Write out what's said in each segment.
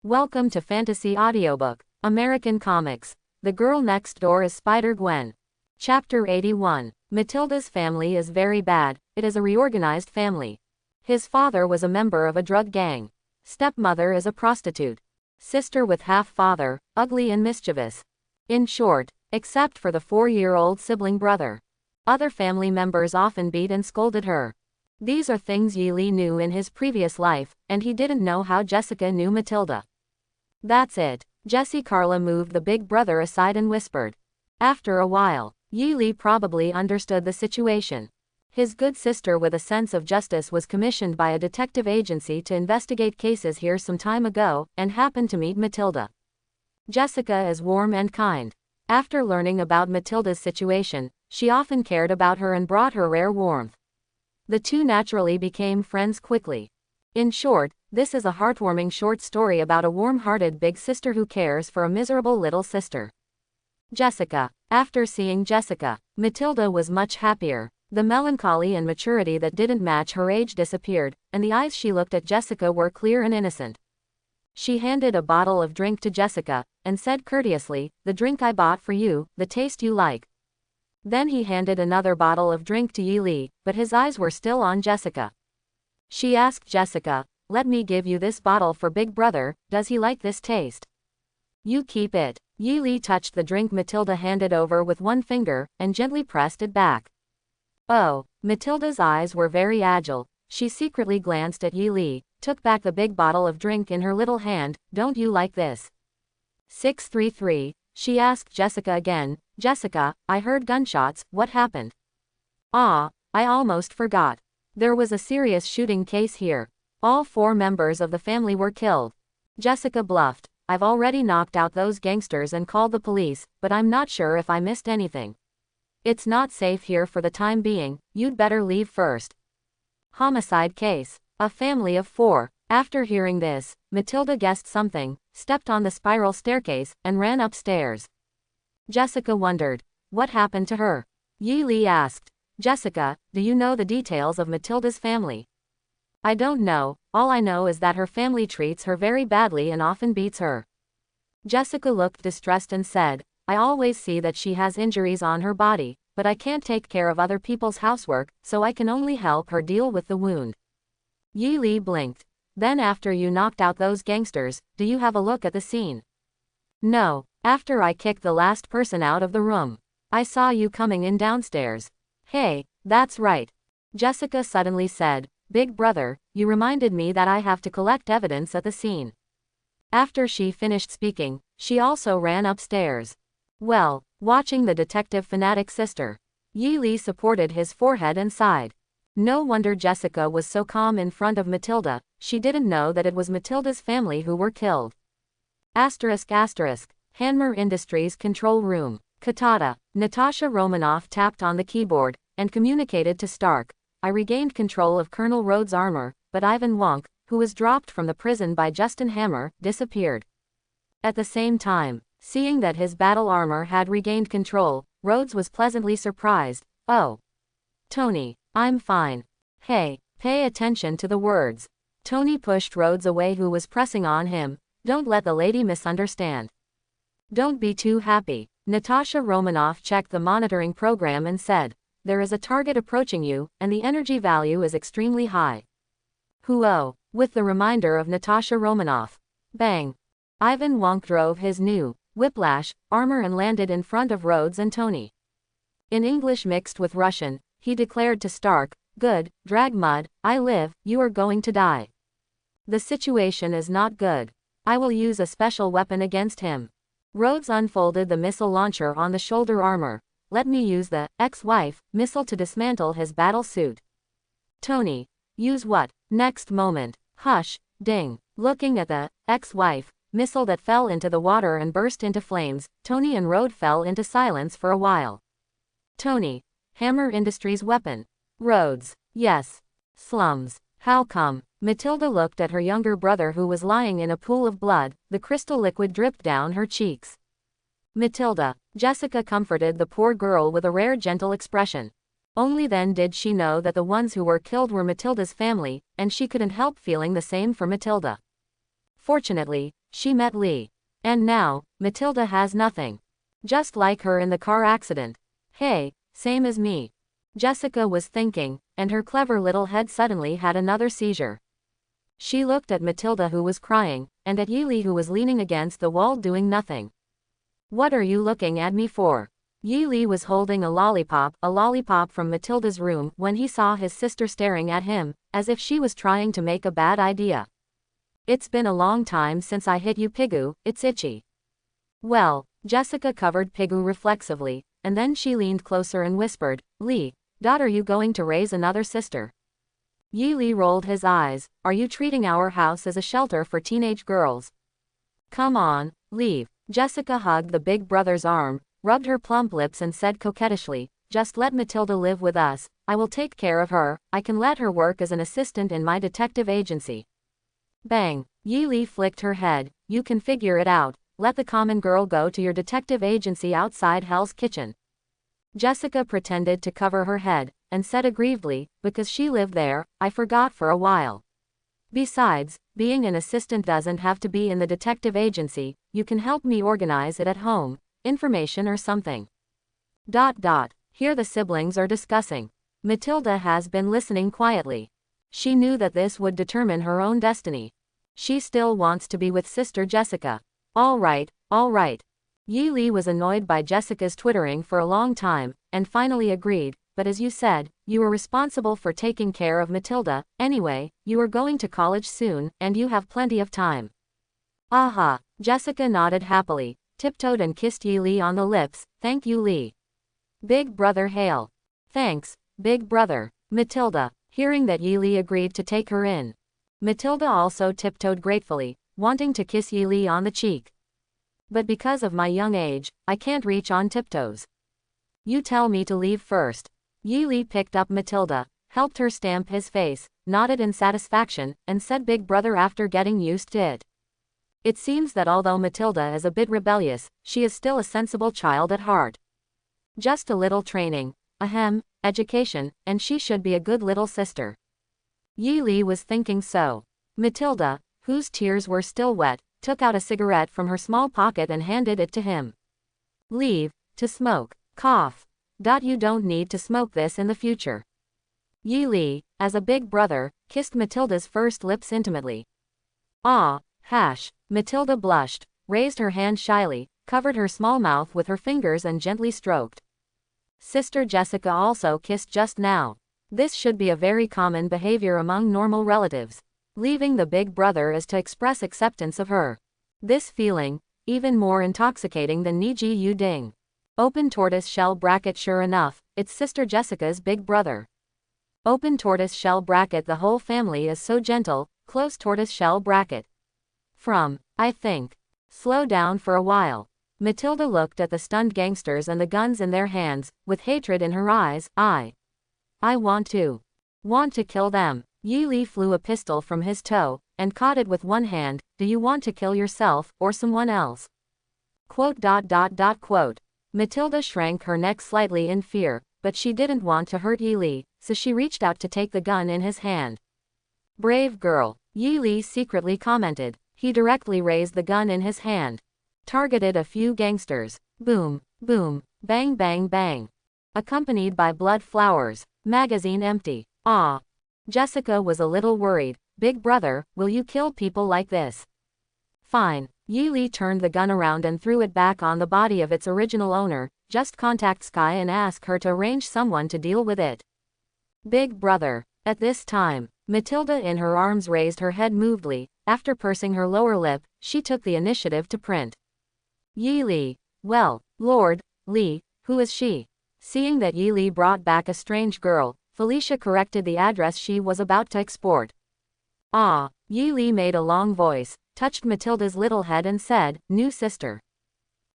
Welcome to Fantasy Audiobook, American Comics. The Girl Next Door is Spider-Gwen. Chapter 81. Matilda's family is very bad. It is a reorganized family. His father was a member of a drug gang. Stepmother is a prostitute. Sister with half-father, ugly and mischievous. In short, except for the 4-year-old sibling brother. Other family members often beat and scolded her. These are things Yi Li knew in his previous life, and he didn't know how Jessica knew Matilda. That's it. Jessie Carla moved the big brother aside and whispered. After a while, Yi Li probably understood the situation. His good sister with a sense of justice was commissioned by a detective agency to investigate cases here some time ago, and happened to meet Matilda. Jessica is warm and kind. After learning about Matilda's situation, she often cared about her and brought her rare warmth. The two naturally became friends quickly. In short, this is a heartwarming short story about a warm-hearted big sister who cares for a miserable little sister. Jessica. After seeing Jessica, Matilda was much happier. The melancholy and maturity that didn't match her age disappeared, and the eyes she looked at Jessica were clear and innocent. She handed a bottle of drink to Jessica, and said courteously, "The drink I bought for you, the taste you like." Then he handed another bottle of drink to Yi Li, but his eyes were still on Jessica. She asked Jessica, "Let me give you this bottle for Big Brother, does he like this taste?" "You keep it." Yi Li touched the drink Matilda handed over with one finger, and gently pressed it back. Oh, Matilda's eyes were very agile. She secretly glanced at Yi Li, took back the big bottle of drink in her little hand. "Don't you like this?" 633. She asked Jessica again, "Jessica, I heard gunshots, what happened?" "Ah, I almost forgot. There was a serious shooting case here. All 4 members of the family were killed." Jessica bluffed. "I've already knocked out those gangsters and called the police, but I'm not sure if I missed anything. It's not safe here for the time being, you'd better leave first." Homicide case. A family of 4. After hearing this, Matilda guessed something, stepped on the spiral staircase, and ran upstairs. Jessica wondered. What happened to her? Yi Li asked. "Jessica, do you know the details of Matilda's family?" "I don't know, all I know is that her family treats her very badly and often beats her." Jessica looked distressed and said, "I always see that she has injuries on her body, but I can't take care of other people's housework, so I can only help her deal with the wound." Yi Li blinked. "Then after you knocked out those gangsters, do you have a look at the scene?" "No, after I kicked the last person out of the room. I saw you coming in downstairs." "Hey, that's right." Jessica suddenly said, "Big Brother, you reminded me that I have to collect evidence at the scene." After she finished speaking, she also ran upstairs. Well, watching the detective fanatic sister. Yi Li supported his forehead and sighed. No wonder Jessica was so calm in front of Matilda, she didn't know that it was Matilda's family who were killed. ****. Hanmer Industries Control Room. Katata. Natasha Romanoff tapped on the keyboard, and communicated to Stark. "I regained control of Colonel Rhodes' armor, but Ivan Wonk, who was dropped from the prison by Justin Hammer, disappeared." At the same time, seeing that his battle armor had regained control, Rhodes was pleasantly surprised. "Oh. Tony, I'm fine." "Hey, pay attention to the words." Tony pushed Rhodes away, who was pressing on him. "Don't let the lady misunderstand. Don't be too happy." Natasha Romanoff checked the monitoring program and said, "There is a target approaching you, and the energy value is extremely high." "Whoa," with the reminder of Natasha Romanoff. Bang. Ivan Wonk drove his new Whiplash armor and landed in front of Rhodes and Tony. In English mixed with Russian, he declared to Stark, "Good, drag mud, I live, you are going to die. The situation is not good. I will use a special weapon against him." Rhodes unfolded the missile launcher on the shoulder armor. "Let me use the ex-wife missile to dismantle his battle suit." Tony. "Use what?" Next moment. Hush, ding. Looking at the ex-wife missile that fell into the water and burst into flames, Tony and Rhodes fell into silence for a while. Tony. "Hammer Industries weapon." Rhodes. "Yes. Slums. How come?" Matilda looked at her younger brother, who was lying in a pool of blood. The crystal liquid dripped down her cheeks. "Matilda." Jessica comforted the poor girl with a rare gentle expression. Only then did she know that the ones who were killed were Matilda's family, and she couldn't help feeling the same for Matilda. Fortunately, She met Lee. And now, Matilda has nothing. Just like her in the car accident. Hey, same as me. Jessica was thinking, and her clever little head suddenly had another seizure. She looked at Matilda, who was crying, and at Yi who was leaning against the wall doing nothing. What are you looking at me for? Yi was holding a lollipop from Matilda's room, when he saw his sister staring at him, as if she was trying to make a bad idea. It's been a long time since I hit you, Pigu, it's itchy. Well, Jessica covered Pigu reflexively, and then she leaned closer and whispered, Lee, are you going to raise another sister? Yi rolled his eyes. Are you treating our house as a shelter for teenage girls? Come on, leave. Jessica hugged the big brother's arm, rubbed her plump lips and said coquettishly, just let Matilda live with us, I will take care of her, I can let her work as an assistant in my detective agency. Bang. Yi flicked her head, you can figure it out, let the common girl go to your detective agency outside Hell's Kitchen. Jessica pretended to cover her head, and said aggrievedly, because she lived there, I forgot for a while. Besides, being an assistant doesn't have to be in the detective agency, you can help me organize it at home, information or something. Here the siblings are discussing. Matilda has been listening quietly. She knew that this would determine her own destiny. She still wants to be with Sister Jessica. All right. Yi was annoyed by Jessica's twittering for a long time, and finally agreed, but as you said, you were responsible for taking care of Matilda, anyway, you are going to college soon, and you have plenty of time. Aha, Jessica nodded happily, tiptoed and kissed Yi on the lips, thank you Lee. Big brother hail. Thanks, big brother. Matilda, hearing that Yi agreed to take her in. Matilda also tiptoed gratefully, wanting to kiss Yi on the cheek. But because of my young age, I can't reach on tiptoes. You tell me to leave first. Yi picked up Matilda, helped her stamp his face, nodded in satisfaction, and said big brother after getting used to it. It seems that although Matilda is a bit rebellious, she is still a sensible child at heart. Just a little training, education, and she should be a good little sister. Yi was thinking so. Matilda, whose tears were still wet, took out a cigarette from her small pocket and handed it to him. Leave, to smoke, cough. You don't need to smoke this in the future. Yi, as a big brother, kissed Matilda's first lips intimately. Matilda blushed, raised her hand shyly, covered her small mouth with her fingers and gently stroked. Sister Jessica also kissed just now. This should be a very common behavior among normal relatives. Leaving the big brother is to express acceptance of her. This feeling, even more intoxicating than Niji Yu Ding. Open tortoise shell bracket. Sure enough, it's Sister Jessica's big brother. Open tortoise shell bracket. The whole family is so gentle, close tortoise shell bracket. I think. Slow down for a while. Matilda looked at the stunned gangsters and the guns in their hands, with hatred in her eyes. I want to kill them. Yi flew a pistol from his toe, and caught it with one hand. Do you want to kill yourself, or someone else? Matilda shrank her neck slightly in fear, but she didn't want to hurt Yi, so she reached out to take the gun in his hand. Brave girl, Yi secretly commented. He directly raised the gun in his hand. Targeted a few gangsters. Boom, boom, bang bang bang. Accompanied by blood flowers. Magazine empty. Jessica was a little worried. Big brother, will you kill people like this? Fine. Yi turned the gun around and threw it back on the body of its original owner. Just contact Sky and ask her to arrange someone to deal with it. Big brother. At this time, Matilda in her arms raised her head movedly. After pursing her lower lip, she took the initiative to print. Yi. Well, Lord, Lee, who is she? Seeing that Yi brought back a strange girl, Felicia corrected the address she was about to export. Yi made a long voice, touched Matilda's little head and said, New sister.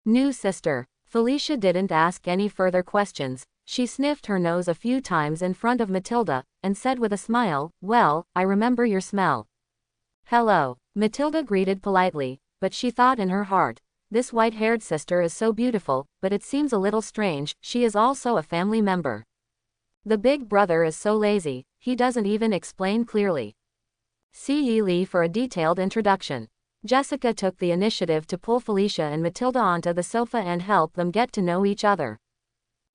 New sister. Felicia didn't ask any further questions. She sniffed her nose a few times in front of Matilda, and said with a smile, well, I remember your smell. Hello. Matilda greeted politely, but she thought in her heart, this white-haired sister is so beautiful, but it seems a little strange, she is also a family member. The big brother is so lazy, he doesn't even explain clearly. See Yi for a detailed introduction. Jessica took the initiative to pull Felicia and Matilda onto the sofa and help them get to know each other.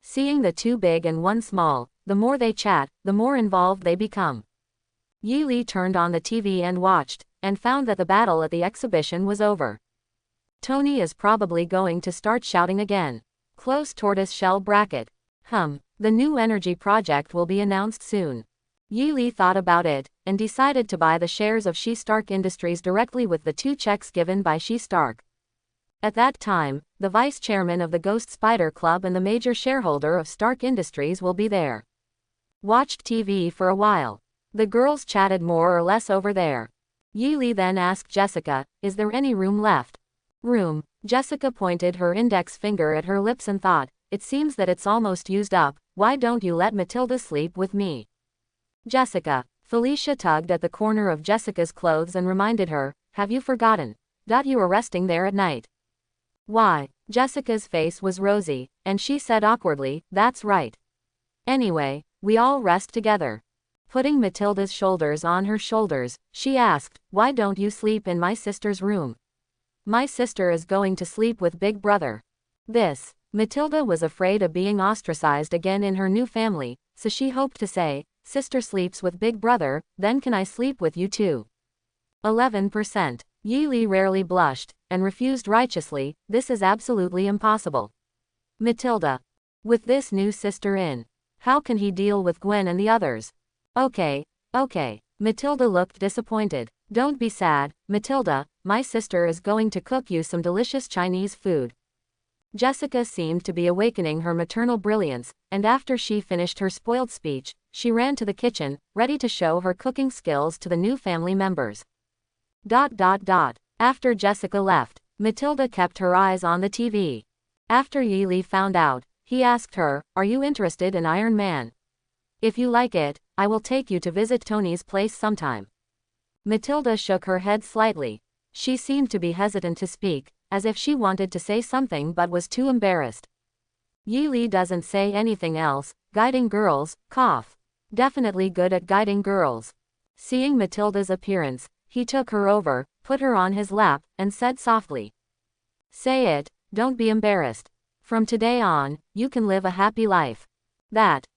Seeing the two big and one small, the more they chat, the more involved they become. Yi Li turned on the TV and watched, and found that the battle at the exhibition was over. Tony is probably going to start shouting again. Close tortoise shell bracket. The new energy project will be announced soon. Yi Li thought about it, and decided to buy the shares of She Stark Industries directly with the 2 checks given by She Stark. At that time, the vice chairman of the Ghost Spider Club and the major shareholder of Stark Industries will be there. Watched TV for a while. The girls chatted more or less over there. Yi Li then asked Jessica, is there any room left? Room. Jessica pointed her index finger at her lips and thought, it seems that it's almost used up, why don't you let Matilda sleep with me? Jessica. Felicia tugged at the corner of Jessica's clothes and reminded her, have you forgotten? You are resting there at night. Why? Jessica's face was rosy, and she said awkwardly, that's right. Anyway, we all rest together. Putting Matilda's shoulders on her shoulders, she asked, why don't you sleep in my sister's room? My sister is going to sleep with Big Brother. Matilda was afraid of being ostracized again in her new family, so she hoped to say, sister sleeps with Big Brother, then can I sleep with you too? 11%. Yi Li rarely blushed, and refused righteously, this is absolutely impossible. Matilda. With this new sister in, how can he deal with Gwen and the others? Okay. Matilda looked disappointed. Don't be sad, Matilda, my sister is going to cook you some delicious Chinese food. Jessica seemed to be awakening her maternal brilliance, and after she finished her spoiled speech, she ran to the kitchen, ready to show her cooking skills to the new family members. After Jessica left, Matilda kept her eyes on the TV. After Yi Li found out, he asked her, are you interested in Iron Man? If you like it, I will take you to visit Tony's place sometime. Matilda shook her head slightly. She seemed to be hesitant to speak, as if she wanted to say something but was too embarrassed. Yi Li doesn't say anything else, guiding girls, cough. Definitely good at guiding girls. Seeing Matilda's appearance, he took her over, put her on his lap, and said softly. Say it, don't be embarrassed. From today on, you can live a happy life.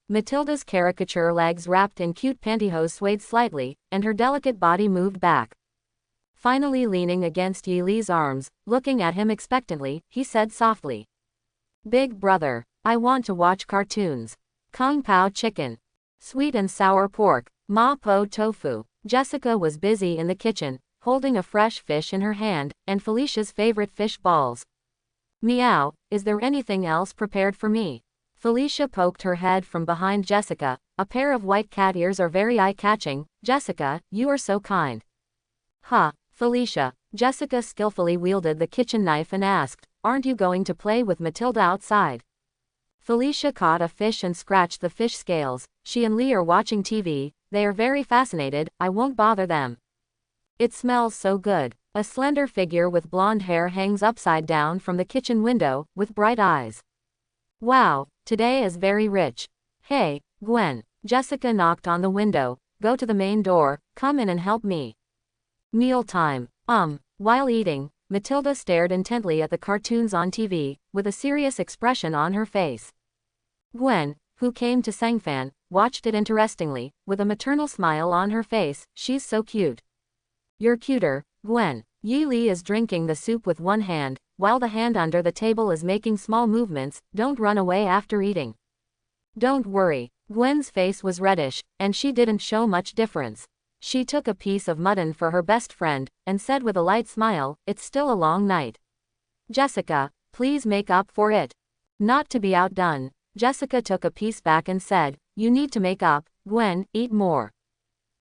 Matilda's caricature legs wrapped in cute pantyhose swayed slightly, and her delicate body moved back. Finally leaning against Yi Li's arms, looking at him expectantly, he said softly. Big Brother, I want to watch cartoons. Kung Pao chicken. Sweet and sour pork. Ma Po tofu. Jessica was busy in the kitchen, holding a fresh fish in her hand, and Felicia's favorite fish balls. Meow, is there anything else prepared for me? Felicia poked her head from behind Jessica. A pair of white cat ears are very eye-catching. Jessica, you are so kind. Felicia. Jessica skillfully wielded the kitchen knife and asked, aren't you going to play with Matilda outside? Felicia caught a fish and scratched the fish scales. She and Lee are watching TV, they are very fascinated, I won't bother them. It smells so good. A slender figure with blonde hair hangs upside down from the kitchen window, with bright eyes. Wow, today is very rich. Hey, Gwen. Jessica knocked on the window. Go to the main door, come in and help me. Meal time. While eating, Matilda stared intently at the cartoons on TV, with a serious expression on her face. Gwen, who came to Sangfan, watched it interestingly, with a maternal smile on her face, she's so cute. You're cuter, Gwen. Yi Li is drinking the soup with one hand, while the hand under the table is making small movements, don't run away after eating. Don't worry. Gwen's face was reddish, and she didn't show much difference. She took a piece of mutton for her best friend, and said with a light smile, it's still a long night. Jessica, please make up for it. Not to be outdone, Jessica took a piece back and said, you need to make up, Gwen, eat more.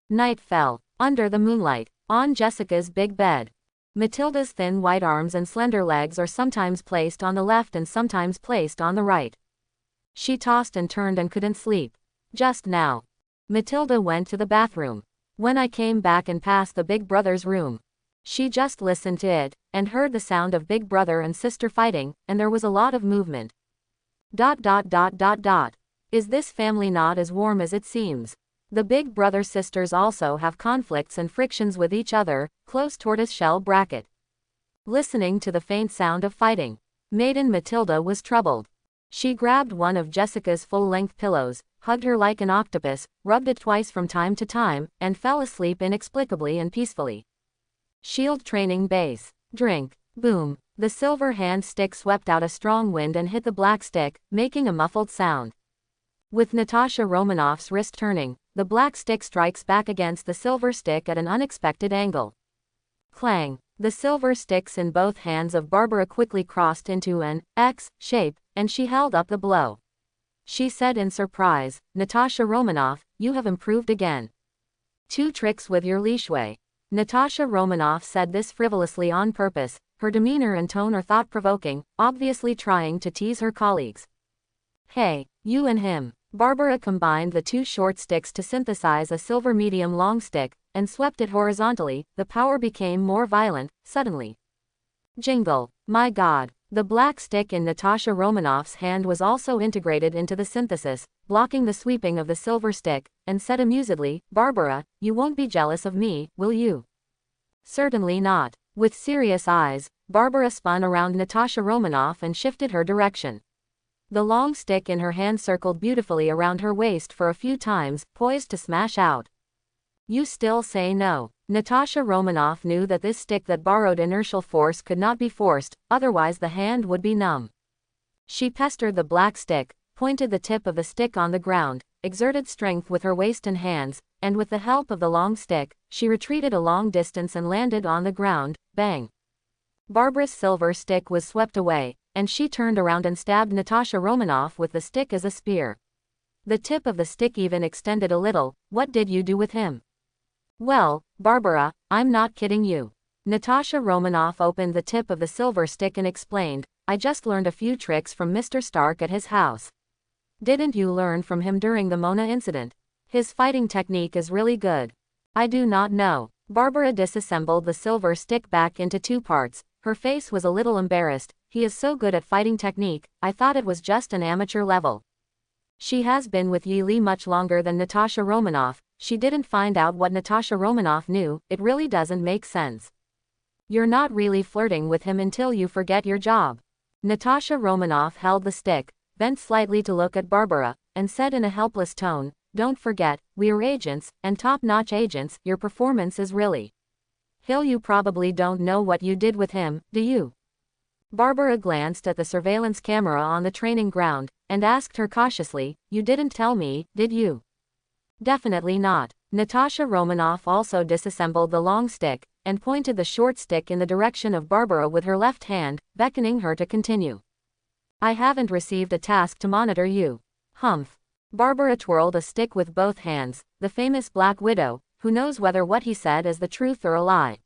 Night fell, under the moonlight, on Jessica's big bed. Matilda's thin white arms and slender legs are sometimes placed on the left and sometimes placed on the right. She tossed and turned and couldn't sleep. Just now. Matilda went to the bathroom. When I came back and passed the Big Brother's room. She just listened to it, and heard the sound of Big Brother and sister fighting, and there was a lot of movement. Is this family not as warm as it seems? The Big Brother sisters also have conflicts and frictions with each other, close tortoiseshell bracket. listening to the faint sound of fighting. Maiden Matilda was troubled. She grabbed one of Jessica's full-length pillows, hugged her like an octopus, rubbed it twice from time to time, and fell asleep inexplicably and peacefully. Shield training base. Drink. Boom. The silver hand stick swept out a strong wind and hit the black stick, making a muffled sound. With Natasha Romanoff's wrist turning, the black stick strikes back against the silver stick at an unexpected angle. Clang. The silver sticks in both hands of Barbara quickly crossed into an X shape, and she held up the blow. She said in surprise, "Natasha Romanoff, you have improved again. 2 tricks with your leashway." Natasha Romanoff said this frivolously on purpose. Her demeanor and tone are thought-provoking, obviously trying to tease her colleagues. "Hey, you and him." Barbara combined the 2 short sticks to synthesize a silver medium-long stick, and swept it horizontally. The power became more violent, suddenly. Jingle. My God. The black stick in Natasha Romanoff's hand was also integrated into the synthesis, blocking the sweeping of the silver stick, and said amusedly, "Barbara, you won't be jealous of me, will you?" "Certainly not." With serious eyes, Barbara spun around Natasha Romanoff and shifted her direction. The long stick in her hand circled beautifully around her waist for a few times, poised to smash out. "You still say no." Natasha Romanoff knew that this stick that borrowed inertial force could not be forced, otherwise the hand would be numb. She pestered the black stick, pointed the tip of the stick on the ground, exerted strength with her waist and hands, and with the help of the long stick, she retreated a long distance and landed on the ground. Bang! Barbara's silver stick was swept away, and she turned around and stabbed Natasha Romanoff with the stick as a spear. The tip of the stick even extended a little. "What did you do with him?" "Well, Barbara, I'm not kidding you." Natasha Romanoff opened the tip of the silver stick and explained, "I just learned a few tricks from Mr. Stark at his house." "Didn't you learn from him during the Mona incident? His fighting technique is really good." "I do not know." Barbara disassembled the silver stick back into 2 parts. Her face was a little embarrassed. "He is so good at fighting technique, I thought it was just an amateur level." She has been with Yi Li much longer than Natasha Romanoff. She didn't find out what Natasha Romanoff knew. It really doesn't make sense. "You're not really flirting with him until you forget your job." Natasha Romanoff held the stick, bent slightly to look at Barbara, and said in a helpless tone, "Don't forget, we're agents, and top-notch agents. Your performance is really Hill. You probably don't know what you did with him, do you?" Barbara glanced at the surveillance camera on the training ground, and asked her cautiously, "You didn't tell me, did you?" "Definitely not." Natasha Romanoff also disassembled the long stick, and pointed the short stick in the direction of Barbara with her left hand, beckoning her to continue. "I haven't received a task to monitor you." "Humph." Barbara twirled a stick with both hands. The famous Black Widow, who knows whether what he said is the truth or a lie.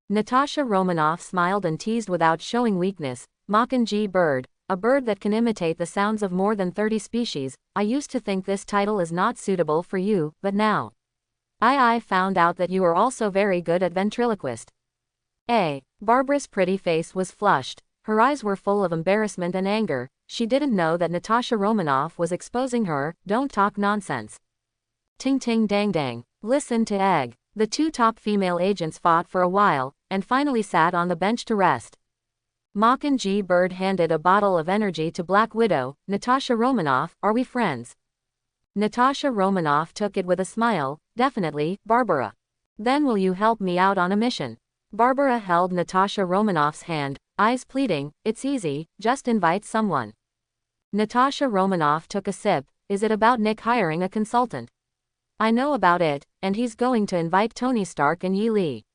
Natasha Romanoff smiled and teased without showing weakness, "Mockingjay bird, a bird that can imitate the sounds of more than 30 species. I used to think this title is not suitable for you, but now I found out that you are also very good at ventriloquist." Barbara's pretty face was flushed. Her eyes were full of embarrassment and anger. She didn't know that Natasha Romanoff was exposing her. "Don't talk nonsense." Ting ting dang dang. Listen to Egg. The 2 top female agents fought for a while, and finally sat on the bench to rest. Mockingjay bird handed a bottle of energy to Black Widow. "Natasha Romanoff, are we friends?" Natasha Romanoff took it with a smile. "Definitely, Barbara." "Then will you help me out on a mission?" Barbara held Natasha Romanoff's hand, eyes pleading. "It's easy, just invite someone." Natasha Romanoff took a sip. "Is it about Nick hiring a consultant?" "I know about it, and he's going to invite Tony Stark and Yi Li."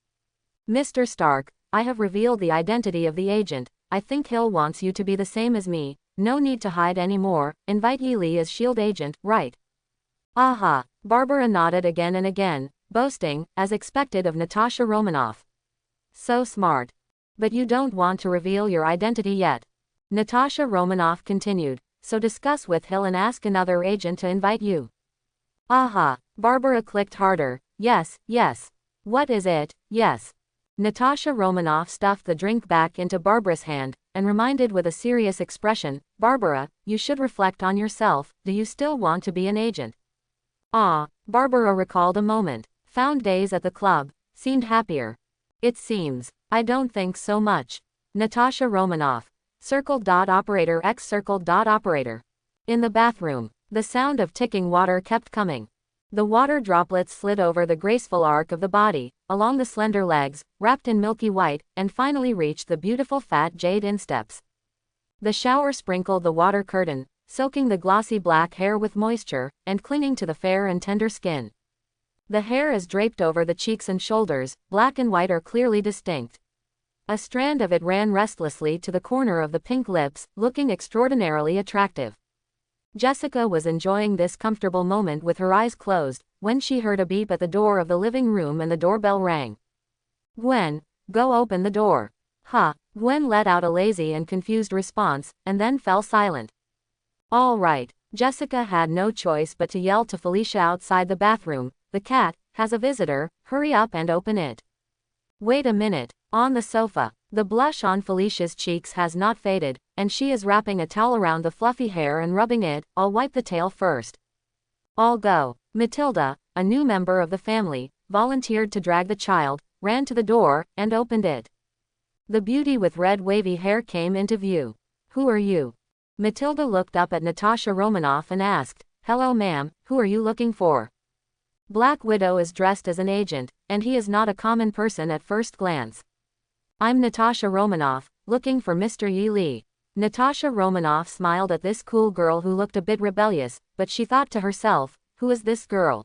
"Mr. Stark, I have revealed the identity of the agent. I think Hill wants you to be the same as me. No need to hide anymore. Invite Yi Li as SHIELD agent, right?" "Aha." Barbara nodded again and again, boasting, as expected of Natasha Romanoff. "So smart. But you don't want to reveal your identity yet." Natasha Romanoff continued, "So discuss with Hill and ask another agent to invite you." "Aha." Barbara clicked harder. "Yes, yes." "What is it?" "Yes." Natasha Romanoff stuffed the drink back into Barbara's hand, and reminded with a serious expression, "Barbara, you should reflect on yourself. Do you still want to be an agent?" "Ah." Barbara recalled a moment. Found days at the club. Seemed happier. "It seems. I don't think so much." Natasha Romanoff. Circle.operator x circle.operator. In the bathroom, the sound of ticking water kept coming. The water droplets slid over the graceful arc of the body, along the slender legs, wrapped in milky white, and finally reached the beautiful fat jade insteps. The shower sprinkled the water curtain, soaking the glossy black hair with moisture, and clinging to the fair and tender skin. The hair is draped over the cheeks and shoulders, black and white are clearly distinct. A strand of it ran restlessly to the corner of the pink lips, looking extraordinarily attractive. Jessica was enjoying this comfortable moment with her eyes closed, when she heard a beep at the door of the living room and the doorbell rang. "Gwen, go open the door." "Huh." Gwen let out a lazy and confused response, and then fell silent. "All right." Jessica had no choice but to yell to Felicia outside the bathroom, "The cat has a visitor, hurry up and open it." "Wait a minute." On the sofa, the blush on Felicia's cheeks has not faded, and she is wrapping a towel around the fluffy hair and rubbing it. "I'll wipe the tail first." "I'll go." Matilda, a new member of the family, volunteered to drag the child, ran to the door, and opened it. The beauty with red wavy hair came into view. "Who are you?" Matilda looked up at Natasha Romanoff and asked, "Hello ma'am, who are you looking for?" Black Widow is dressed as an agent, and he is not a common person at first glance. "I'm Natasha Romanoff, looking for Mr. Yi Li." Natasha Romanoff smiled at this cool girl who looked a bit rebellious, but she thought to herself, who is this girl?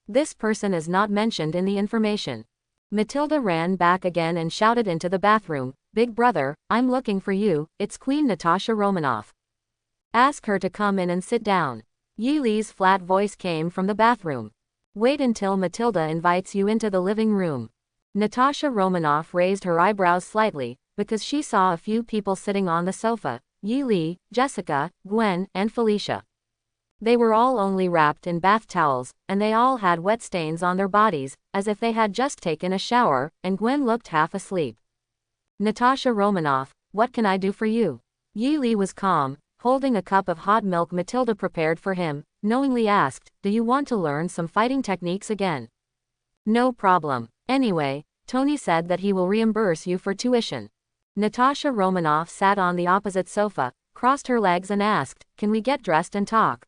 This person is not mentioned in the information. Matilda ran back again and shouted into the bathroom, "Big brother, I'm looking for you, it's Queen Natasha Romanoff. Ask her to come in and sit down." Yi Li's flat voice came from the bathroom. "Wait until Matilda invites you into the living room." Natasha Romanoff raised her eyebrows slightly, because she saw a few people sitting on the sofa: Yi Li, Jessica, Gwen, and Felicia. They were all only wrapped in bath towels, and they all had wet stains on their bodies, as if they had just taken a shower, and Gwen looked half asleep. "Natasha Romanoff, what can I do for you?" Yi Li was calm, holding a cup of hot milk Matilda prepared for him, knowingly asked, "Do you want to learn some fighting techniques again?" "No problem. Anyway, Tony said that he will reimburse you for tuition." Natasha Romanoff sat on the opposite sofa, crossed her legs and asked, "Can we get dressed and talk?"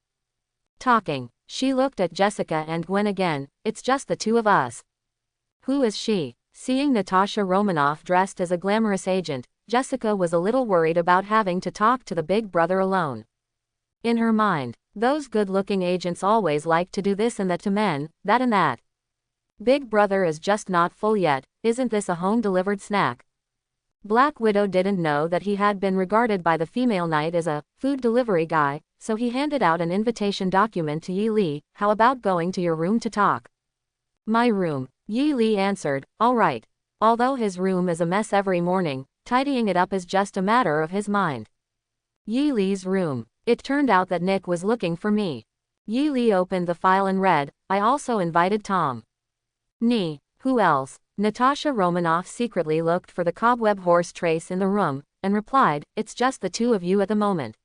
"Talking." She looked at Jessica and Gwen again, "It's just the two of us." "Who is she?" Seeing Natasha Romanoff dressed as a glamorous agent, Jessica was a little worried about having to talk to the big brother alone. In her mind, those good-looking agents always like to do this and that to men, that and that. Big brother is just not full yet, isn't this a home-delivered snack? Black Widow didn't know that he had been regarded by the female knight as a food delivery guy, so he handed out an invitation document to Yi Li. "How about going to your room to talk?" "My room," Yi Li answered, "all right." Although his room is a mess every morning, tidying it up is just a matter of his mind. Yi Li's room. "It turned out that Nick was looking for me." Yi Li opened the file and read, "I also invited Tom." "Nee, who else?" Natasha Romanoff secretly looked for the cobweb horse trace in the room, and replied, "It's just the two of you at the moment."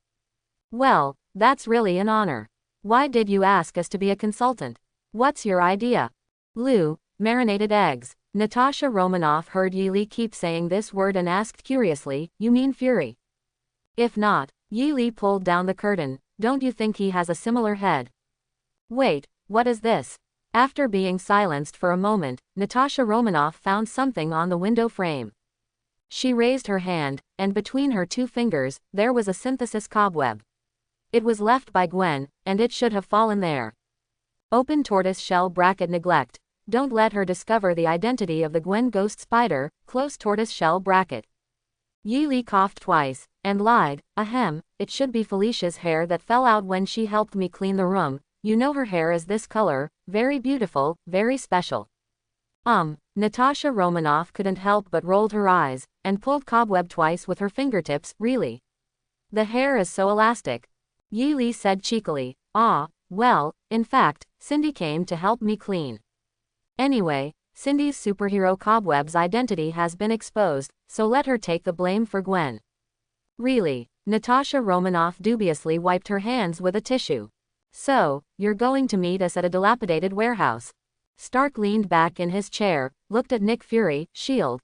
"Well, that's really an honor. Why did you ask us to be a consultant? What's your idea?" "Lou, marinated eggs." Natasha Romanoff heard Yi Li keep saying this word and asked curiously, "You mean Fury?" "If not." Yi Li pulled down the curtain, "Don't you think he has a similar head?" "Wait, what is this?" After being silenced for a moment, Natasha Romanoff found something on the window frame. She raised her hand, and between her two fingers, there was a synthesis cobweb. It was left by Gwen, and it should have fallen there. Open tortoise shell bracket neglect. Don't let her discover the identity of the Gwen ghost spider, close tortoise shell bracket. Yi Li coughed twice, and lied, "Ahem, it should be Felicia's hair that fell out when she helped me clean the room. You know her hair is this color, very beautiful, very special." Natasha Romanoff couldn't help but rolled her eyes, and pulled cobweb twice with her fingertips. "Really? The hair is so elastic." Yi Li said cheekily, "Ah, well, in fact, Cindy came to help me clean. Anyway, Cindy's superhero cobweb's identity has been exposed, so let her take the blame for Gwen." "Really?" Natasha Romanoff dubiously wiped her hands with a tissue. "So, you're going to meet us at a dilapidated warehouse." Stark leaned back in his chair, looked at Nick Fury, SHIELD.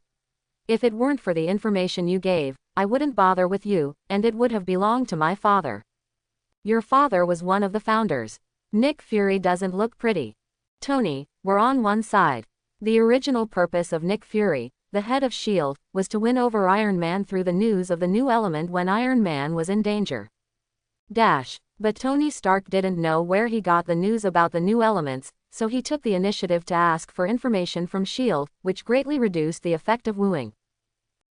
If it weren't for the information you gave, I wouldn't bother with you, and it would have belonged to my father. Your father was one of the founders. Nick Fury doesn't look pretty. Tony, we're on one side. The original purpose of Nick Fury, the head of S.H.I.E.L.D., was to win over Iron Man through the news of the new element when Iron Man was in danger. But Tony Stark didn't know where he got the news about the new elements, so he took the initiative to ask for information from S.H.I.E.L.D., which greatly reduced the effect of wooing.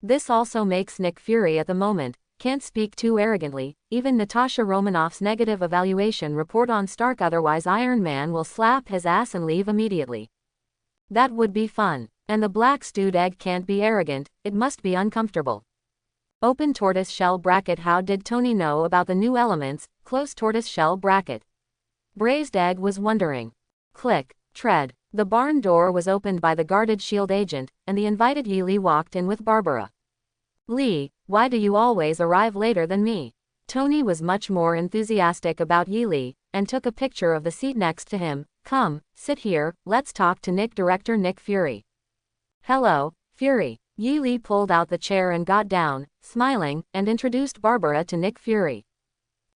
This also makes Nick Fury at the moment can't speak too arrogantly. Even Natasha Romanoff's negative evaluation report on Stark, otherwise Iron Man will slap his ass and leave immediately. That would be fun. And the black stewed egg can't be arrogant, it must be uncomfortable. Open tortoise shell bracket. How did Tony know about the new elements? Close tortoise shell bracket. Braised egg was wondering. Click, tread. The barn door was opened by the guarded S.H.I.E.L.D. agent, and the invited Yi Li walked in with Barbara. Lee, why do you always arrive later than me? Tony was much more enthusiastic about Yi Li, and took a picture of the seat next to him. Come, sit here, let's talk to Nick. Director Nick Fury. Hello, Fury. Yi Li pulled out the chair and got down, smiling, and introduced Barbara to Nick Fury.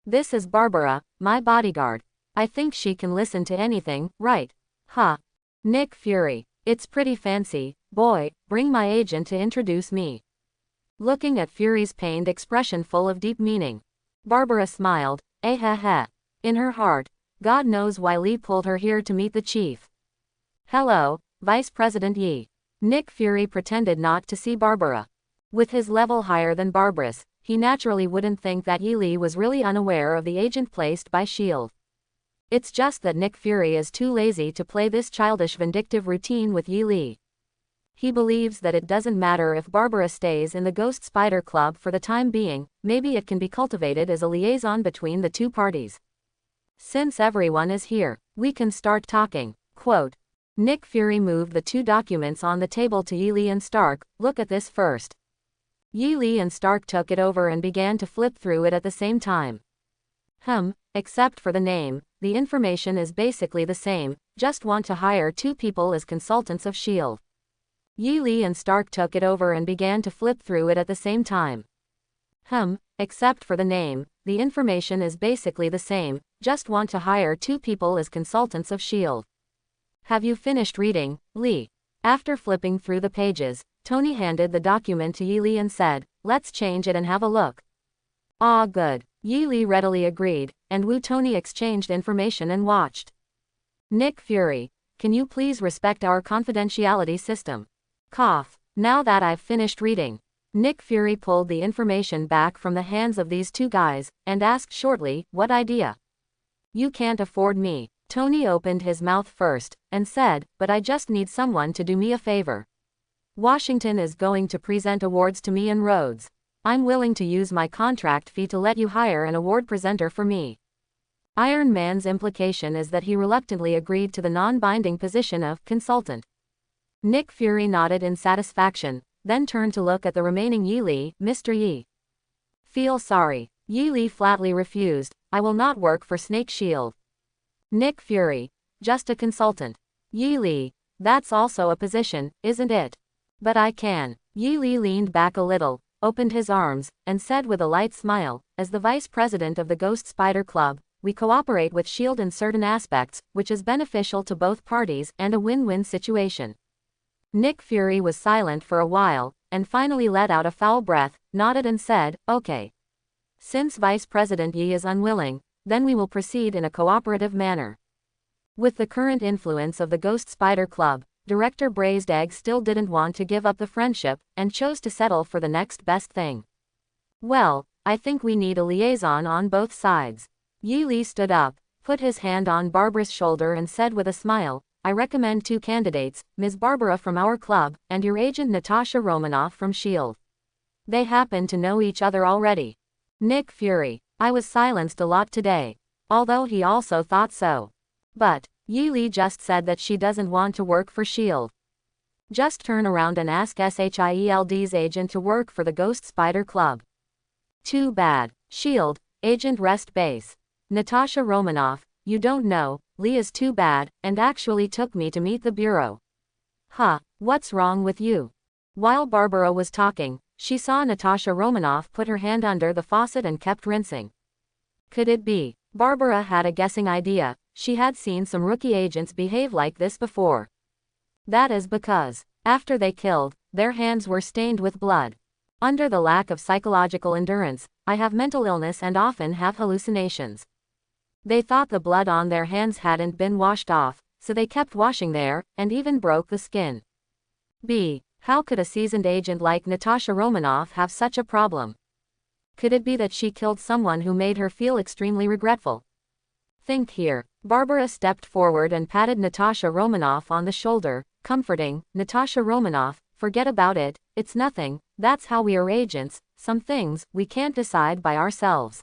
This is Barbara, my bodyguard. I think she can listen to anything, right? Huh. Nick Fury. It's pretty fancy. Boy, bring my agent to introduce me. Looking at Fury's pained expression full of deep meaning, Barbara smiled, heh. In her heart, God knows why Lee pulled her here to meet the chief. Hello, Vice President Yi. Nick Fury pretended not to see Barbara. With his level higher than Barbara's, he naturally wouldn't think that Yi Li was really unaware of the agent placed by S.H.I.E.L.D. It's just that Nick Fury is too lazy to play this childish vindictive routine with Yi Li. He believes that it doesn't matter if Barbara stays in the Ghost Spider Club for the time being, maybe it can be cultivated as a liaison between the two parties. Since everyone is here, we can start talking. Quote. Nick Fury moved the two documents on the table to Yi Li and Stark. Look at this first. Yi Li and Stark took it over and began to flip through it at the same time. Except for the name, the information is basically the same, just want to hire two people as consultants of S.H.I.E.L.D. Yi Li and Stark took it over and began to flip through it at the same time. Except for the name, the information is basically the same, just want to hire two people as consultants of S.H.I.E.L.D. Have you finished reading, Lee? After flipping through the pages, Tony handed the document to Yi Li and said, let's change it and have a look. Ah, good. Yi Li readily agreed, and Tony exchanged information and watched. Nick Fury, can you please respect our confidentiality system? Cough. Now that I've finished reading. Nick Fury pulled the information back from the hands of these two guys, and asked shortly, what idea? You can't afford me. Tony opened his mouth first, and said, but I just need someone to do me a favor. Washington is going to present awards to me in Rhodes. I'm willing to use my contract fee to let you hire an award presenter for me. Iron Man's implication is that he reluctantly agreed to the non-binding position of consultant. Nick Fury nodded in satisfaction, then turned to look at the remaining Yi Li. Mr. Yi. Feel sorry. Yi Li flatly refused. I will not work for Snake Shield. Nick Fury. Just a consultant. Yi Li. That's also a position, isn't it? But I can. Yi Li leaned back a little, opened his arms, and said with a light smile, as the vice president of the Ghost Spider Club, we cooperate with S.H.I.E.L.D. in certain aspects, which is beneficial to both parties and a win-win situation. Nick Fury was silent for a while, and finally let out a foul breath, nodded and said, okay. Since Vice President Yi is unwilling, then we will proceed in a cooperative manner. With the current influence of the Ghost Spider Club, Director Braised Egg still didn't want to give up the friendship, and chose to settle for the next best thing. Well, I think we need a liaison on both sides. Yi Li stood up, put his hand on Barbara's shoulder and said with a smile, I recommend two candidates, Ms. Barbara from our club, and your agent Natasha Romanoff from S.H.I.E.L.D. They happen to know each other already. Nick Fury. I was silenced a lot today. Although he also thought so. But, Yi Li just said that she doesn't want to work for S.H.I.E.L.D. Just turn around and ask S.H.I.E.L.D.'s agent to work for the Ghost Spider Club. Too bad. S.H.I.E.L.D. Agent rest base. Natasha Romanoff, you don't know, Lee is too bad, and actually took me to meet the bureau. Huh, what's wrong with you? While Barbara was talking, she saw Natasha Romanoff put her hand under the faucet and kept rinsing. Could it be? Barbara had a guessing idea. She had seen some rookie agents behave like this before. That is because, after they killed, their hands were stained with blood. Under the lack of psychological endurance, I have mental illness and often have hallucinations. They thought the blood on their hands hadn't been washed off, so they kept washing there, and even broke the skin. B. How could a seasoned agent like Natasha Romanoff have such a problem? Could it be that she killed someone who made her feel extremely regretful? Think here. Barbara stepped forward and patted Natasha Romanoff on the shoulder, comforting, Natasha Romanoff, forget about it, it's nothing, that's how we are agents, some things we can't decide by ourselves.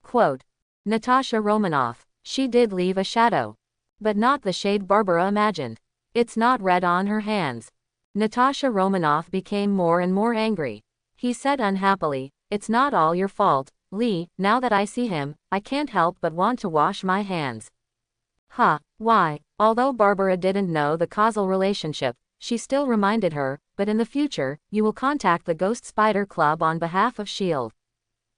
Quote. Natasha Romanoff. She did leave a shadow. But not the shade Barbara imagined. It's not red on her hands. Natasha Romanoff became more and more angry. He said unhappily, it's not all your fault, Lee, now that I see him, I can't help but want to wash my hands. Huh, why? Although Barbara didn't know the causal relationship, she still reminded her, but in the future, you will contact the Ghost Spider Club on behalf of S.H.I.E.L.D.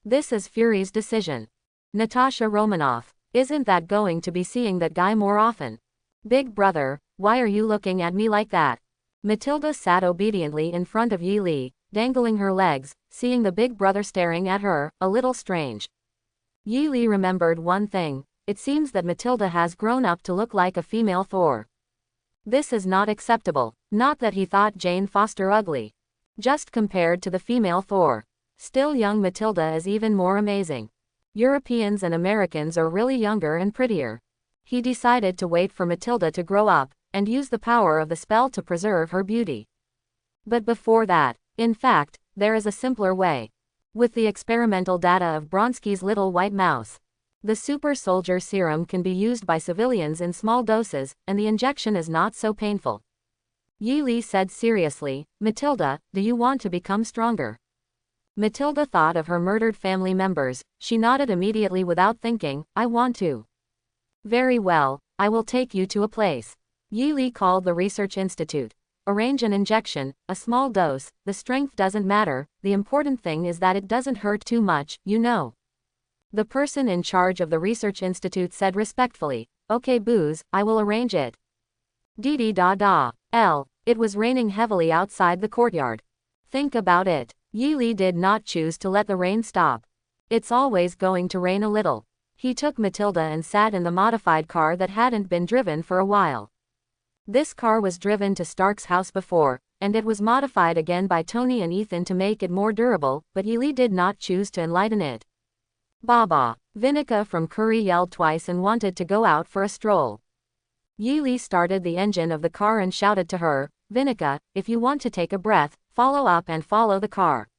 This is Fury's decision. Natasha Romanoff, isn't that going to be seeing that guy more often? Big brother, why are you looking at me like that? Matilda sat obediently in front of Yi Li, dangling her legs, seeing the big brother staring at her, a little strange. Yi Li remembered one thing, it seems that Matilda has grown up to look like a female Thor. This is not acceptable, not that he thought Jane Foster ugly. Just compared to the female Thor. Still young Matilda is even more amazing. Europeans and Americans are really younger and prettier. He decided to wait for Matilda to grow up, and use the power of the spell to preserve her beauty. But before that, in fact, there is a simpler way. With the experimental data of Bronsky's little white mouse. The super soldier serum can be used by civilians in small doses, and the injection is not so painful. Yi Li said seriously, Matilda, do you want to become stronger? Matilda thought of her murdered family members. She nodded immediately without thinking, I want to. Very well, I will take you to a place. Yi Li called the research institute. Arrange an injection, a small dose, the strength doesn't matter, the important thing is that it doesn't hurt too much, you know. The person in charge of the research institute said respectfully, okay Booze, I will arrange it. Dee da da. It was raining heavily outside the courtyard. Think about it. Yi Li did not choose to let the rain stop. It's always going to rain a little. He took Matilda and sat in the modified car that hadn't been driven for a while. This car was driven to Stark's house before, and it was modified again by Tony and Ethan to make it more durable, but Yi Li did not choose to enlighten it. Baba. Vinica from Curry yelled twice and wanted to go out for a stroll. Yi Li started the engine of the car and shouted to her, Vinica, if you want to take a breath, follow up and follow the car.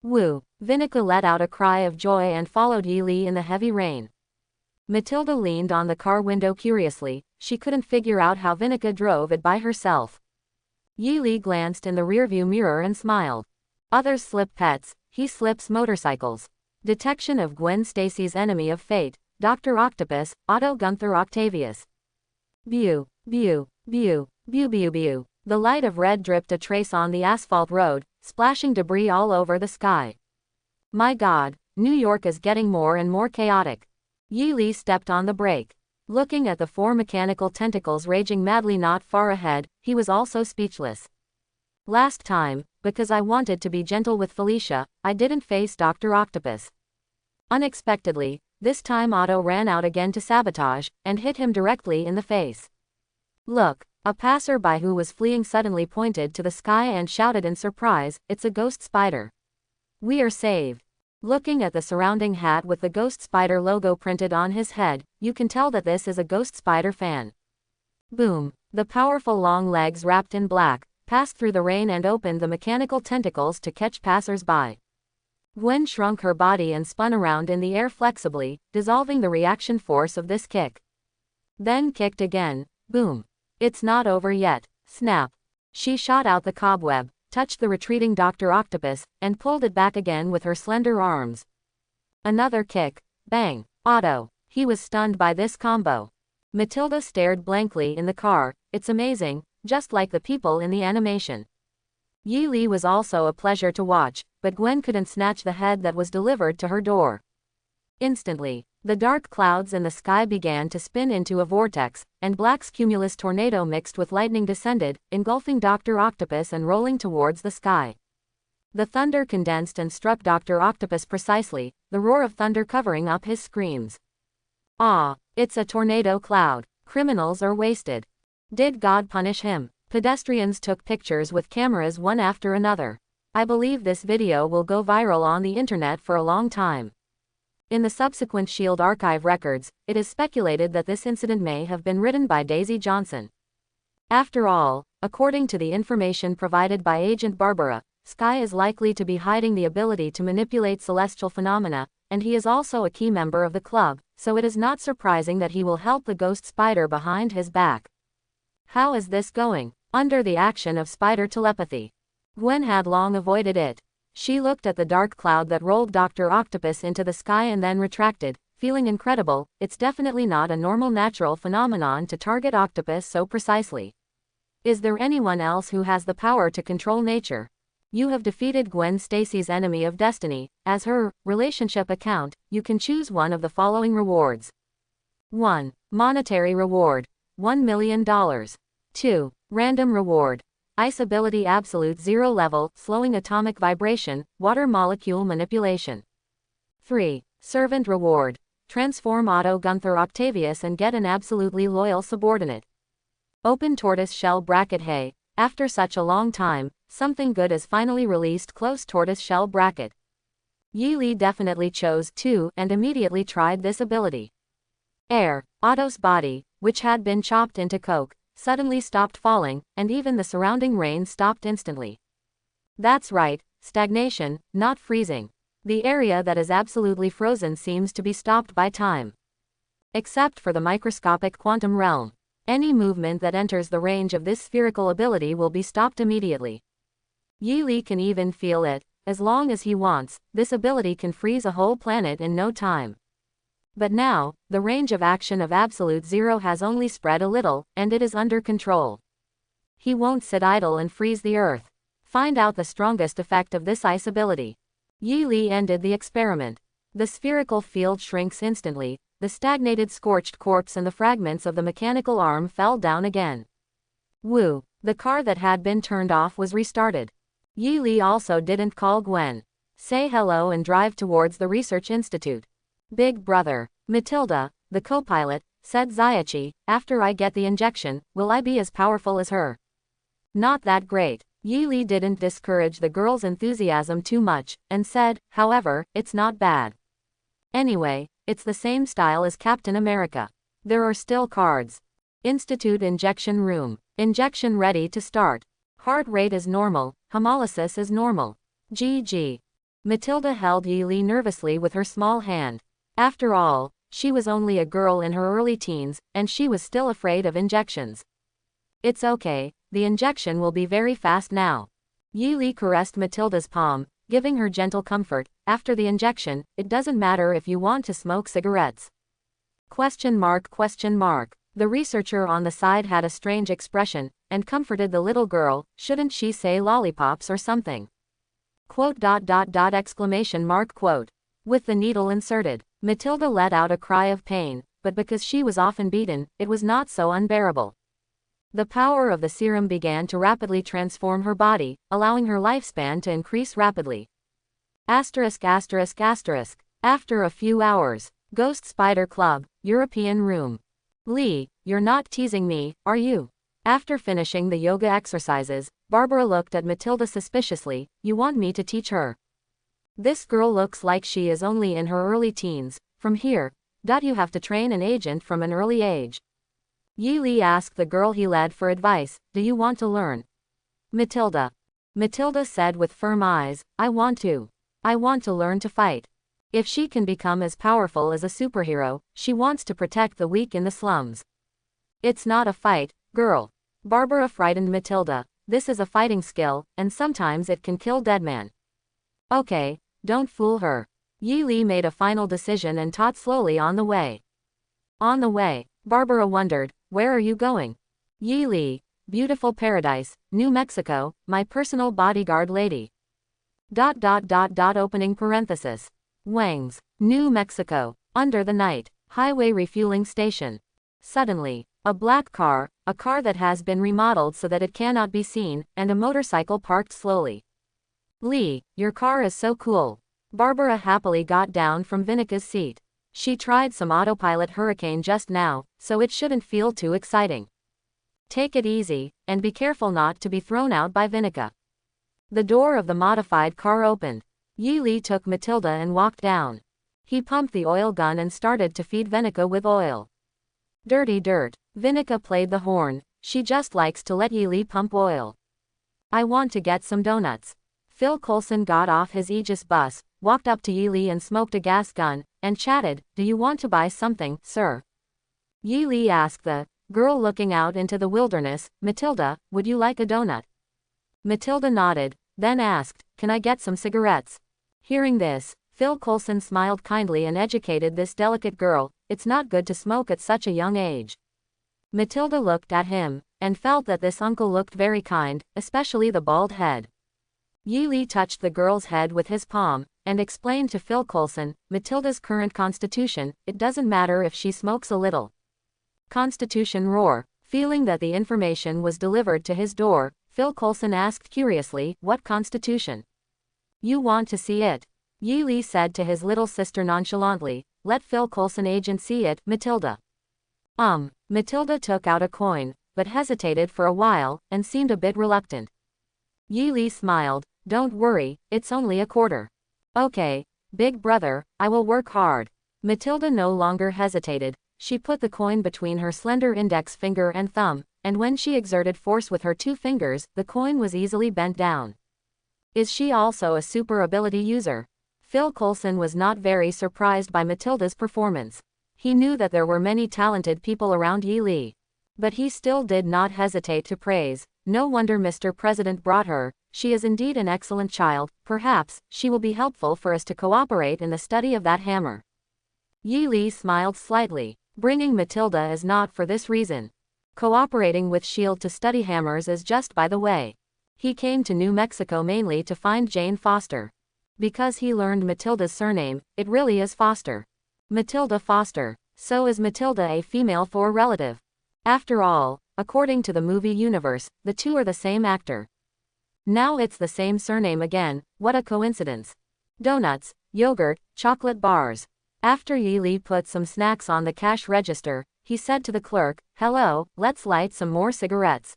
Woo. Vinica let out a cry of joy and followed Yi Li in the heavy rain. Matilda leaned on the car window curiously, she couldn't figure out how Vinica drove it by herself. Yi Li glanced in the rearview mirror and smiled. Others slip pets, he slips motorcycles. Detection of Gwen Stacy's enemy of fate, Dr. Octopus, Otto Gunther Octavius. Bew, bew, bew, bew bew bew. The light of red dripped a trace on the asphalt road, splashing debris all over the sky. My God, New York is getting more and more chaotic. Yi Li stepped on the brake. Looking at the four mechanical tentacles raging madly not far ahead, he was also speechless. Last time, because I wanted to be gentle with Felicia, I didn't face Dr. Octopus. Unexpectedly, this time Otto ran out again to sabotage, and hit him directly in the face. Look, a passerby who was fleeing suddenly pointed to the sky and shouted in surprise, it's a ghost spider. We are saved. Looking at the surrounding hat with the Ghost Spider logo printed on his head, you can tell that this is a Ghost Spider fan. Boom. The powerful long legs wrapped in black, passed through the rain and opened the mechanical tentacles to catch passers-by. Gwen shrunk her body and spun around in the air flexibly, dissolving the reaction force of this kick. Then kicked again. Boom. It's not over yet. Snap. She shot out the cobweb, touched the retreating Dr. Octopus, and pulled it back again with her slender arms. Another kick. Bang. Otto. He was stunned by this combo. Matilda stared blankly in the car. It's amazing, just like the people in the animation. Yi Li was also a pleasure to watch, but Gwen couldn't snatch the head that was delivered to her door. Instantly, the dark clouds in the sky began to spin into a vortex, and black cumulus tornado mixed with lightning descended, engulfing Dr. Octopus and rolling towards the sky. The thunder condensed and struck Dr. Octopus precisely, the roar of thunder covering up his screams. Ah, it's a tornado cloud. Criminals are wasted. Did God punish him? Pedestrians took pictures with cameras one after another. I believe this video will go viral on the internet for a long time. In the subsequent Shield archive records, it is speculated that this incident may have been written by Daisy Johnson. After all, according to the information provided by Agent Barbara, Sky is likely to be hiding the ability to manipulate celestial phenomena, and he is also a key member of the club, so it is not surprising that he will help the ghost spider behind his back. How is this going? Under the action of spider telepathy. Gwen had long avoided it. She looked at the dark cloud that rolled Dr. Octopus into the sky and then retracted, feeling incredible. It's definitely not a normal natural phenomenon to target Octopus so precisely. Is there anyone else who has the power to control nature? You have defeated Gwen Stacy's enemy of destiny. As her relationship account, you can choose one of the following rewards. 1. Monetary reward. $1 million. 2. Random reward. Ice ability absolute 0 level, slowing atomic vibration, water molecule manipulation. 3. Servant reward. Transform Otto Gunther Octavius and get an absolutely loyal subordinate. Open tortoise shell bracket. Hey, after such a long time, something good is finally released. Close tortoise shell bracket. Yi Li definitely chose 2 and immediately tried this ability. Air. Otto's body, which had been chopped into coke, suddenly stopped falling, and even the surrounding rain stopped instantly. That's right, stagnation, not freezing. The area that is absolutely frozen seems to be stopped by time. Except for the microscopic quantum realm. Any movement that enters the range of this spherical ability will be stopped immediately. Yi Li can even feel it. As long as he wants, this ability can freeze a whole planet in no time. But now, the range of action of absolute 0 has only spread a little, and it is under control. He won't sit idle and freeze the earth. Find out the strongest effect of this ice ability. Yi Li ended the experiment. The spherical field shrinks instantly, the stagnated scorched corpse and the fragments of the mechanical arm fell down again. Woo! The car that had been turned off was restarted. Yi Li also didn't call Gwen. Say hello and drive towards the research institute. Big brother, Matilda, the co-pilot, said Zaichi, after I get the injection, will I be as powerful as her? Not that great. Yi Li didn't discourage the girl's enthusiasm too much, and said, however, it's not bad. Anyway, it's the same style as Captain America. There are still cards. Institute injection room. Injection ready to start. Heart rate is normal, hemolysis is normal. GG. Matilda held Yi Li nervously with her small hand. After all, she was only a girl in her early teens, and she was still afraid of injections. It's okay, the injection will be very fast now. Yi Li caressed Matilda's palm, giving her gentle comfort. After the injection, it doesn't matter if you want to smoke cigarettes. Question mark. The researcher on the side had a strange expression, and comforted the little girl. Shouldn't she say lollipops or something? Quote. Exclamation mark. Quote. With the needle inserted, Matilda let out a cry of pain, but because she was often beaten, it was not so unbearable. The power of the serum began to rapidly transform her body, allowing her lifespan to increase rapidly. After a few hours, Ghost Spider Club, European room. Lee, you're not teasing me, are you? After finishing the yoga exercises, Barbara looked at Matilda suspiciously. You want me to teach her? This girl looks like she is only in her early teens. From here, you have to train an agent from an early age. Yi Li asked the girl he led for advice. Do you want to learn? Matilda said with firm eyes, I want to learn to fight. If she can become as powerful as a superhero, she wants to protect the weak in the slums. It's not a fight, girl. Barbara frightened Matilda. This is a fighting skill, and sometimes it can kill Deadman. Okay, don't fool her. Yi Li made a final decision and taught slowly on the way. On the way, Barbara wondered, where are you going? Yi Li, beautiful paradise, New Mexico, my personal bodyguard lady. Opening parenthesis. Wangs, New Mexico, under the night, highway refueling station. Suddenly, a black car, a car that has been remodeled so that it cannot be seen, and a motorcycle parked slowly. Lee, your car is so cool. Barbara happily got down from Vinica's seat. She tried some autopilot hurricane just now, so it shouldn't feel too exciting. Take it easy, and be careful not to be thrown out by Vinica. The door of the modified car opened. Yi Li took Matilda and walked down. He pumped the oil gun and started to feed Vinica with oil. Dirty dirt. Vinica played the horn. She just likes to let Yi Li pump oil. I want to get some donuts. Phil Coulson got off his Aegis bus, walked up to Yi Li and smoked a gas gun, and chatted, "Do you want to buy something, sir?" Yi Li asked the girl looking out into the wilderness, "Matilda, would you like a donut?" Matilda nodded, then asked, "Can I get some cigarettes?" Hearing this, Phil Coulson smiled kindly and educated this delicate girl. It's not good to smoke at such a young age. Matilda looked at him, and felt that this uncle looked very kind, especially the bald head. Yi Li touched the girl's head with his palm, and explained to Phil Coulson, Matilda's current constitution, it doesn't matter if she smokes a little. Constitution roar. Feeling that the information was delivered to his door, Phil Coulson asked curiously, what constitution? You want to see it? Yi Li said to his little sister nonchalantly, let Phil Coulson agent see it, Matilda. Matilda took out a coin, but hesitated for a while, and seemed a bit reluctant. Yi Li smiled, don't worry, it's only a quarter. Okay, big brother, I will work hard. Matilda no longer hesitated. She put the coin between her slender index finger and thumb, and when she exerted force with her 2 fingers, the coin was easily bent down. Is she also a super ability user? Phil Coulson was not very surprised by Matilda's performance. He knew that there were many talented people around Yi Li. But he still did not hesitate to praise. No wonder Mr. President brought her. She is indeed an excellent child. Perhaps she will be helpful for us to cooperate in the study of that hammer. Yi Li smiled slightly. Bringing Matilda is not for this reason. Cooperating with S.H.I.E.L.D. to study hammers is just by the way. He came to New Mexico mainly to find Jane Foster. Because he learned Matilda's surname, it really is Foster. Matilda Foster. So is Matilda a female for a relative? After all, according to the movie universe, the two are the same actor. Now it's the same surname again, what a coincidence. Donuts, yogurt, chocolate bars. After Yi Li put some snacks on the cash register, he said to the clerk, hello, let's light some more cigarettes.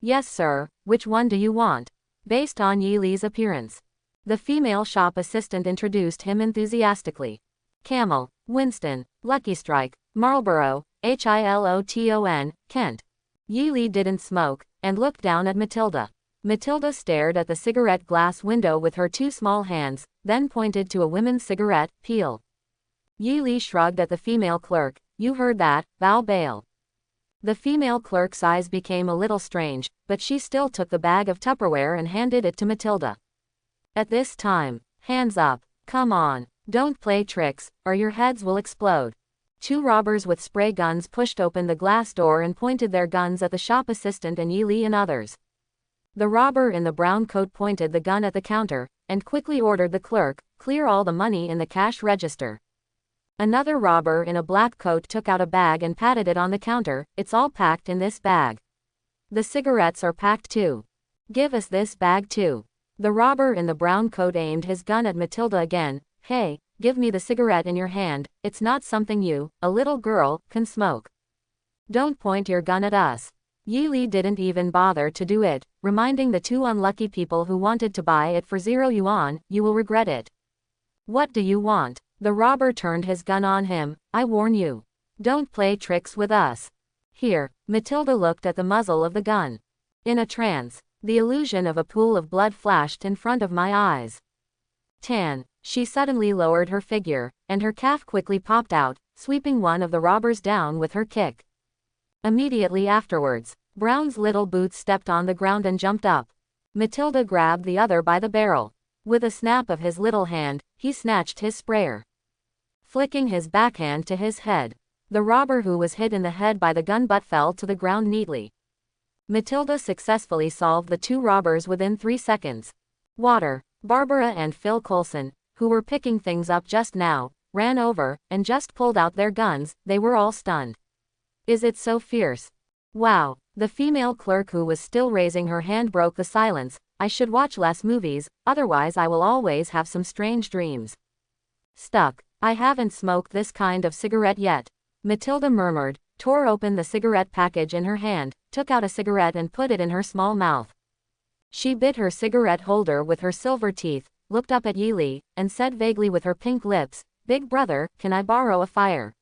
Yes sir, which one do you want? Based on Yi Li's appearance. The female shop assistant introduced him enthusiastically. Camel, Winston, Lucky Strike, Marlboro, Hiloton, Kent. Yi Li didn't smoke, and looked down at Matilda. Matilda stared at the cigarette glass window with her 2 small hands, then pointed to a women's cigarette, peel. Yi Li shrugged at the female clerk, you heard that, bow bail. The female clerk's eyes became a little strange, but she still took the bag of Tupperware and handed it to Matilda. At this time, hands up, come on, don't play tricks, or your heads will explode. 2 robbers with spray guns pushed open the glass door and pointed their guns at the shop assistant and Yi Li and others. The robber in the brown coat pointed the gun at the counter, and quickly ordered the clerk, clear all the money in the cash register. Another robber in a black coat took out a bag and patted it on the counter, it's all packed in this bag. The cigarettes are packed too. Give us this bag too. The robber in the brown coat aimed his gun at Matilda again, hey, give me the cigarette in your hand, it's not something you, a little girl, can smoke. Don't point your gun at us. Yi Li didn't even bother to do it, reminding the 2 unlucky people who wanted to buy it for 0 yuan, you will regret it. What do you want? The robber turned his gun on him, I warn you. Don't play tricks with us. Here, Matilda looked at the muzzle of the gun. In a trance, the illusion of a pool of blood flashed in front of my eyes. Tan. She suddenly lowered her figure, and her calf quickly popped out, sweeping one of the robbers down with her kick. Immediately afterwards, Brown's little boots stepped on the ground and jumped up. Matilda grabbed the other by the barrel. With a snap of his little hand, he snatched his sprayer. Flicking his backhand to his head, the robber who was hit in the head by the gun butt fell to the ground neatly. Matilda successfully solved the two robbers within 3 seconds. Water. Barbara and Phil Coulson, who were picking things up just now, ran over, and just pulled out their guns. They were all stunned. Is it so fierce? Wow. The female clerk who was still raising her hand broke the silence. I should watch less movies, otherwise I will always have some strange dreams. Stuck. I haven't smoked this kind of cigarette yet. Matilda murmured, tore open the cigarette package in her hand, took out a cigarette and put it in her small mouth. She bit her cigarette holder with her silver teeth, looked up at Yi Li, and said vaguely with her pink lips, "Big brother, can I borrow a fire?"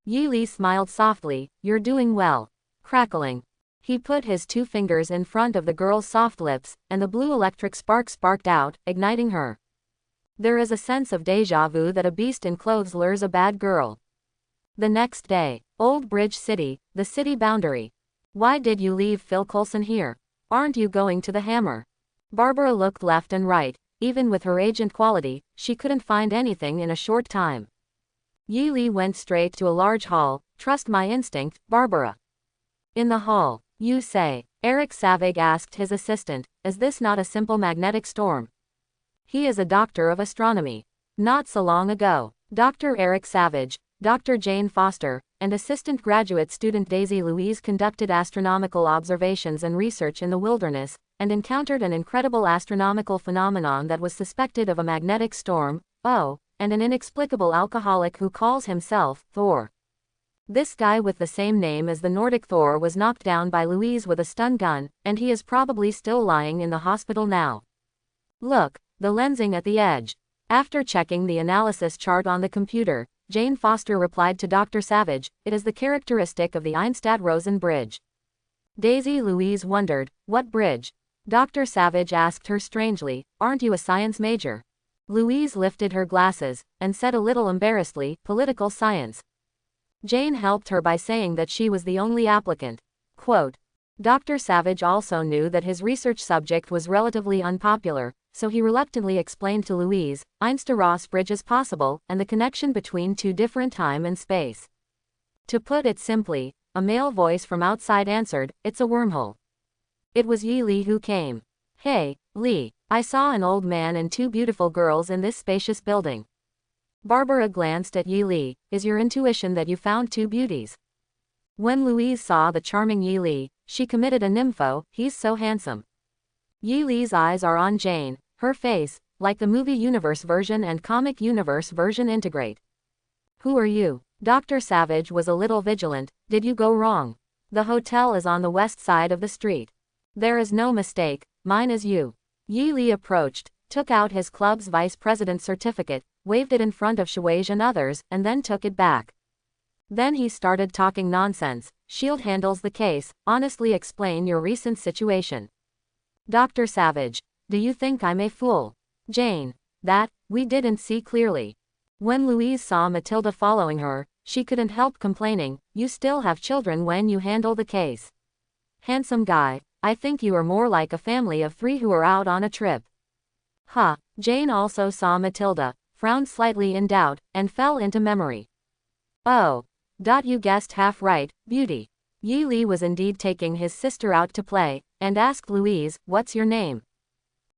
Yi Li smiled softly, "You're doing well." Crackling. He put his 2 fingers in front of the girl's soft lips, and the blue electric spark sparked out, igniting her. There is a sense of déjà vu that a beast in clothes lures a bad girl. The next day. Old Bridge City, the city boundary. Why did you leave Phil Coulson here? Aren't you going to the Hammer? Barbara looked left and right. Even with her agent quality, she couldn't find anything in a short time. Yi Li went straight to a large hall. Trust my instinct, Barbara. In the hall. You say, Eric Savage asked his assistant, is this not a simple magnetic storm? He is a doctor of astronomy. Not so long ago, Dr. Eric Savage, Dr. Jane Foster, and assistant graduate student Daisy Louise conducted astronomical observations and research in the wilderness, and encountered an incredible astronomical phenomenon that was suspected of a magnetic storm, and an inexplicable alcoholic who calls himself Thor. This guy with the same name as the Nordic Thor was knocked down by Louise with a stun gun, and he is probably still lying in the hospital now. Look, the lensing at the edge. After checking the analysis chart on the computer, Jane Foster replied to Dr. Savage, it is the characteristic of the Einstadt-Rosen bridge. Daisy Louise wondered, what bridge? Dr. Savage asked her strangely, aren't you a science major? Louise lifted her glasses, and said a little embarrassedly, political science. Jane helped her by saying that she was the only applicant. Quote. Dr. Savage also knew that his research subject was relatively unpopular, so he reluctantly explained to Louise, Einstein-Ross bridge is possible, and the connection between 2 different time and space. To put it simply, a male voice from outside answered, it's a wormhole. It was Yi Li who came. Hey, Li, I saw an old man and 2 beautiful girls in this spacious building. Barbara glanced at Yi Li, is your intuition that you found 2 beauties? When Louise saw the charming Yi Li, she committed a nympho, he's so handsome. Yi Li's eyes are on Jane, her face, like the movie universe version and comic universe version integrate. Who are you? Dr. Savage was a little vigilant, did you go wrong? The hotel is on the west side of the street. There is no mistake, mine is you. Yi Li approached, took out his club's vice president's certificate, waved it in front of Shuage and others, and then took it back. Then he started talking nonsense. Shield handles the case, honestly explain your recent situation. Dr. Savage, do you think I'm a fool? Jane, that, we didn't see clearly. When Louise saw Matilda following her, she couldn't help complaining, you still have children when you handle the case. Handsome guy, I think you are more like a family of 3 who are out on a trip. Huh, Jane also saw Matilda, frowned slightly in doubt, and fell into memory. Oh. You guessed half right, beauty. Yi Li was indeed taking his sister out to play, and asked Louise, what's your name?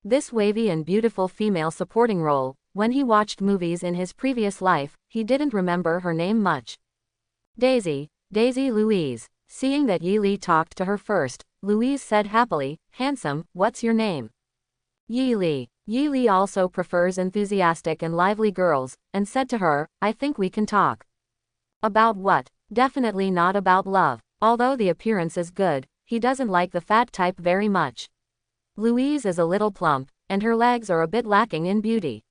This wavy and beautiful female supporting role, when he watched movies in his previous life, he didn't remember her name much. Daisy Louise. Seeing that Yi Li talked to her first, Louise said happily, handsome, what's your name? Yi Li. Yi Li also prefers enthusiastic and lively girls, and said to her, I think we can talk. About what? Definitely not about love. Although the appearance is good, he doesn't like the fat type very much. Louise is a little plump, and her legs are a bit lacking in beauty.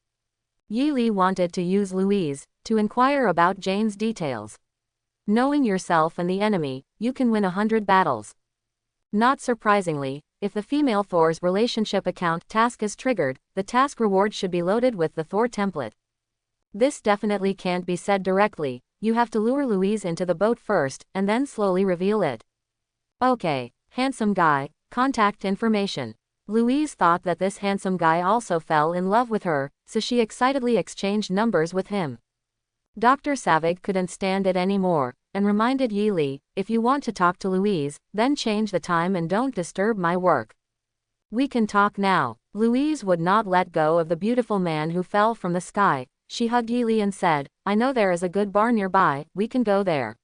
Yi Li wanted to use Louise to inquire about Jane's details. Knowing yourself and the enemy, you can win 100 battles. Not surprisingly, if the female Thor's relationship account task is triggered, the task reward should be loaded with the Thor template. This definitely can't be said directly. You have to lure Louise into the boat first, and then slowly reveal it. Okay, handsome guy, contact information. Louise thought that this handsome guy also fell in love with her, so she excitedly exchanged numbers with him. Dr. Savage couldn't stand it anymore. and reminded Yi Li, if you want to talk to Louise, then change the time and don't disturb my work. We can talk now. Louise would not let go of the beautiful man who fell from the sky. She hugged Yi Li and said, I know there is a good bar nearby, we can go there.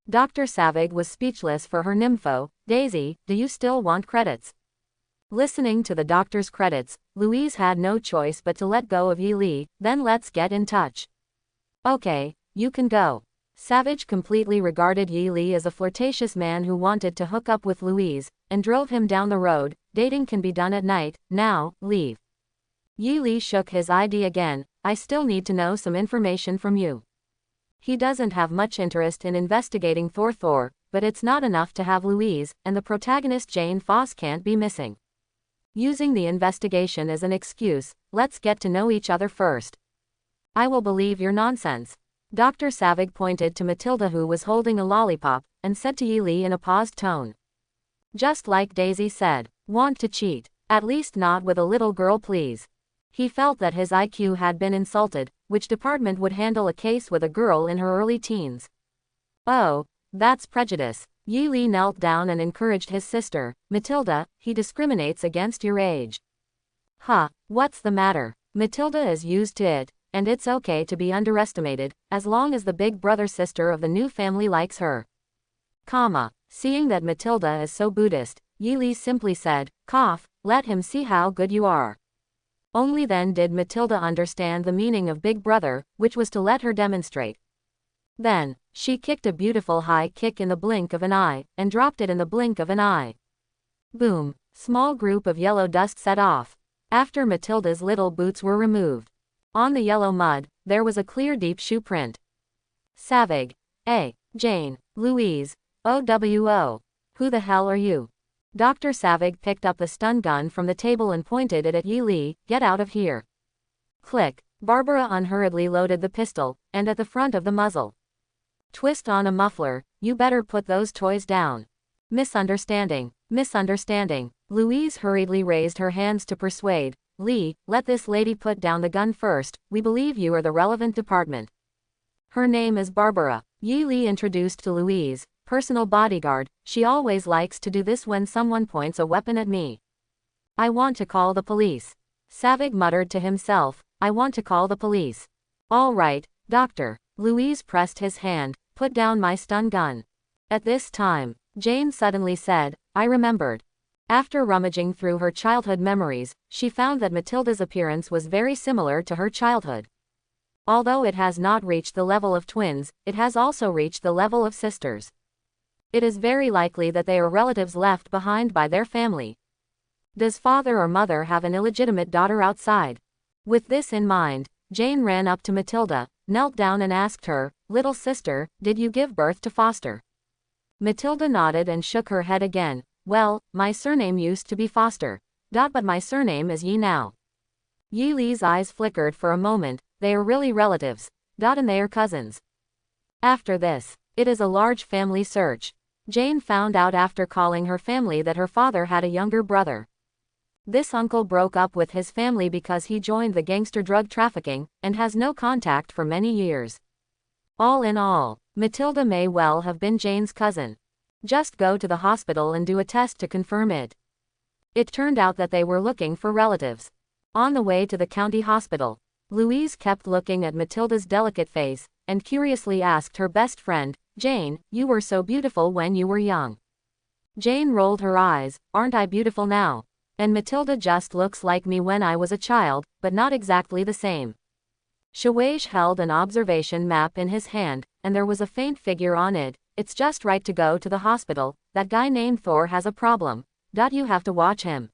Dr. Savig was speechless for her nympho. Daisy, do you still want credits? Listening to the doctor's credits, Louise had no choice but to let go of Yi Li. Then let's get in touch. Okay, you can go. Savage completely regarded Yi Li as a flirtatious man who wanted to hook up with Louise, and drove him down the road. Dating can be done at night, now, leave. Yi Li shook his ID again. I still need to know some information from you. He doesn't have much interest in investigating Thor, but it's not enough to have Louise, and the protagonist Jane Foss can't be missing. Using the investigation as an excuse, let's get to know each other first. I will believe your nonsense. Dr. Savig pointed to Matilda, who was holding a lollipop, and said to Yi Li in a paused tone. Just like Daisy said, want to cheat? At least not with a little girl, please. He felt that his IQ had been insulted. Which department would handle a case with a girl in her early teens? Oh, that's prejudice. Yi Li knelt down and encouraged his sister. Matilda, he discriminates against your age. Huh, what's the matter? Matilda is used to it, and it's okay to be underestimated, as long as the big brother sister of the new family likes her. Seeing that Matilda is so Buddhist, Yi Li simply said, cough, let him see how good you are. Only then did Matilda understand the meaning of Big Brother, which was to let her demonstrate. Then, she kicked a beautiful high kick in the blink of an eye, and dropped it in the blink of an eye. Boom! Small group of yellow dust set off. After Matilda's little boots were removed. On the yellow mud, there was a clear deep shoe print. Savig. Jane. Louise. OWO. Who the hell are you? Dr. Savig picked up the stun gun from the table and pointed it at Yi Li. Get out of here. Click. Barbara unhurriedly loaded the pistol, and at the front of the muzzle. Twist on a muffler. You better put those toys down. Misunderstanding. Louise hurriedly raised her hands to persuade. Lee, let this lady put down the gun first. We believe you are the relevant department. Her name is Barbara. Yi Li introduced to Louise. Personal bodyguard. She always likes to do this when someone points a weapon at me. I want to call the police. Savig muttered to himself. I want to call the police. All right, doctor. Louise pressed his hand. Put down my stun gun. At this time, Jane suddenly said, I remembered. After rummaging through her childhood memories, she found that Matilda's appearance was very similar to her childhood. Although it has not reached the level of twins, it has also reached the level of sisters. It is very likely that they are relatives left behind by their family. Does father or mother have an illegitimate daughter outside? With this in mind, Jane ran up to Matilda, knelt down and asked her, little sister, did you give birth to Foster? Matilda nodded and shook her head again. Well, my surname used to be Foster. But my surname is Yi now. Yi Li's eyes flickered for a moment. They are really relatives. And they are cousins. After this, it is a large family search. Jane found out after calling her family that her father had a younger brother. This uncle broke up with his family because he joined the gangster drug trafficking, and has no contact for many years. All in all, Matilda may well have been Jane's cousin. Just go to the hospital and do a test to confirm it. It turned out that they were looking for relatives. On the way to the county hospital, Louise kept looking at Matilda's delicate face, and curiously asked her best friend, Jane, you were so beautiful when you were young. Jane rolled her eyes. Aren't I beautiful now? And Matilda just looks like me when I was a child, but not exactly the same. Shawaish held an observation map in his hand, and there was a faint figure on it. It's just right to go to the hospital. That guy named Thor has a problem. You have to watch him.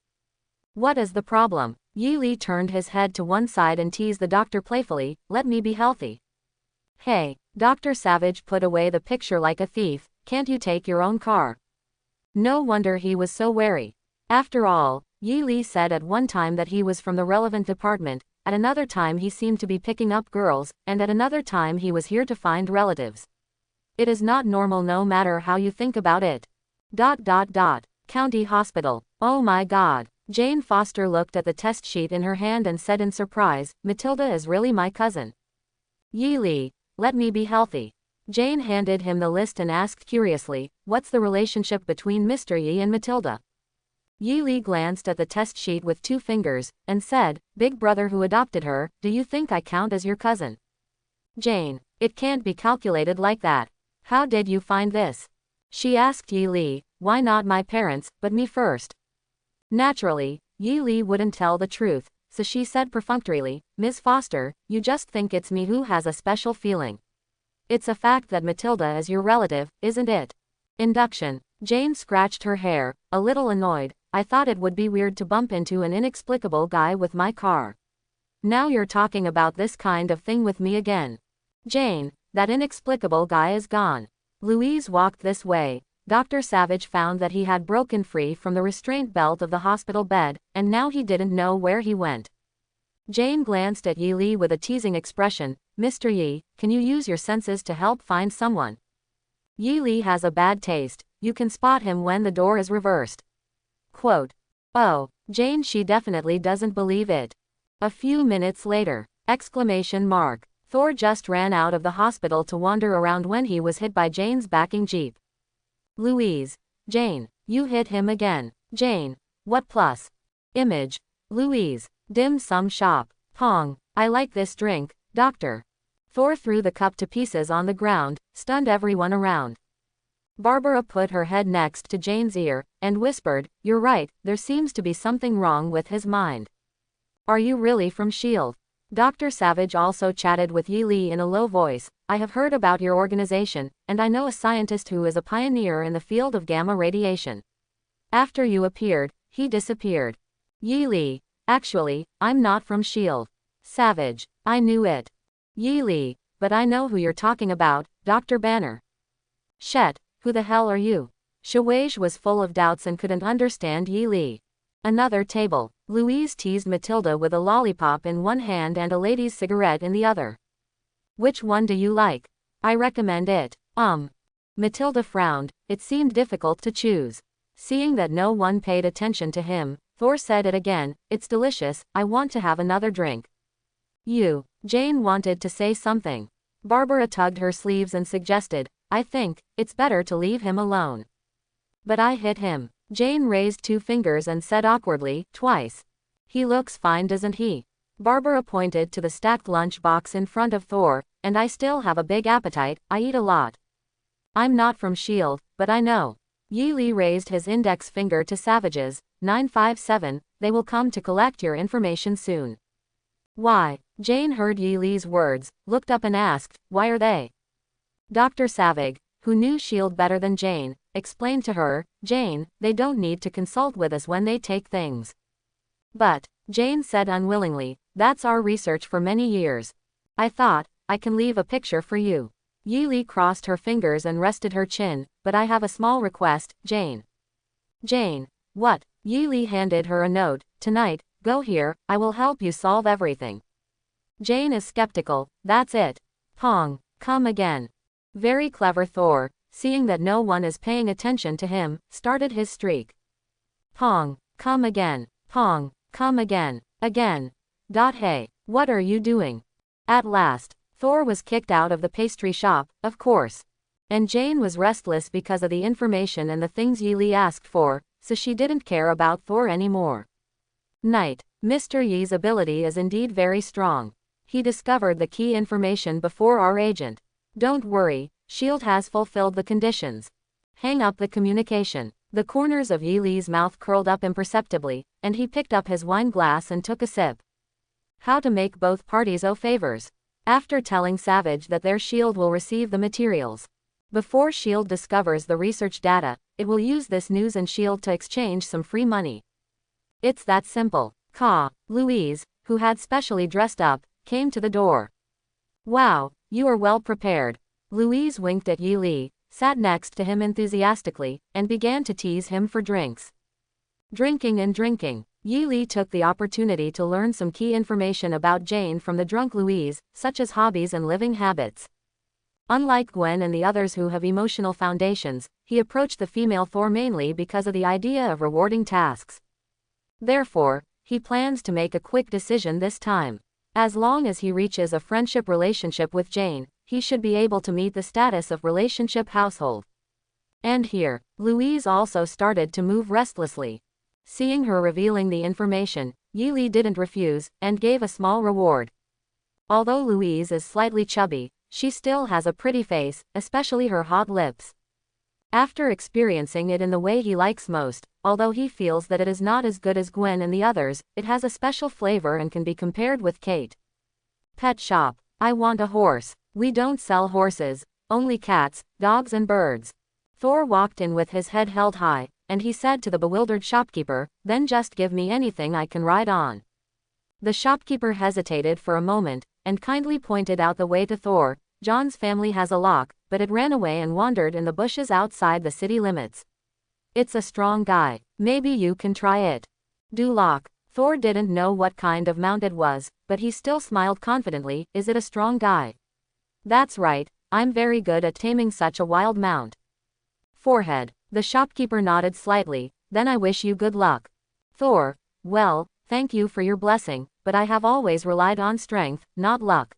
What is the problem? Yi Li turned his head to one side and teased the doctor playfully. Let me be healthy. Hey, Dr. Savage put away the picture like a thief. Can't you take your own car? No wonder he was so wary. After all, Yi Li said at one time that he was from the relevant department, at another time he seemed to be picking up girls, and at another time he was here to find relatives. It is not normal no matter how you think about it. County hospital. Oh my god. Jane Foster looked at the test sheet in her hand and said in surprise, Matilda is really my cousin. Yi Li, let me be healthy. Jane handed him the list and asked curiously, "What's the relationship between Mr. Yi and Matilda?" Yi Li glanced at the test sheet with 2 fingers, and said, "Big brother who adopted her, do you think I count as your cousin?" Jane, "It can't be calculated like that. How did you find this?" She asked Yi Li, "Why not my parents, but me first?" Naturally, Yi Li wouldn't tell the truth, so she said perfunctorily, "Ms. Foster, you just think it's me who has a special feeling. It's a fact that Matilda is your relative, isn't it?" Induction. Jane scratched her hair, a little annoyed. "I thought it would be weird to bump into an inexplicable guy with my car. Now you're talking about this kind of thing with me again." "Jane, that inexplicable guy is gone." Louise walked this way. Dr. Savage found that he had broken free from the restraint belt of the hospital bed, and now he didn't know where he went. Jane glanced at Yi Li with a teasing expression. "Mr. Yi, can you use your senses to help find someone? Yi Li has a bad taste. You can spot him when the door is reversed." Quote. "Oh, Jane, she definitely doesn't believe it." A few minutes later. Exclamation mark. Thor just ran out of the hospital to wander around when he was hit by Jane's backing jeep. Louise. "Jane, you hit him again." Jane. "What plus?" Image. Louise. "Dim sum shop. Pong. I like this drink, doctor." Thor threw the cup to pieces on the ground, stunned everyone around. Barbara put her head next to Jane's ear, and whispered, "You're right, there seems to be something wrong with his mind." "Are you really from S.H.I.E.L.D.? Dr. Savage also chatted with Yi Li in a low voice. "I have heard about your organization, and I know a scientist who is a pioneer in the field of gamma radiation. After you appeared, he disappeared." Yi Li. "Actually, I'm not from S.H.I.E.L.D. Savage. "I knew it." Yi Li. "But I know who you're talking about, Dr. Banner." Shet. "Who the hell are you?" Shuweish was full of doubts and couldn't understand Yi Li. Another table. Louise teased Matilda with a lollipop in one hand and a lady's cigarette in the other. "Which one do you like?" "I recommend it." Matilda frowned. It seemed difficult to choose. Seeing that no one paid attention to him, Thor said it again, "It's delicious, I want to have another drink." Jane wanted to say something. Barbara tugged her sleeves and suggested, "I think it's better to leave him alone." "But I hit him." Jane raised 2 fingers and said awkwardly, "Twice. He looks fine, doesn't he?" Barbara pointed to the stacked lunch box in front of Thor, "And I still have a big appetite, I eat a lot." "I'm not from S.H.I.E.L.D., but I know." Yi Li raised his index finger to Savage's. 957, "They will come to collect your information soon." "Why?" Jane heard Yi Li's words, looked up and asked, "Why are they?" Dr. Savage, who knew S.H.I.E.L.D. better than Jane, explained to her, "Jane, they don't need to consult with us when they take things." "But," Jane said unwillingly, "that's our research for many years. I thought, I can leave a picture for you." Yi Li crossed her fingers and rested her chin. "But I have a small request, Jane." Jane. "What?" Yi Li handed her a note. "Tonight, go here, I will help you solve everything." Jane is skeptical. "That's it. Pong. Come again." Very clever Thor, seeing that no one is paying attention to him, started his streak. Pong. Come again. Pong. Come again. Again. Hey, what are you doing? At last, Thor was kicked out of the pastry shop, of course. And Jane was restless because of the information and the things Yi Li asked for, so she didn't care about Thor anymore. Night. Mr. Yi's ability is indeed very strong. He discovered the key information before our agent. Don't worry, S.H.I.E.L.D. has fulfilled the conditions. Hang up the communication. The corners of Yi Li's mouth curled up imperceptibly, and he picked up his wine glass and took a sip. How to make both parties owe favors. After telling Savage that their S.H.I.E.L.D. will receive the materials. Before S.H.I.E.L.D. discovers the research data, it will use this news and S.H.I.E.L.D. to exchange some free money. It's that simple. Louise, who had specially dressed up, came to the door. "Wow, you are well prepared." Louise winked at Yi Li, sat next to him enthusiastically, and began to tease him for drinks. Drinking and drinking. Yi Li took the opportunity to learn some key information about Jane from the drunk Louise, such as hobbies and living habits. Unlike Gwen and the others who have emotional foundations, he approached the female Thor mainly because of the idea of rewarding tasks. Therefore, he plans to make a quick decision this time. As long as he reaches a friendship relationship with Jane, he should be able to meet the status of relationship household. And here, Louise also started to move restlessly. Seeing her revealing the information, Yi didn't refuse, and gave a small reward. Although Louise is slightly chubby, she still has a pretty face, especially her hot lips. After experiencing it in the way he likes most, although he feels that it is not as good as Gwen and the others, it has a special flavor and can be compared with Kate. Pet shop. I want a horse. We don't sell horses, only cats, dogs and birds. Thor walked in with his head held high, and he said to the bewildered shopkeeper, then just give me anything I can ride on. The shopkeeper hesitated for a moment, and kindly pointed out the way to Thor. John's family has a lock, but it ran away and wandered in the bushes outside the city limits. It's a strong guy. Maybe you can try it. Duloc. Thor didn't know what kind of mount it was, but he still smiled confidently. Is it a strong guy? That's right, I'm very good at taming such a wild mount. Forehead. The shopkeeper nodded slightly. Then I wish you good luck. Thor. Well, thank you for your blessing, but I have always relied on strength, not luck.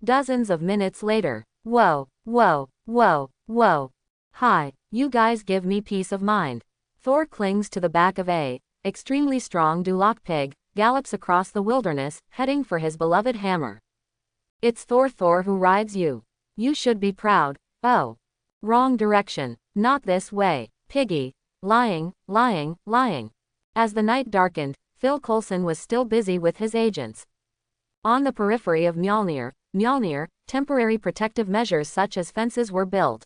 Dozens of minutes later. Whoa, whoa, whoa, whoa. Hi, you guys give me peace of mind. Thor clings to the back of a extremely strong Duloc pig, gallops across the wilderness, heading for his beloved hammer. It's Thor who rides you. You should be proud. Oh. Wrong direction. Not this way. Piggy. Lying, lying, lying. As the night darkened, Phil Coulson was still busy with his agents. On the periphery of Mjolnir, temporary protective measures such as fences were built.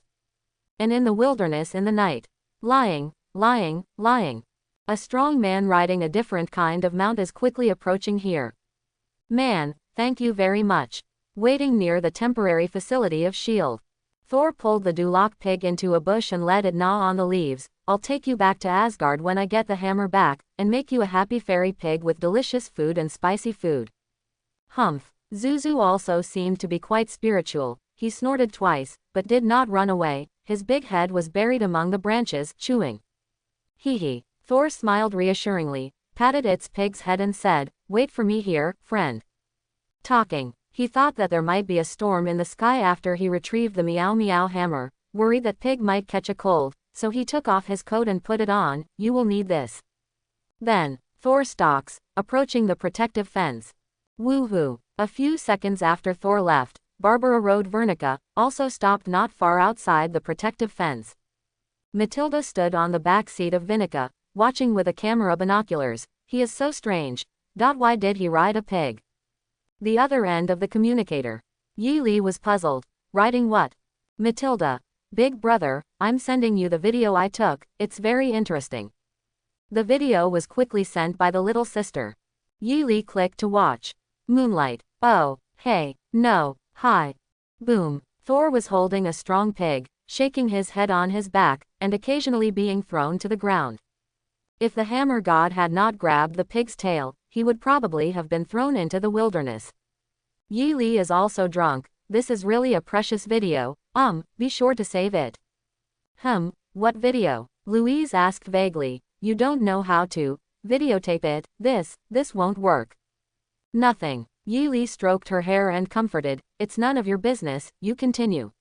And in the wilderness in the night. Lying, lying, lying. A strong man riding a different kind of mount is quickly approaching here. Man, thank you very much. Waiting near the temporary facility of S.H.I.E.L.D. Thor pulled the Duloc pig into a bush and let it gnaw on the leaves. I'll take you back to Asgard when I get the hammer back, and make you a happy fairy pig with delicious food and spicy food. Humph. Zuzu also seemed to be quite spiritual. He snorted twice, but did not run away. His big head was buried among the branches, chewing. Hee hee. Thor smiled reassuringly, patted its pig's head and said, wait for me here, friend. Talking. He thought that there might be a storm in the sky after he retrieved the Meow Meow hammer, worried that Pig might catch a cold, so he took off his coat and put it on. You will need this. Then, Thor stalks, approaching the protective fence. Woohoo. A few seconds after Thor left, Barbara rode Vernica, also stopped not far outside the protective fence. Matilda stood on the back seat of Vinica, watching with a camera binoculars. He is so strange. Why did he ride a pig? The other end of the communicator. Yi was puzzled. Riding what? Matilda. Big brother, I'm sending you the video I took, it's very interesting. The video was quickly sent by the little sister. Yi clicked to watch. Moonlight. Oh, hey, no, hi. Boom. Thor was holding a strong pig, shaking his head on his back, and occasionally being thrown to the ground. If the hammer god had not grabbed the pig's tail, he would probably have been thrown into the wilderness. Yi is also drunk. This is really a precious video. Be sure to save it. What video? Louise asked vaguely. You don't know how to videotape it. This won't work. Nothing. Yi stroked her hair and comforted. It's none of your business, you continue.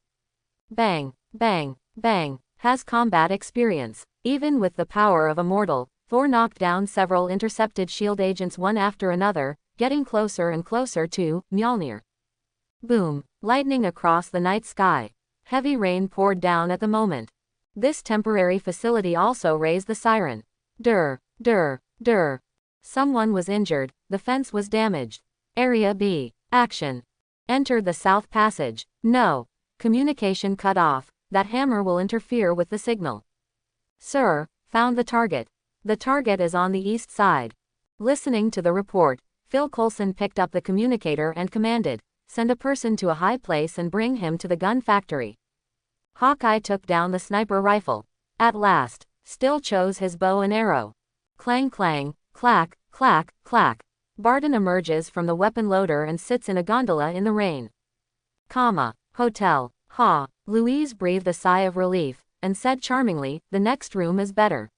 Bang, bang, bang. Has combat experience. Even with the power of a mortal, Thor knocked down several intercepted S.H.I.E.L.D. agents one after another, getting closer and closer to Mjolnir. Boom. Lightning across the night sky. Heavy rain poured down at the moment. This temporary facility also raised the siren. Durr, durr, durr. Someone was injured. The fence was damaged. Area B. Action. Entered the South Passage. No. Communication cut off. That hammer will interfere with the signal. Sir, found the target. The target is on the east side. Listening to the report, Phil Coulson picked up the communicator and commanded, send a person to a high place and bring him to the gun factory. Hawkeye took down the sniper rifle. At last, still chose his bow and arrow. Clang clang, clack, clack, clack. Barton emerges from the weapon loader and sits in a gondola in the rain. Hotel. Ha. Louise breathed a sigh of relief, and said charmingly, the next room is better.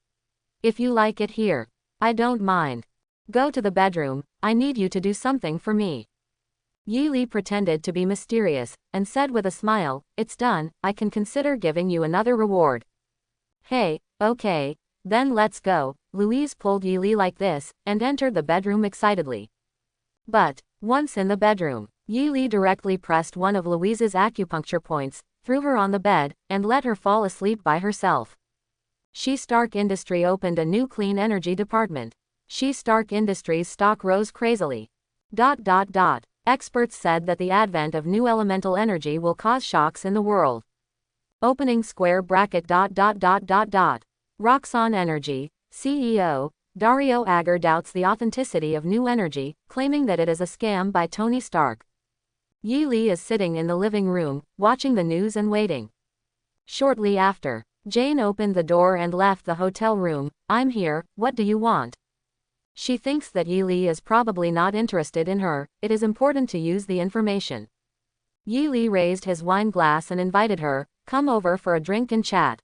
If you like it here. I don't mind. Go to the bedroom, I need you to do something for me. Yi Li pretended to be mysterious, and said with a smile, "It's done, I can consider giving you another reward." "Hey, okay, then let's go." Louise pulled Yi Li like this, and entered the bedroom excitedly. But, once in the bedroom, Yi Li directly pressed one of Louise's acupuncture points, threw her on the bed, and let her fall asleep by herself. She Stark Industry opened a new clean energy department. She Stark Industries stock rose crazily. Experts said that the advent of new elemental energy will cause shocks in the world. Opening square bracket. Roxxon Energy CEO Dario Agger doubts the authenticity of new energy, claiming that it is a scam by Tony Stark. Yi Li is sitting in the living room, watching the news and waiting. Shortly after, Jane opened the door and left the hotel room. "I'm here, what do you want?" She thinks that Yi Li is probably not interested in her. It is important to use the information. Yi Li raised his wine glass and invited her, "Come over for a drink and chat."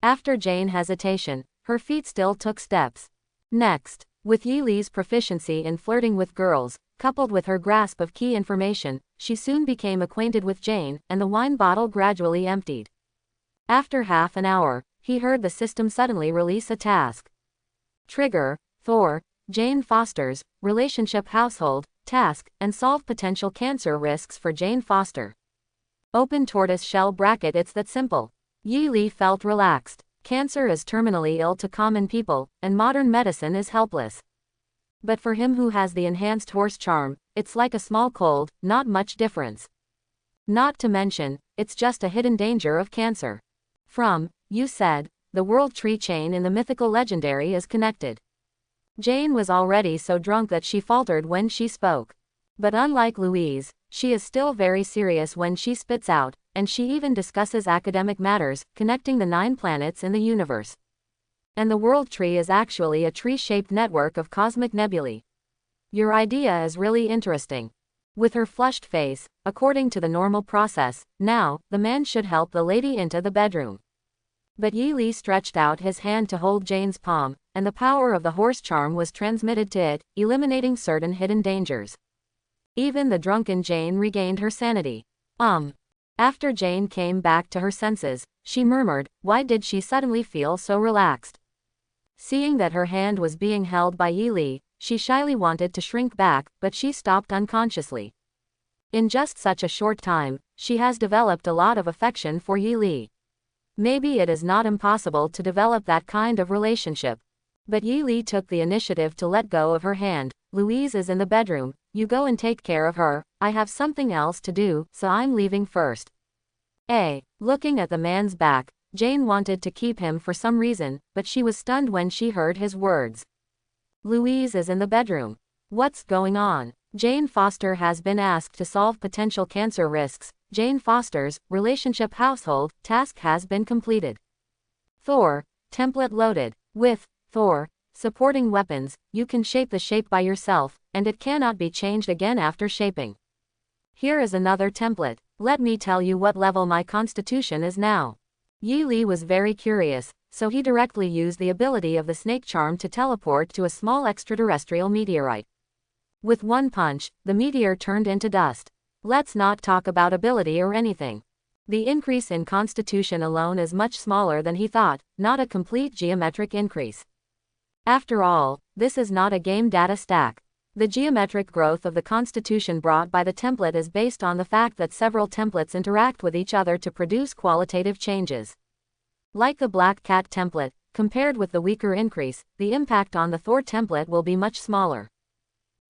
After Jane hesitation, her feet still took steps. Next, with Yi Li's proficiency in flirting with girls, coupled with her grasp of key information, she soon became acquainted with Jane, and the wine bottle gradually emptied. After half an hour, he heard the system suddenly release a task. Trigger, Thor, Jane Foster's, relationship household, task, and solve potential cancer risks for Jane Foster. Open tortoise shell bracket. It's that simple. Yi Li felt relaxed. Cancer is terminally ill to common people, and modern medicine is helpless. But for him who has the enhanced horse charm, it's like a small cold, not much difference. Not to mention, it's just a hidden danger of cancer. You said, the world tree chain in the mythical legendary is connected. Jane was already so drunk that she faltered when she spoke. But unlike Louise, she is still very serious when she spits out, and she even discusses academic matters, connecting the 9 planets in the universe. And the world tree is actually a tree-shaped network of cosmic nebulae. Your idea is really interesting. With her flushed face, according to the normal process, now, the man should help the lady into the bedroom. But Yi Li stretched out his hand to hold Jane's palm, and the power of the horse charm was transmitted to it, eliminating certain hidden dangers. Even the drunken Jane regained her sanity. After Jane came back to her senses, she murmured, why did she suddenly feel so relaxed? Seeing that her hand was being held by Yi Li, she shyly wanted to shrink back, but she stopped unconsciously. In just such a short time, she has developed a lot of affection for Yi Li. Maybe it is not impossible to develop that kind of relationship. But Yi Li took the initiative to let go of her hand. Louise is in the bedroom, you go and take care of her, I have something else to do, so I'm leaving first. Looking at the man's back, Jane wanted to keep him for some reason, but she was stunned when she heard his words. Louise is in the bedroom. What's going on? Jane Foster has been asked to solve potential cancer risks. Jane Foster's relationship household task has been completed. Thor, template loaded. With Thor supporting weapons, you can shape the shape by yourself, and it cannot be changed again after shaping. Here is another template. Let me tell you what level my constitution is now. Yi Li was very curious, so he directly used the ability of the snake charm to teleport to a small extraterrestrial meteorite. With one punch, the meteor turned into dust. Let's not talk about ability or anything. The increase in constitution alone is much smaller than he thought, not a complete geometric increase. After all, this is not a game data stack. The geometric growth of the constitution brought by the template is based on the fact that several templates interact with each other to produce qualitative changes. Like the Black Cat template, compared with the weaker increase, the impact on the Thor template will be much smaller.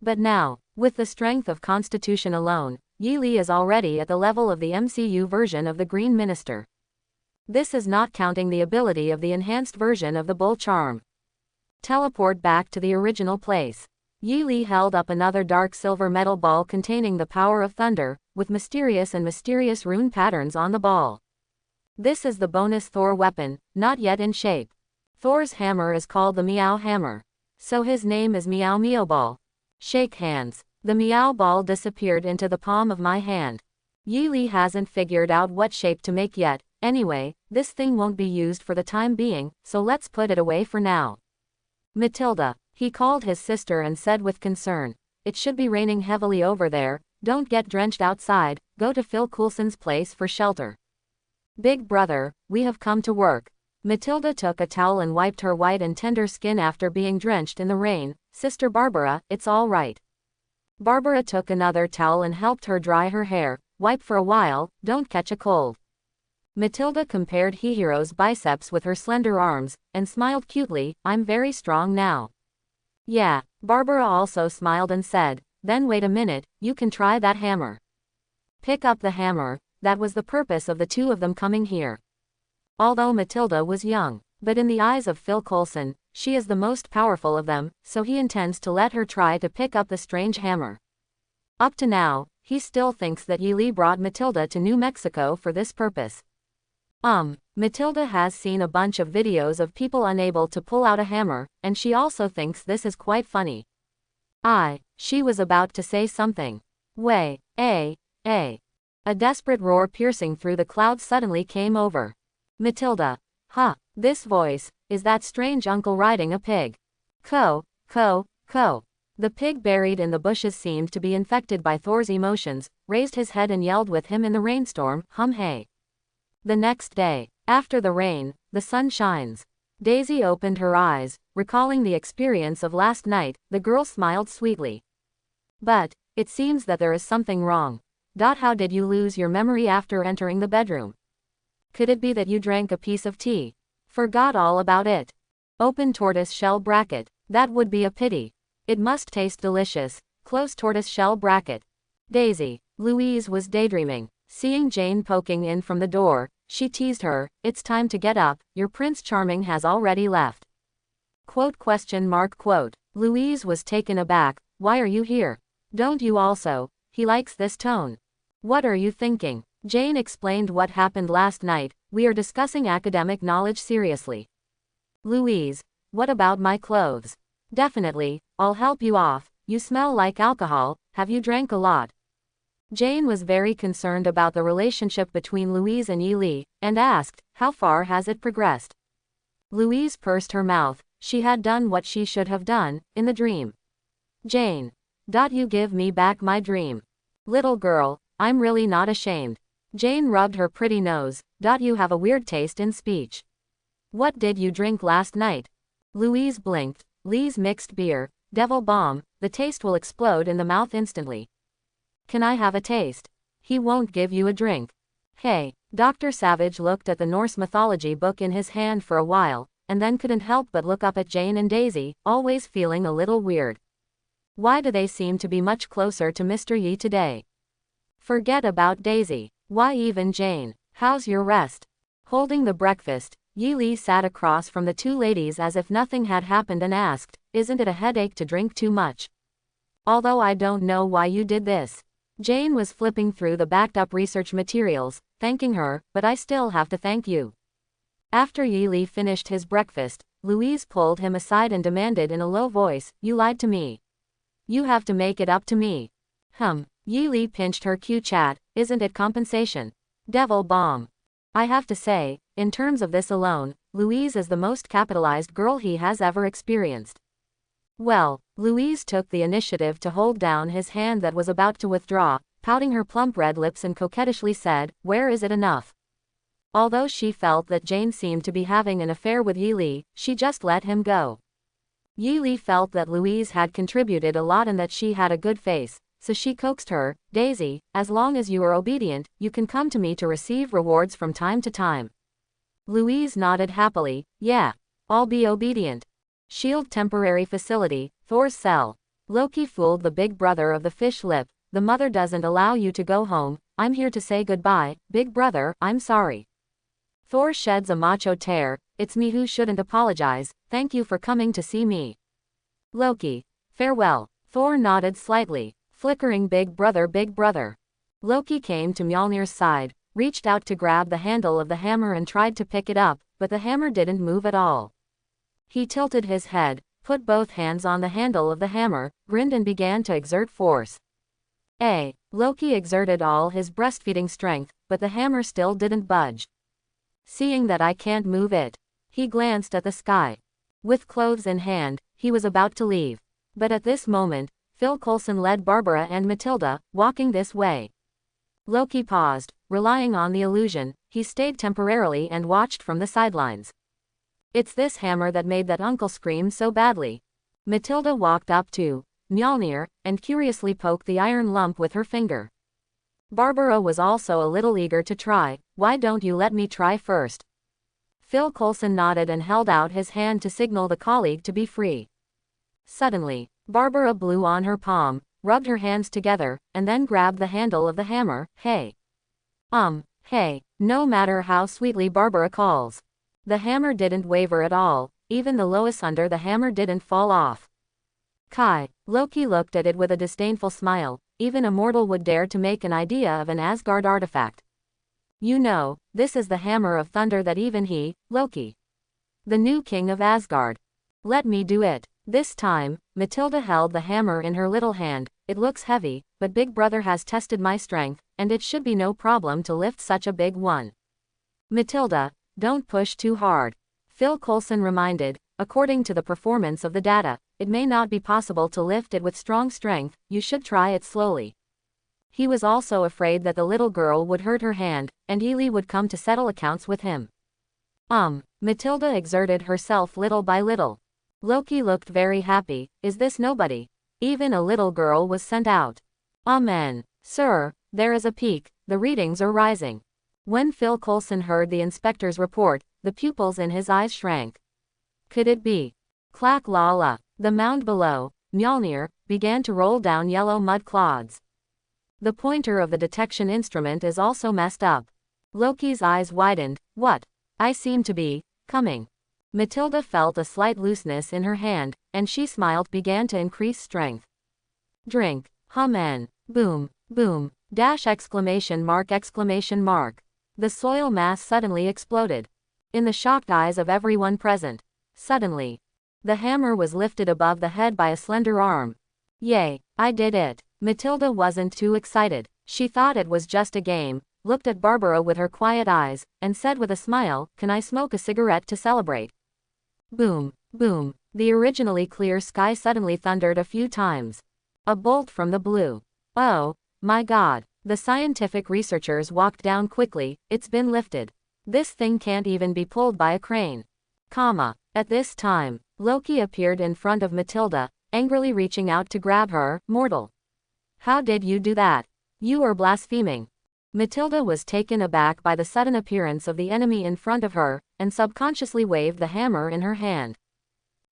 But now, with the strength of constitution alone, Yi Li is already at the level of the MCU version of the Green Minister. This is not counting the ability of the enhanced version of the Bull Charm. Teleport back to the original place. Yi Li held up another dark silver metal ball containing the power of thunder, with mysterious rune patterns on the ball. This is the bonus Thor weapon, not yet in shape. Thor's hammer is called the Meow Hammer. So his name is Meow Meow Ball. Shake hands. The Meow Ball disappeared into the palm of my hand. Yi Li hasn't figured out what shape to make yet. Anyway, this thing won't be used for the time being, so let's put it away for now. Matilda. He called his sister and said with concern, it should be raining heavily over there, don't get drenched outside, go to Phil Coulson's place for shelter. Big brother, we have come to work. Matilda took a towel and wiped her white and tender skin after being drenched in the rain. Sister Barbara, it's all right. Barbara took another towel and helped her dry her hair. Wipe for a while, don't catch a cold. Matilda compared Hihiro's biceps with her slender arms, and smiled cutely. I'm very strong now. Yeah, Barbara also smiled and said, then wait a minute, you can try that hammer. Pick up the hammer. That was the purpose of the two of them coming here. Although Matilda was young, but in the eyes of Phil Coulson, she is the most powerful of them, so he intends to let her try to pick up the strange hammer. Up to now, he still thinks that Yi Li brought Matilda to New Mexico for this purpose. Matilda has seen a bunch of videos of people unable to pull out a hammer, and she also thinks this is quite funny. She was about to say something. A desperate roar piercing through the clouds suddenly came over. Matilda. This voice, is that strange uncle riding a pig? Co. The pig buried in the bushes seemed to be infected by Thor's emotions, raised his head and yelled with him in the rainstorm, hum hey. The next day, after the rain, the sun shines. Daisy opened her eyes, recalling the experience of last night. The girl smiled sweetly. But, it seems that there is something wrong. How did you lose your memory after entering the bedroom? Could it be that you drank a piece of tea? Forgot all about it. Open tortoise shell bracket. That would be a pity. It must taste delicious. Close tortoise shell bracket. Daisy. Louise was daydreaming. Seeing Jane poking in from the door, she teased her, it's time to get up, your Prince Charming has already left. Quote. Louise was taken aback, why are you here? Don't you also? He likes this tone. What are you thinking? Jane explained what happened last night. We are discussing academic knowledge seriously. Louise. What about my clothes? Definitely, I'll help you off. You smell like alcohol. Have you drank a lot? Jane was very concerned about the relationship between Louise and Yi Li, and asked, how far has it progressed? Louise pursed her mouth. She had done what she should have done, in the dream. Jane. You give me back my dream. Little girl, I'm really not ashamed. Jane rubbed her pretty nose. You have a weird taste in speech. What did you drink last night? Louise blinked. Lee's mixed beer, devil bomb, the taste will explode in the mouth instantly. Can I have a taste? He won't give you a drink. Hey, Dr. Savage looked at the Norse mythology book in his hand for a while, and then couldn't help but look up at Jane and Daisy, always feeling a little weird. Why do they seem to be much closer to Mr. Yi today? Forget about Daisy. Why even Jane? How's your rest? Holding the breakfast, Yi Li sat across from the two ladies as if nothing had happened and asked, isn't it a headache to drink too much? Although I don't know why you did this. Jane was flipping through the backed-up research materials, thanking her, but I still have to thank you. After Yi Li finished his breakfast, Louise pulled him aside and demanded in a low voice, you lied to me. You have to make it up to me. Yi Li pinched her cue chat, isn't it compensation? Devil bomb. I have to say, in terms of this alone, Louise is the most capitalized girl he has ever experienced. Well, Louise took the initiative to hold down his hand that was about to withdraw, pouting her plump red lips and coquettishly said, where is it enough? Although she felt that Jane seemed to be having an affair with Yi Li, she just let him go. Yi Li felt that Louise had contributed a lot and that she had a good face, so she coaxed her, Daisy, as long as you are obedient, you can come to me to receive rewards from time to time. Louise nodded happily, yeah, I'll be obedient. Shield temporary facility, Thor's cell. Loki fooled the big brother of the fish lip, the mother doesn't allow you to go home, I'm here to say goodbye, big brother, I'm sorry. Thor sheds a macho tear, it's me who shouldn't apologize, thank you for coming to see me. Loki. Farewell. Thor nodded slightly, flickering big brother big brother. Loki came to Mjolnir's side, reached out to grab the handle of the hammer and tried to pick it up, but the hammer didn't move at all. He tilted his head, put both hands on the handle of the hammer, grinned and began to exert force. Loki exerted all his breastfeeding strength, but the hammer still didn't budge. Seeing that I can't move it, he glanced at the sky. With clothes in hand, he was about to leave. But at this moment, Phil Coulson led Barbara and Matilda, walking this way. Loki paused, relying on the illusion. He stayed temporarily and watched from the sidelines. It's this hammer that made that uncle scream so badly. Matilda walked up to Mjolnir, and curiously poked the iron lump with her finger. Barbara was also a little eager to try. Why don't you let me try first? Phil Coulson nodded and held out his hand to signal the colleague to be free. Suddenly, Barbara blew on her palm, rubbed her hands together, and then grabbed the handle of the hammer. Hey. Hey. No matter how sweetly Barbara calls. The hammer didn't waver at all. Even the lowest under the hammer didn't fall off. Kai. Loki looked at it with a disdainful smile. Even a mortal would dare to make an idea of an Asgard artifact. You know, this is the hammer of thunder that even he, Loki, the new king of Asgard. Let me do it. This time, Matilda held the hammer in her little hand. It looks heavy, but Big Brother has tested my strength, and it should be no problem to lift such a big one. Matilda, don't push too hard. Phil Coulson reminded. According to the performance of the data, it may not be possible to lift it with strong strength. You should try it slowly. He was also afraid that the little girl would hurt her hand, and Ely would come to settle accounts with him. Matilda exerted herself little by little. Loki looked very happy. Is this nobody? Even a little girl was sent out. Amen. Sir, there is a peak. The readings are rising. When Phil Coulson heard the inspector's report, the pupils in his eyes shrank. Could it be? Clack la la. The mound below, Mjolnir, began to roll down yellow mud clods. The pointer of the detection instrument is also messed up. Loki's eyes widened. What? I seem to be coming. Matilda felt a slight looseness in her hand, and she smiled, began to increase strength. Drink. Amen. Boom. Boom. Dash exclamation mark exclamation mark. The soil mass suddenly exploded. In the shocked eyes of everyone present. Suddenly, the hammer was lifted above the head by a slender arm. Yay, I did it. Matilda wasn't too excited. She thought it was just a game, looked at Barbara with her quiet eyes, and said with a smile, can I smoke a cigarette to celebrate? Boom, boom. The originally clear sky suddenly thundered a few times. A bolt from the blue. Oh, my God. The scientific researchers walked down quickly. It's been lifted. This thing can't even be pulled by a crane. At this time, Loki appeared in front of Matilda, angrily reaching out to grab her. Mortal. How did you do that? You are blaspheming. Matilda was taken aback by the sudden appearance of the enemy in front of her, and subconsciously waved the hammer in her hand.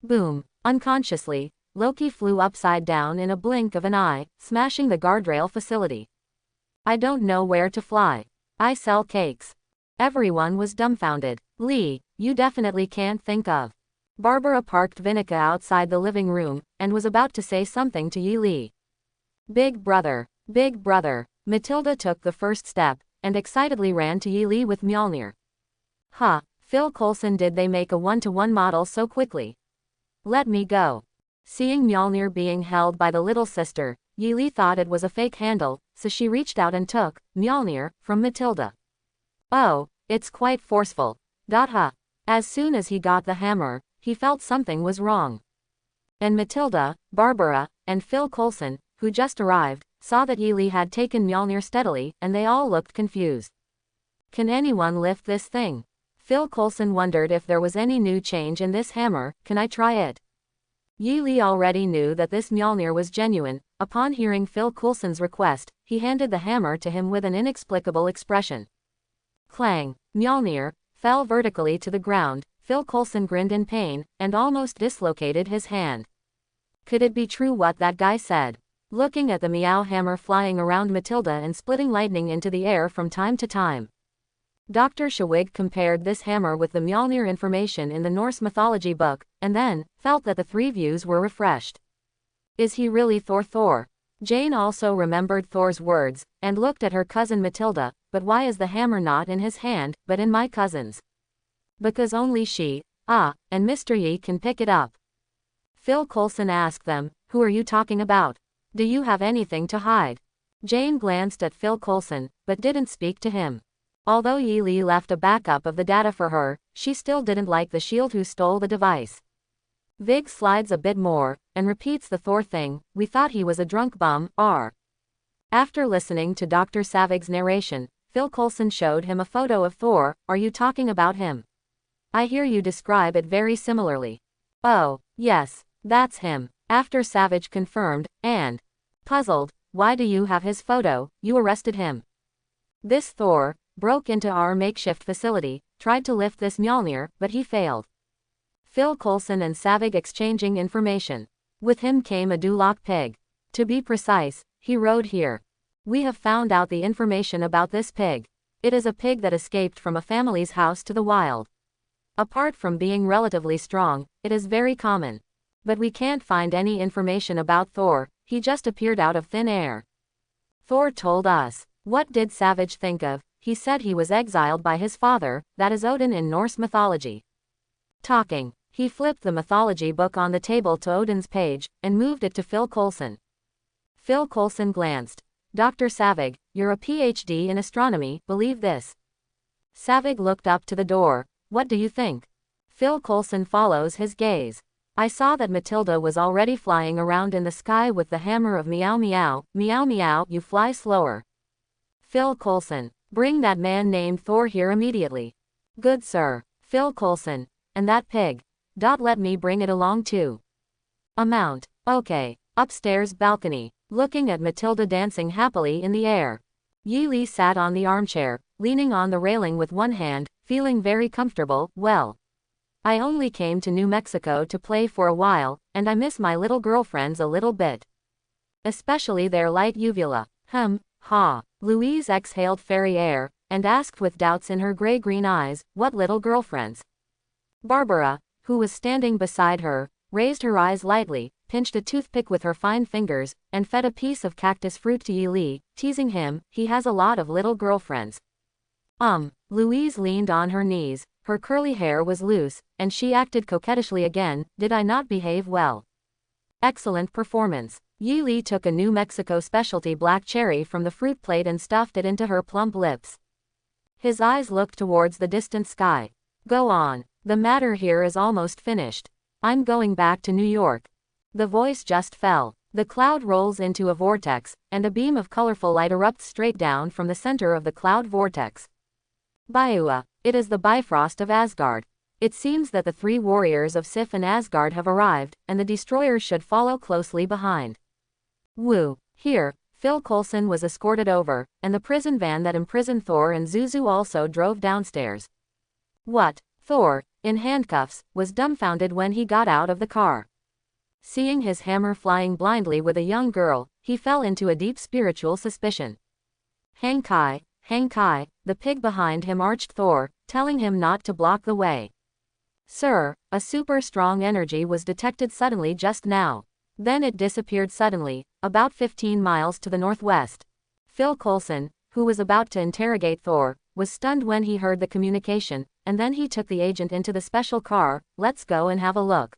Boom. Unconsciously, Loki flew upside down in a blink of an eye, smashing the guardrail facility. I don't know where to fly. I sell cakes. Everyone was dumbfounded. Lee, you definitely can't think of. Barbara parked Vinica outside the living room, and was about to say something to Yi Lee. Big brother. Big brother. Matilda took the first step, and excitedly ran to Yi Lee with Mjolnir. Phil Coulson, did they make a one-to-one model so quickly? Let me go. Seeing Mjolnir being held by the little sister, Yi Lee thought it was a fake handle, so she reached out and took Mjolnir from Matilda. Oh, it's quite forceful. As soon as he got the hammer, he felt something was wrong. And Matilda, Barbara, and Phil Coulson, who just arrived, saw that Yi Lee had taken Mjolnir steadily, and they all looked confused. Can anyone lift this thing? Phil Coulson wondered if there was any new change in this hammer. Can I try it? Yi Lee already knew that this Mjolnir was genuine. Upon hearing Phil Coulson's request, he handed the hammer to him with an inexplicable expression. Clang. Mjolnir fell vertically to the ground. Phil Coulson grinned in pain, and almost dislocated his hand. Could it be true what that guy said? Looking at the meow hammer flying around Matilda and splitting lightning into the air from time to time, Dr. Shawig compared this hammer with the Mjolnir information in the Norse mythology book, and then felt that the three views were refreshed. Is he really Thor? Jane also remembered Thor's words, and looked at her cousin Matilda. But why is the hammer not in his hand, but in my cousin's? Because only she, and Mr. Yi can pick it up. Phil Coulson asked them, who are you talking about? Do you have anything to hide? Jane glanced at Phil Coulson, but didn't speak to him. Although Yi Lee left a backup of the data for her, she still didn't like the Shield who stole the device. Vig slides a bit more, and repeats the Thor thing, we thought he was a drunk bum, After listening to Dr. Savig's narration, Phil Coulson showed him a photo of Thor. Are you talking about him? I hear you describe it very similarly. Oh, yes, that's him. After Savage confirmed, and puzzled, why do you have his photo? You arrested him. This Thor broke into our makeshift facility, tried to lift this Mjolnir, but he failed. Phil Coulson and Savig exchanging information. With him came a Duloc pig. To be precise, he rode here. We have found out the information about this pig. It is a pig that escaped from a family's house to the wild. Apart from being relatively strong, it is very common. But we can't find any information about Thor, he just appeared out of thin air. Thor told us. What did Savage think of? He said he was exiled by his father, that is Odin in Norse mythology. Talking, he flipped the mythology book on the table to Odin's page, and moved it to Phil Coulson. Phil Coulson glanced. Dr. Savig, you're a PhD in astronomy, believe this. Savig looked up to the door. What do you think? Phil Coulson follows his gaze. I saw that Matilda was already flying around in the sky with the hammer of meow meow, meow meow, you fly slower. Phil Coulson, bring that man named Thor here immediately. Good sir. Phil Coulson, and that pig. Let me bring it along too. Amount. Okay. Upstairs balcony, looking at Matilda dancing happily in the air. Yi Li sat on the armchair, leaning on the railing with one hand, feeling very comfortable. Well, I only came to New Mexico to play for a while, and I miss my little girlfriends a little bit. Especially their light uvula. Ha. Louise exhaled fairy air, and asked with doubts in her gray-green eyes, what little girlfriends? Barbara, who was standing beside her, raised her eyes lightly, pinched a toothpick with her fine fingers, and fed a piece of cactus fruit to Yi Li, teasing him, he has a lot of little girlfriends. Louise leaned on her knees, her curly hair was loose, and she acted coquettishly again. Did I not behave well? Excellent performance. Yi Li took a New Mexico specialty black cherry from the fruit plate and stuffed it into her plump lips. His eyes looked towards the distant sky. Go on. The matter here is almost finished. I'm going back to New York. The voice just fell. The cloud rolls into a vortex, and a beam of colorful light erupts straight down from the center of the cloud vortex. Baiua. It is the Bifrost of Asgard. It seems that the three warriors of Sif and Asgard have arrived, and the destroyers should follow closely behind. Woo. Here, Phil Coulson was escorted over, and the prison van that imprisoned Thor and Zuzu also drove downstairs. What? Thor, in handcuffs, was dumbfounded when he got out of the car. Seeing his hammer flying blindly with a young girl, he fell into a deep spiritual suspicion. Hang Kai, the pig behind him arched Thor, telling him not to block the way. Sir, a super strong energy was detected suddenly just now. Then it disappeared suddenly, about 15 miles to the northwest. Phil Coulson, who was about to interrogate Thor, was stunned when he heard the communication, and then he took the agent into the special car. Let's go and have a look.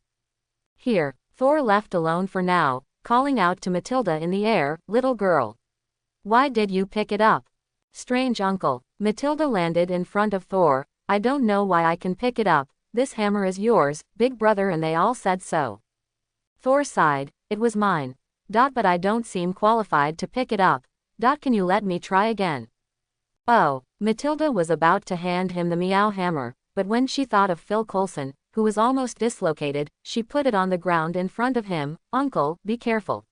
Here, Thor left alone for now, calling out to Matilda in the air, little girl. Why did you pick it up? Strange uncle. Matilda landed in front of Thor. I don't know why I can pick it up. This hammer is yours, big brother, and they all said so. Thor sighed. It was mine. But I don't seem qualified to pick it up. Can you let me try again? Oh. Matilda was about to hand him the meow hammer, but when she thought of Phil Coulson, who was almost dislocated, she put it on the ground in front of him. Uncle, be careful.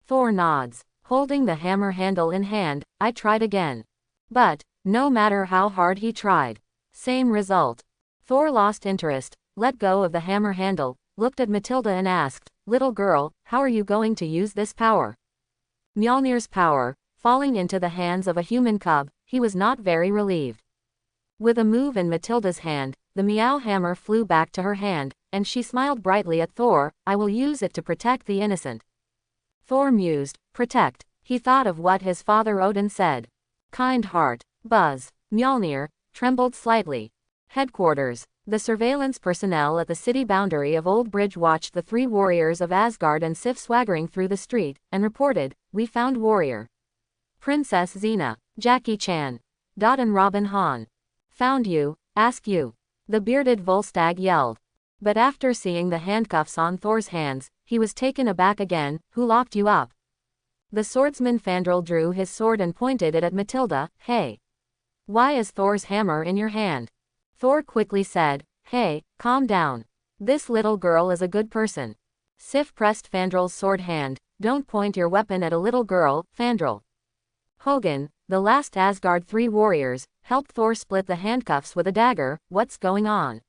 Thor nods. Holding the hammer handle in hand, I tried again. But, no matter how hard he tried, same result. Thor lost interest, let go of the hammer handle, looked at Matilda and asked, little girl, how are you going to use this power? Mjolnir's power, falling into the hands of a human cub, he was not very relieved. With a move in Matilda's hand, the meow hammer flew back to her hand, and she smiled brightly at Thor. I will use it to protect the innocent. Thor mused. Protect. He thought of what his father Odin said. Kind heart. Buzz. Mjolnir trembled slightly. Headquarters. The surveillance personnel at the city boundary of Old Bridge watched the three warriors of Asgard and Sif swaggering through the street, and reported, we found warrior Princess Xena, Jackie Chan, and Robin Han. Found you, ask you. The bearded Volstagg yelled. But after seeing the handcuffs on Thor's hands, he was taken aback again. Who locked you up? The swordsman Fandral drew his sword and pointed it at Matilda. Hey! Why is Thor's hammer in your hand? Thor quickly said, Hey, calm down. This little girl is a good person. Sif pressed Fandral's sword hand. Don't point your weapon at a little girl, Fandral. Hogun, the last Asgard 3 warriors, helped Thor split the handcuffs with a dagger. What's going on?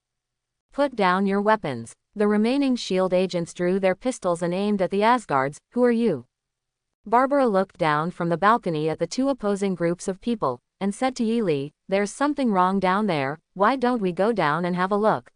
Put down your weapons. The remaining S.H.I.E.L.D. agents drew their pistols and aimed at the Asgards. Who are you? Barbara looked down from the balcony at the 2 opposing groups of people, and said to Yi Li, There's something wrong down there, why don't we go down and have a look?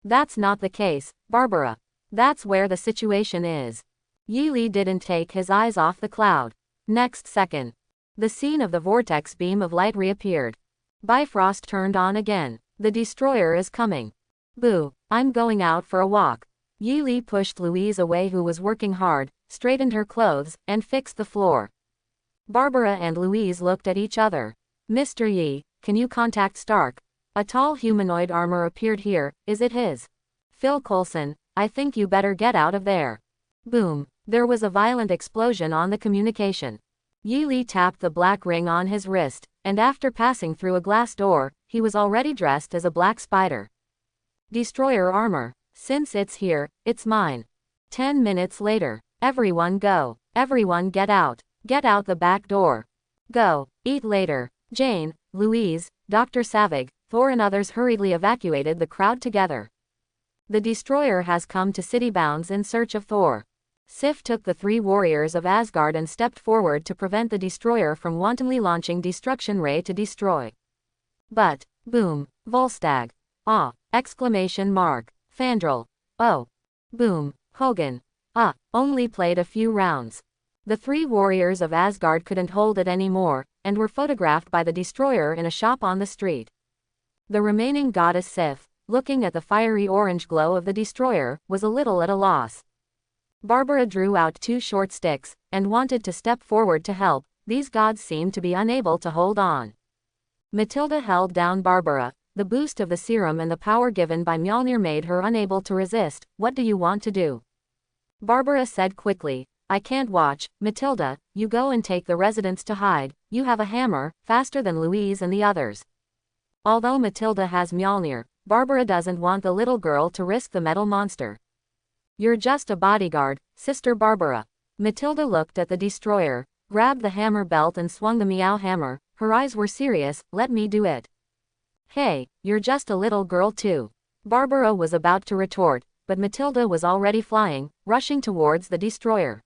That's not the case, Barbara. That's where the situation is. Yi Li didn't take his eyes off the cloud. Next second, the scene of the vortex beam of light reappeared. Bifrost turned on again. The destroyer is coming. Boo, I'm going out for a walk. Yi Li pushed Louise away, who was working hard, straightened her clothes, and fixed the floor. Barbara and Louise looked at each other. Mr. Yi, can you contact Stark? A tall humanoid armor appeared here. Is it his? Phil Coulson, I think you better get out of there. Boom. There was a violent explosion on the communication. Yi Li tapped the black ring on his wrist, and after passing through a glass door, he was already dressed as a black spider. Destroyer armor. Since it's here, it's mine. 10 minutes later. Everyone go. Everyone get out. Get out the back door. Go. Eat later. Jane, Louise, Dr. Savig, Thor and others hurriedly evacuated the crowd together. The destroyer has come to city bounds in search of Thor. Sif took the 3 warriors of Asgard and stepped forward to prevent the destroyer from wantonly launching destruction ray to destroy. But, boom, Volstagg. Ah! Exclamation mark. Fandral. Oh. Boom, Hogun. Ah, only played a few rounds. The 3 warriors of Asgard couldn't hold it anymore, and were photographed by the destroyer in a shop on the street. The remaining goddess Sif, looking at the fiery orange glow of the destroyer, was a little at a loss. Barbara drew out 2 short sticks, and wanted to step forward to help. These gods seemed to be unable to hold on. Matilda held down Barbara. The boost of the serum and the power given by Mjolnir made her unable to resist. What do you want to do? Barbara said quickly. I can't watch. Matilda, you go and take the residents to hide. You have a hammer, faster than Louise and the others. Although Matilda has Mjolnir, Barbara doesn't want the little girl to risk the metal monster. You're just a bodyguard, Sister Barbara. Matilda looked at the destroyer, grabbed the hammer belt and swung the meow hammer. Her eyes were serious. Let me do it. Hey, you're just a little girl too. Barbara was about to retort, but Matilda was already flying, rushing towards the destroyer.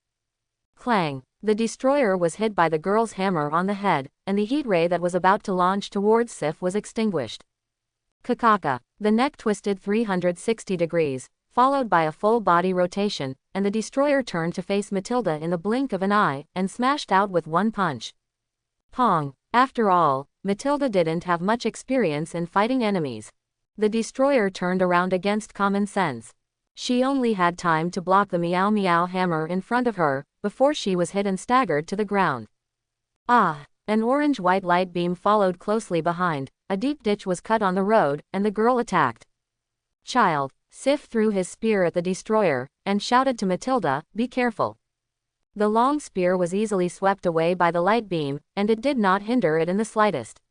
Clang! The destroyer was hit by the girl's hammer on the head, and the heat ray that was about to launch towards Sif was extinguished. Kakaka! The neck twisted 360 degrees, followed by a full body rotation, and the destroyer turned to face Matilda in the blink of an eye, and smashed out with one punch. Pong! After all, Matilda didn't have much experience in fighting enemies. The destroyer turned around against common sense. She only had time to block the meow meow hammer in front of her, before she was hit and staggered to the ground. Ah! An orange-white light beam followed closely behind, a deep ditch was cut on the road, and the girl attacked. Child! Sif threw his spear at the destroyer, and shouted to Matilda, be careful. The long spear was easily swept away by the light beam, and it did not hinder it in the slightest.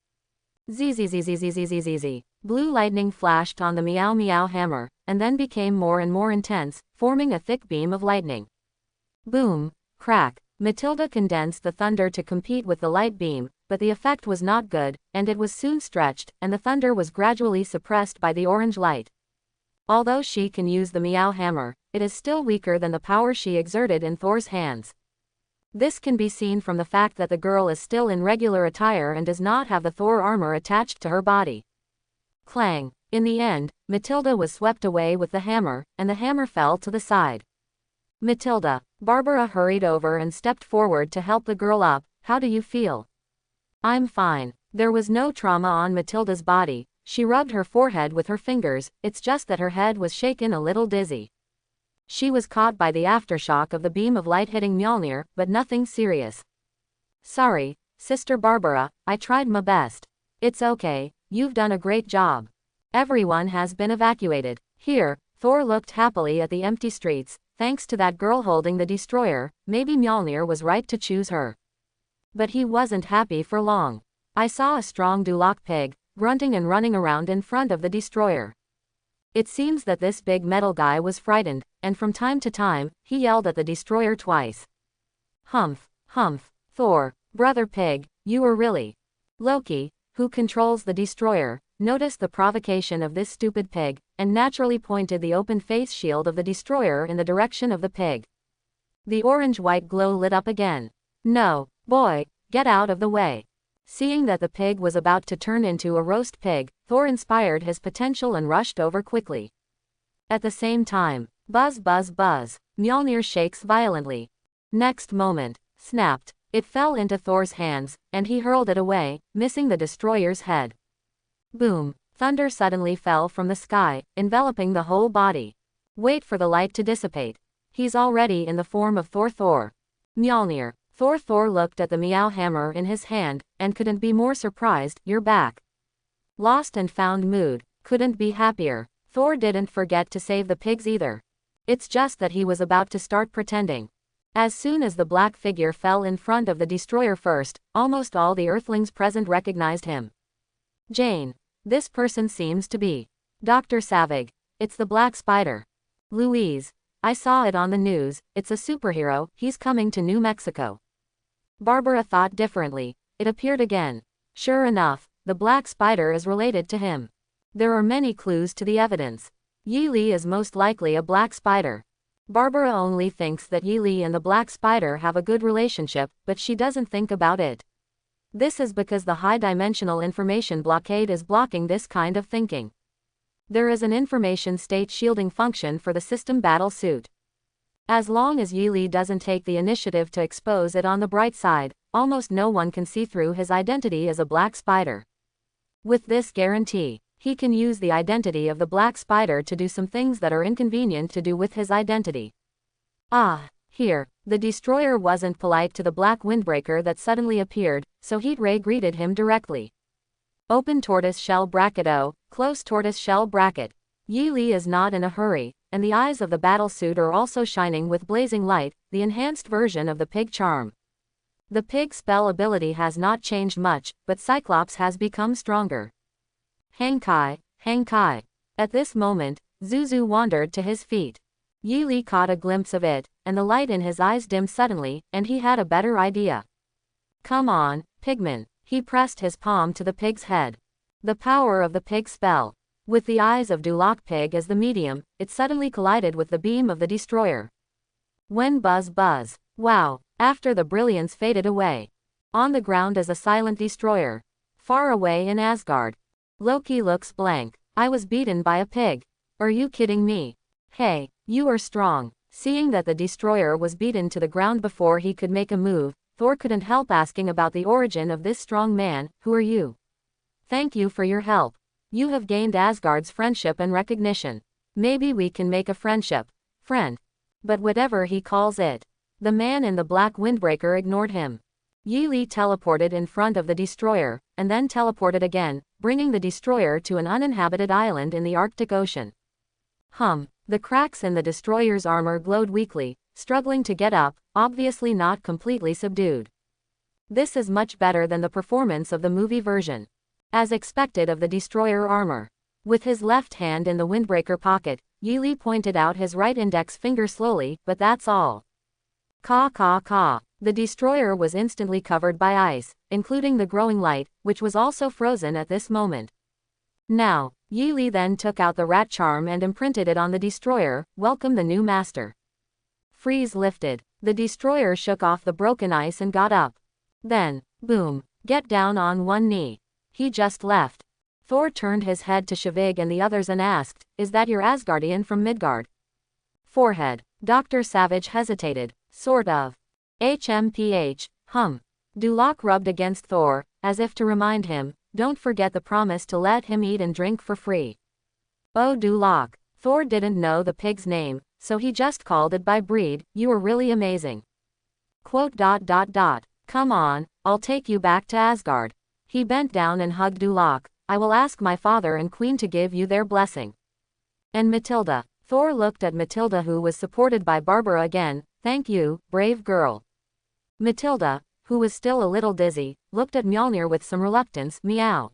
Zzzzzzzzzzzzz. Blue lightning flashed on the meow meow hammer, and then became more and more intense, forming a thick beam of lightning. Boom! Crack! Matilda condensed the thunder to compete with the light beam, but the effect was not good, and it was soon stretched, and the thunder was gradually suppressed by the orange light. Although she can use the meow hammer, it is still weaker than the power she exerted in Thor's hands. This can be seen from the fact that the girl is still in regular attire and does not have the Thor armor attached to her body. Clang! In the end, Matilda was swept away with the hammer, and the hammer fell to the side. Matilda! Barbara hurried over and stepped forward to help the girl up. How do you feel? I'm fine. There was no trauma on Matilda's body. She rubbed her forehead with her fingers, it's just that her head was shaken a little dizzy. She was caught by the aftershock of the beam of light hitting Mjolnir, but nothing serious. Sorry, Sister Barbara, I tried my best. It's okay, you've done a great job. Everyone has been evacuated. Here, Thor looked happily at the empty streets. Thanks to that girl holding the destroyer, maybe Mjolnir was right to choose her. But he wasn't happy for long. I saw a strong Duloc pig, grunting and running around in front of the destroyer. It seems that this big metal guy was frightened, and from time to time, he yelled at the destroyer twice. Humph, humph, Thor, brother pig, you are really. Loki, who controls the destroyer, noticed the provocation of this stupid pig, and naturally pointed the open face shield of the destroyer in the direction of the pig. The orange-white glow lit up again. No, boy, get out of the way. Seeing that the pig was about to turn into a roast pig, Thor inspired his potential and rushed over quickly. At the same time, buzz buzz buzz, Mjolnir shakes violently. Next moment, snapped, it fell into Thor's hands, and he hurled it away, missing the destroyer's head. Boom, thunder suddenly fell from the sky, enveloping the whole body. Wait for the light to dissipate. He's already in the form of Thor. Mjolnir. Thor looked at the meow hammer in his hand, and couldn't be more surprised. You're back. Lost and found mood, couldn't be happier. Thor didn't forget to save the pigs either. It's just that he was about to start pretending. As soon as the black figure fell in front of the destroyer first, almost all the Earthlings present recognized him. Jane. This person seems to be Dr. Savage. It's the Black Spider. Louise. I saw it on the news, it's a superhero, he's coming to New Mexico. Barbara thought differently. It appeared again. Sure enough, the Black Spider is related to him. There are many clues to the evidence. Yi Li is most likely a Black Spider. Barbara only thinks that Yi Li and the Black Spider have a good relationship, but she doesn't think about it. This is because the high-dimensional information blockade is blocking this kind of thinking. There is an information state shielding function for the system battle suit. As long as Yi Li doesn't take the initiative to expose it on the bright side, almost no one can see through his identity as a Black Spider. With this guarantee, he can use the identity of the Black Spider to do some things that are inconvenient to do with his identity. Ah, here, the destroyer wasn't polite to the black windbreaker that suddenly appeared, so Heat Ray greeted him directly. Open tortoise shell bracket O, close tortoise shell bracket. Yi Li is not in a hurry, and the eyes of the battlesuit are also shining with blazing light, the enhanced version of the pig charm. The pig spell ability has not changed much, but Cyclops has become stronger. Hang Kai, Hang Kai. At this moment, Zuzu wandered to his feet. Yi Li caught a glimpse of it, and the light in his eyes dimmed suddenly, and he had a better idea. Come on, Pigman. He pressed his palm to the pig's head. The power of the pig spell. With the eyes of Duloc Pig as the medium, it suddenly collided with the beam of the destroyer. When buzz buzz. Wow, after the brilliance faded away. On the ground is a silent destroyer. Far away in Asgard. Loki looks blank. I was beaten by a pig. Are you kidding me? Hey, you are strong. Seeing that the destroyer was beaten to the ground before he could make a move, Thor couldn't help asking about the origin of this strong man. Who are you? Thank you for your help. You have gained Asgard's friendship and recognition. Maybe we can make a friendship. Friend. But whatever he calls it. The man in the black windbreaker ignored him. Yi Li teleported in front of the destroyer, and then teleported again, bringing the destroyer to an uninhabited island in the Arctic Ocean. The cracks in the destroyer's armor glowed weakly, struggling to get up, obviously not completely subdued. This is much better than the performance of the movie version. As expected of the destroyer armor. With his left hand in the windbreaker pocket, Yi Li pointed out his right index finger slowly, but that's all. Caw caw caw. The destroyer was instantly covered by ice, including the growing light, which was also frozen at this moment. Now, Yi Li then took out the rat charm and imprinted it on the destroyer. Welcome the new master. Freeze lifted. The destroyer shook off the broken ice and got up. Then, boom, get down on one knee. He just left. Thor turned his head to Shavig and the others and asked, is that your Asgardian from Midgard? Forehead. Dr. Savage hesitated. Sort of. HMPH. Duloc rubbed against Thor, as if to remind him, don't forget the promise to let him eat and drink for free. Oh Duloc. Thor didn't know the pig's name, so he just called it by breed. You are really amazing. Quote. Come on, I'll take you back to Asgard. He bent down and hugged Duloc. I will ask my father and queen to give you their blessing. And Matilda. Thor looked at Matilda, who was supported by Barbara again. Thank you, brave girl. Matilda, who was still a little dizzy, looked at Mjolnir with some reluctance. Meow.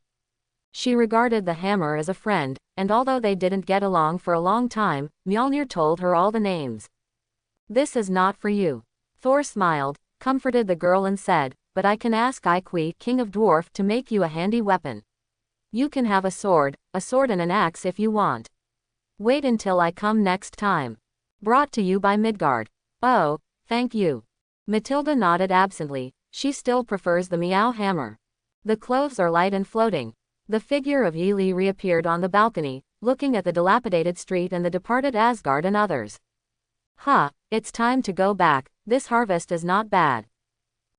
She regarded the hammer as a friend, and although they didn't get along for a long time, Mjolnir told her all the names. This is not for you. Thor smiled, comforted the girl and said, but I can ask Ikwi, king of dwarf, to make you a handy weapon. You can have a sword and an axe if you want. Wait until I come next time. Brought to you by Midgard. Oh, thank you. Matilda nodded absently. She still prefers the meow hammer. The clothes are light and floating. The figure of Yili reappeared on the balcony, looking at the dilapidated street and the departed Asgard and others. It's time to go back. This harvest is not bad.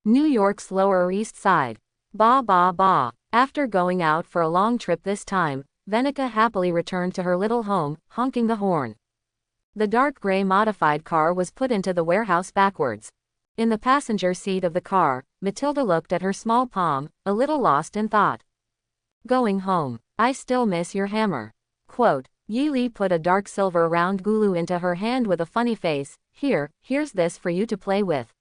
New York's Lower East Side. Ba ba ba. After going out for a long trip this time, Venica happily returned to her little home, honking the horn. The dark gray modified car was put into the warehouse backwards. In the passenger seat of the car, Matilda looked at her small palm, a little lost in thought. Going home. I still miss your hammer. Quote, Yili put a dark silver round gulu into her hand with a funny face. Here's this for you to play with.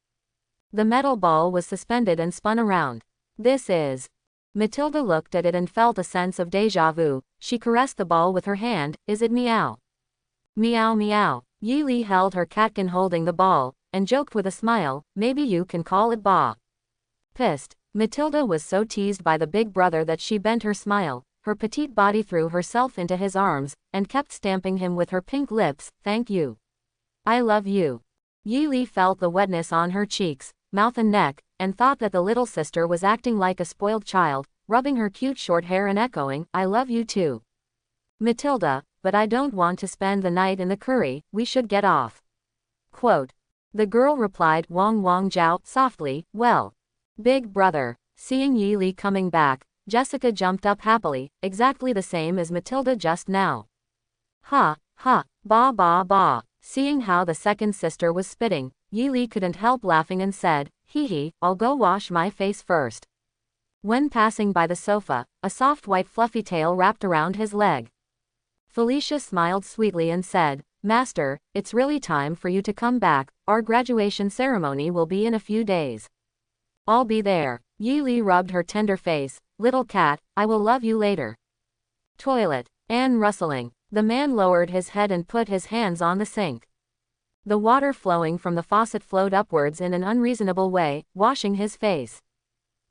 The metal ball was suspended and spun around. This is. Matilda looked at it and felt a sense of déjà vu. She caressed the ball with her hand. Is it meow? Meow meow. Yili held her catkin holding the ball, and joked with a smile, maybe you can call it ba. Pissed. Matilda was so teased by the big brother that she bent her smile, her petite body threw herself into his arms, and kept stamping him with her pink lips. Thank you. I love you. Yili felt the wetness on her cheeks, mouth and neck, and thought that the little sister was acting like a spoiled child, rubbing her cute short hair and echoing, I love you too. Matilda, but I don't want to spend the night in the curry, we should get off. Quote. The girl replied Wong Wong Jiao softly, well. Big brother. Seeing Yili coming back, Jessica jumped up happily, exactly the same as Matilda just now. Ha, ba ba ba. Seeing how the second sister was spitting, Yili couldn't help laughing and said, hee, I'll go wash my face first. When passing by the sofa, a soft white fluffy tail wrapped around his leg. Felicia smiled sweetly and said, Master, it's really time for you to come back, our graduation ceremony will be in a few days. I'll be there. Yili rubbed her tender face, little cat, I will love you later. Toilet. Anne rustling. The man lowered his head and put his hands on the sink. The water flowing from the faucet flowed upwards in an unreasonable way, washing his face.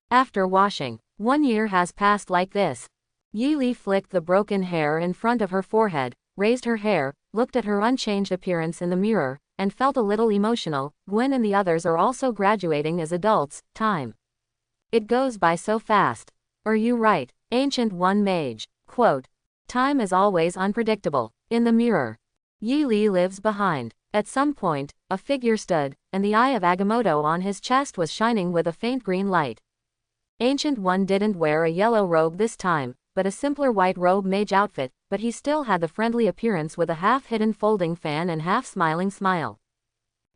After washing, 1 year has passed like this. Yili flicked the broken hair in front of her forehead, raised her hair, looked at her unchanged appearance in the mirror, and felt a little emotional. Gwen and the others are also graduating as adults. Time. It goes by so fast. Are you right, Ancient One Mage? Quote. Time is always unpredictable. In the mirror. Yili lives behind. At some point, a figure stood, and the eye of Agamotto on his chest was shining with a faint green light. Ancient One didn't wear a yellow robe this time, but a simpler white robe mage outfit, but he still had the friendly appearance with a half-hidden folding fan and half-smiling smile.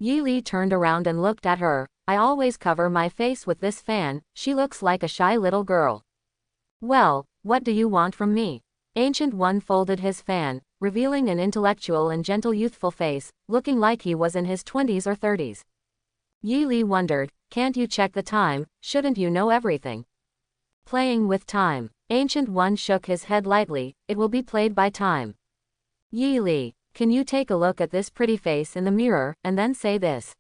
Yili turned around and looked at her. I always cover my face with this fan, she looks like a shy little girl. Well, what do you want from me? Ancient One folded his fan, revealing an intellectual and gentle youthful face, looking like he was in his 20s or 30s. Yili wondered, can't you check the time, shouldn't you know everything? Playing with time. Ancient One shook his head lightly, it will be played by time. Yili, can you take a look at this pretty face in the mirror, and then say this?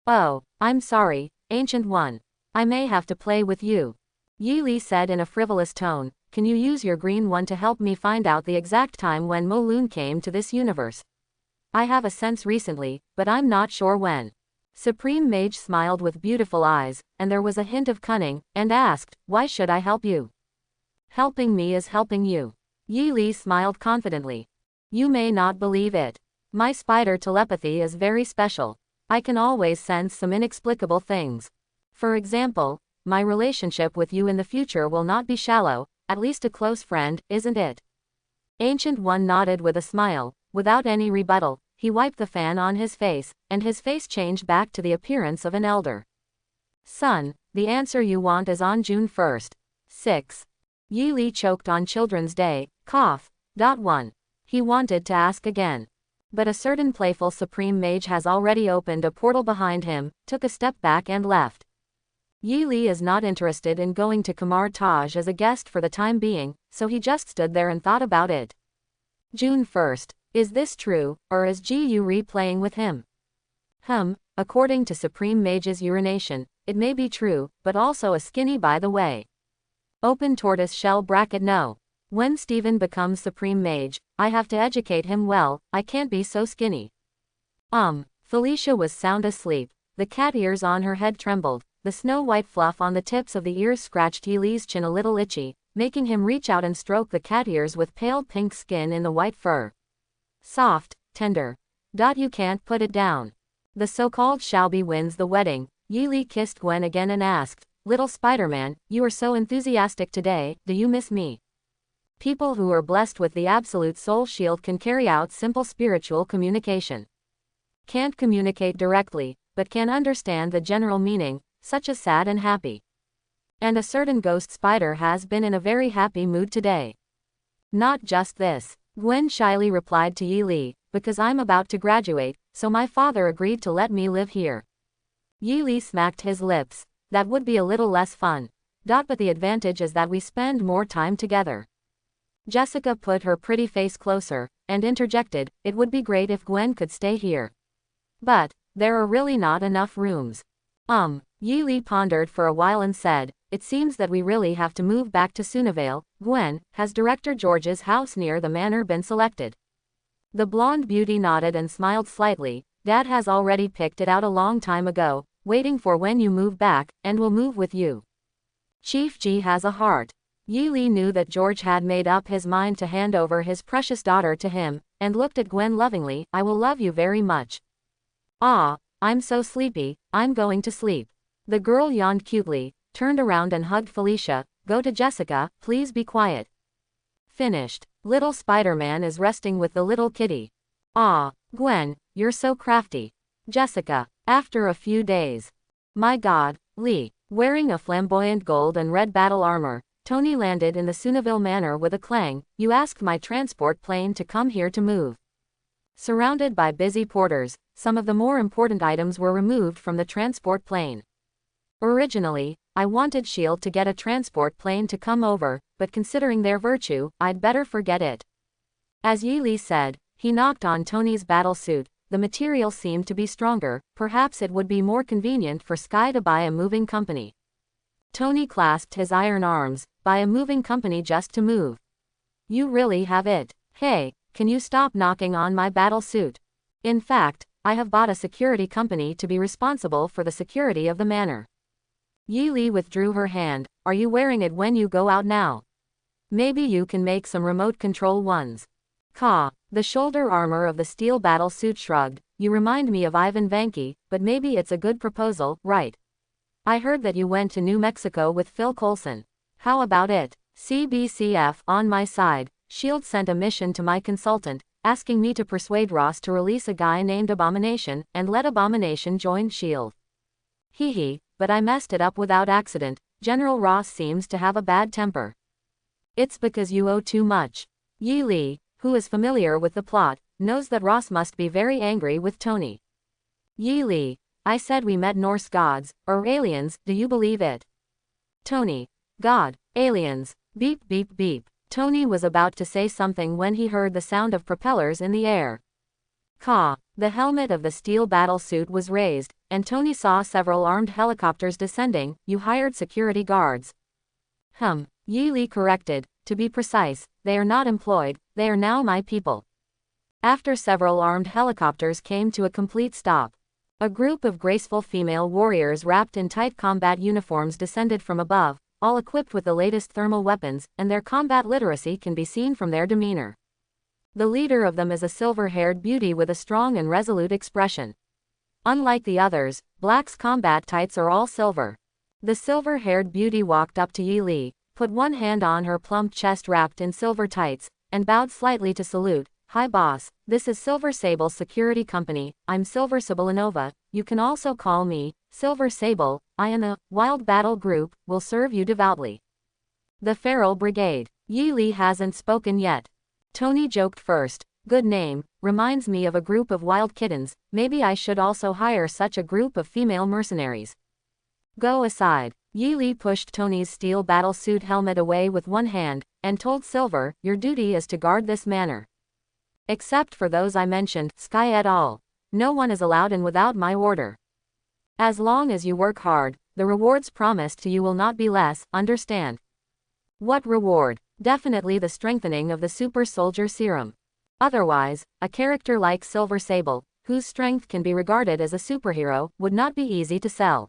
Oh, I'm sorry, Ancient One. I may have to play with you. Yili said in a frivolous tone, can you use your green one to help me find out the exact time when Mo-Loon came to this universe? I have a sense recently, but I'm not sure when. Supreme Mage smiled with beautiful eyes, and there was a hint of cunning, and asked, why should I help you? Helping me is helping you. Yili smiled confidently. You may not believe it. My spider telepathy is very special. I can always sense some inexplicable things. For example, my relationship with you in the future will not be shallow, at least a close friend, isn't it? Ancient One nodded with a smile. Without any rebuttal, he wiped the fan on his face, and his face changed back to the appearance of an elder. Son, the answer you want is on June 1st. 6. Yili choked on Children's Day, cough. 1. He wanted to ask again. But a certain playful supreme mage has already opened a portal behind him, took a step back and left. Yi Li is not interested in going to Kamar Taj as a guest for the time being, so he just stood there and thought about it. June 1st. Is this true, or is Gu replaying with him? According to Supreme Mage's urination, it may be true, but also a skinny by the way. Open tortoise shell bracket no. When Steven becomes Supreme Mage, I have to educate him well, I can't be so skinny. Felicia was sound asleep. The cat ears on her head trembled. The snow-white fluff on the tips of the ears scratched Yi Li's chin a little itchy, making him reach out and stroke the cat ears with pale pink skin in the white fur. Soft, tender. You can't put it down. The so-called Shelby wins the wedding. Yi Li kissed Gwen again and asked, "Little Spider-Man, you are so enthusiastic today, do you miss me?" People who are blessed with the absolute soul shield can carry out simple spiritual communication. Can't communicate directly, but can understand the general meaning, such as sad and happy. And a certain ghost spider has been in a very happy mood today. Not just this. Gwen shyly replied to Yi Li, because I'm about to graduate, so my father agreed to let me live here. Yi Li smacked his lips. That would be a little less fun. But the advantage is that we spend more time together. Jessica put her pretty face closer, and interjected, it would be great if Gwen could stay here. But there are really not enough rooms. Yi Li pondered for a while and said, it seems that we really have to move back to Sunnyvale. Gwen, has Director George's house near the manor been selected? The blonde beauty nodded and smiled slightly. Dad has already picked it out a long time ago, waiting for when you move back, and will move with you. Chief G has a heart. Yi Li knew that George had made up his mind to hand over his precious daughter to him, and looked at Gwen lovingly. I will love you very much. I'm so sleepy, I'm going to sleep. The girl yawned cutely, turned around and hugged Felicia. Go to Jessica, please be quiet. Finished. Little Spider-Man is resting with the little kitty. Gwen, you're so crafty. Jessica. After a few days. My God, Lee. Wearing a flamboyant gold and red battle armor, Tony landed in the Sunnyvale Manor with a clang. You asked my transport plane to come here to move. Surrounded by busy porters, some of the more important items were removed from the transport plane. Originally, I wanted S.H.I.E.L.D. to get a transport plane to come over, but considering their virtue, I'd better forget it. As Yi Li said, he knocked on Tony's battle suit. The material seemed to be stronger, perhaps it would be more convenient for Sky to buy a moving company. Tony clasped his iron arms. Buy a moving company just to move. You really have it. Hey, can you stop knocking on my battle suit? In fact, I have bought a security company to be responsible for the security of the manor. Yi Li withdrew her hand. Are you wearing it when you go out now? Maybe you can make some remote control ones. The shoulder armor of the steel battle suit shrugged. You remind me of Ivan Vanke, but maybe it's a good proposal, right? I heard that you went to New Mexico with Phil Coulson. How about it? CBCF on my side. S.H.I.E.L.D. sent a mission to my consultant, asking me to persuade Ross to release a guy named Abomination, and let Abomination join S.H.I.E.L.D. Hee, but I messed it up without accident. General Ross seems to have a bad temper. It's because you owe too much. Yi Li, who is familiar with the plot, knows that Ross must be very angry with Tony. Yi Li, I said we met Norse gods, or aliens, do you believe it? Tony, God, aliens, beep beep beep. Tony was about to say something when he heard the sound of propellers in the air. The helmet of the steel battle suit was raised, and Tony saw several armed helicopters descending. You hired security guards. Yi Li corrected. To be precise, they are not employed, they are now my people. After several armed helicopters came to a complete stop, a group of graceful female warriors wrapped in tight combat uniforms descended from above, all equipped with the latest thermal weapons, and their combat literacy can be seen from their demeanor. The leader of them is a silver-haired beauty with a strong and resolute expression. Unlike the others, Black's combat tights are all silver. The silver-haired beauty walked up to Yi Li, put one hand on her plump chest wrapped in silver tights, and bowed slightly to salute. Hi boss, this is Silver Sable's security company. I'm Silver Sabelanova. You can also call me Silver Sable. I and the Wild Battle Group will serve you devoutly. The Feral Brigade. Yi Li hasn't spoken yet. Tony joked first. Good name, reminds me of a group of wild kittens, maybe I should also hire such a group of female mercenaries. Go aside. Yi Li pushed Tony's steel battle suit helmet away with one hand, and told Silver, your duty is to guard this manor. Except for those I mentioned, Sky et al. No one is allowed in without my order. As long as you work hard, the rewards promised to you will not be less, understand? What reward? Definitely the strengthening of the super soldier serum. Otherwise, a character like Silver Sable, whose strength can be regarded as a superhero, would not be easy to sell.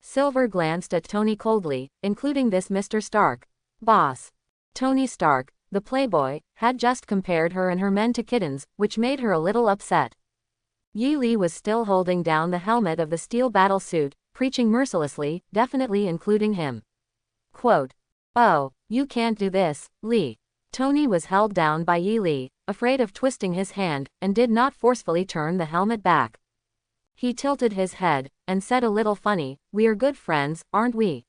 Silver glanced at Tony coldly, including this Mr. Stark. Boss. Tony Stark, the playboy, had just compared her and her men to kittens, which made her a little upset. Yi Li was still holding down the helmet of the steel battle suit, preaching mercilessly, definitely including him. Quote. Oh, you can't do this, Li. Tony was held down by Yi Li, afraid of twisting his hand, and did not forcefully turn the helmet back. He tilted his head, and said a little funny, we are good friends, aren't we?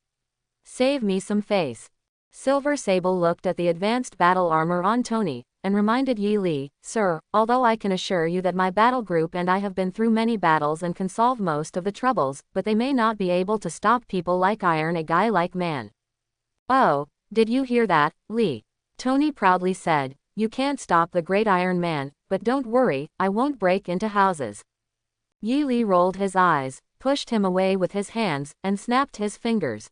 Save me some face. Silver Sable looked at the advanced battle armor on Tony, and reminded Yi Li, sir, although I can assure you that my battle group and I have been through many battles and can solve most of the troubles, but they may not be able to stop people like Iron a guy like man. Oh, did you hear that, Li? Tony proudly said, you can't stop the great Iron Man, but don't worry, I won't break into houses. Yi Li rolled his eyes, pushed him away with his hands, and snapped his fingers.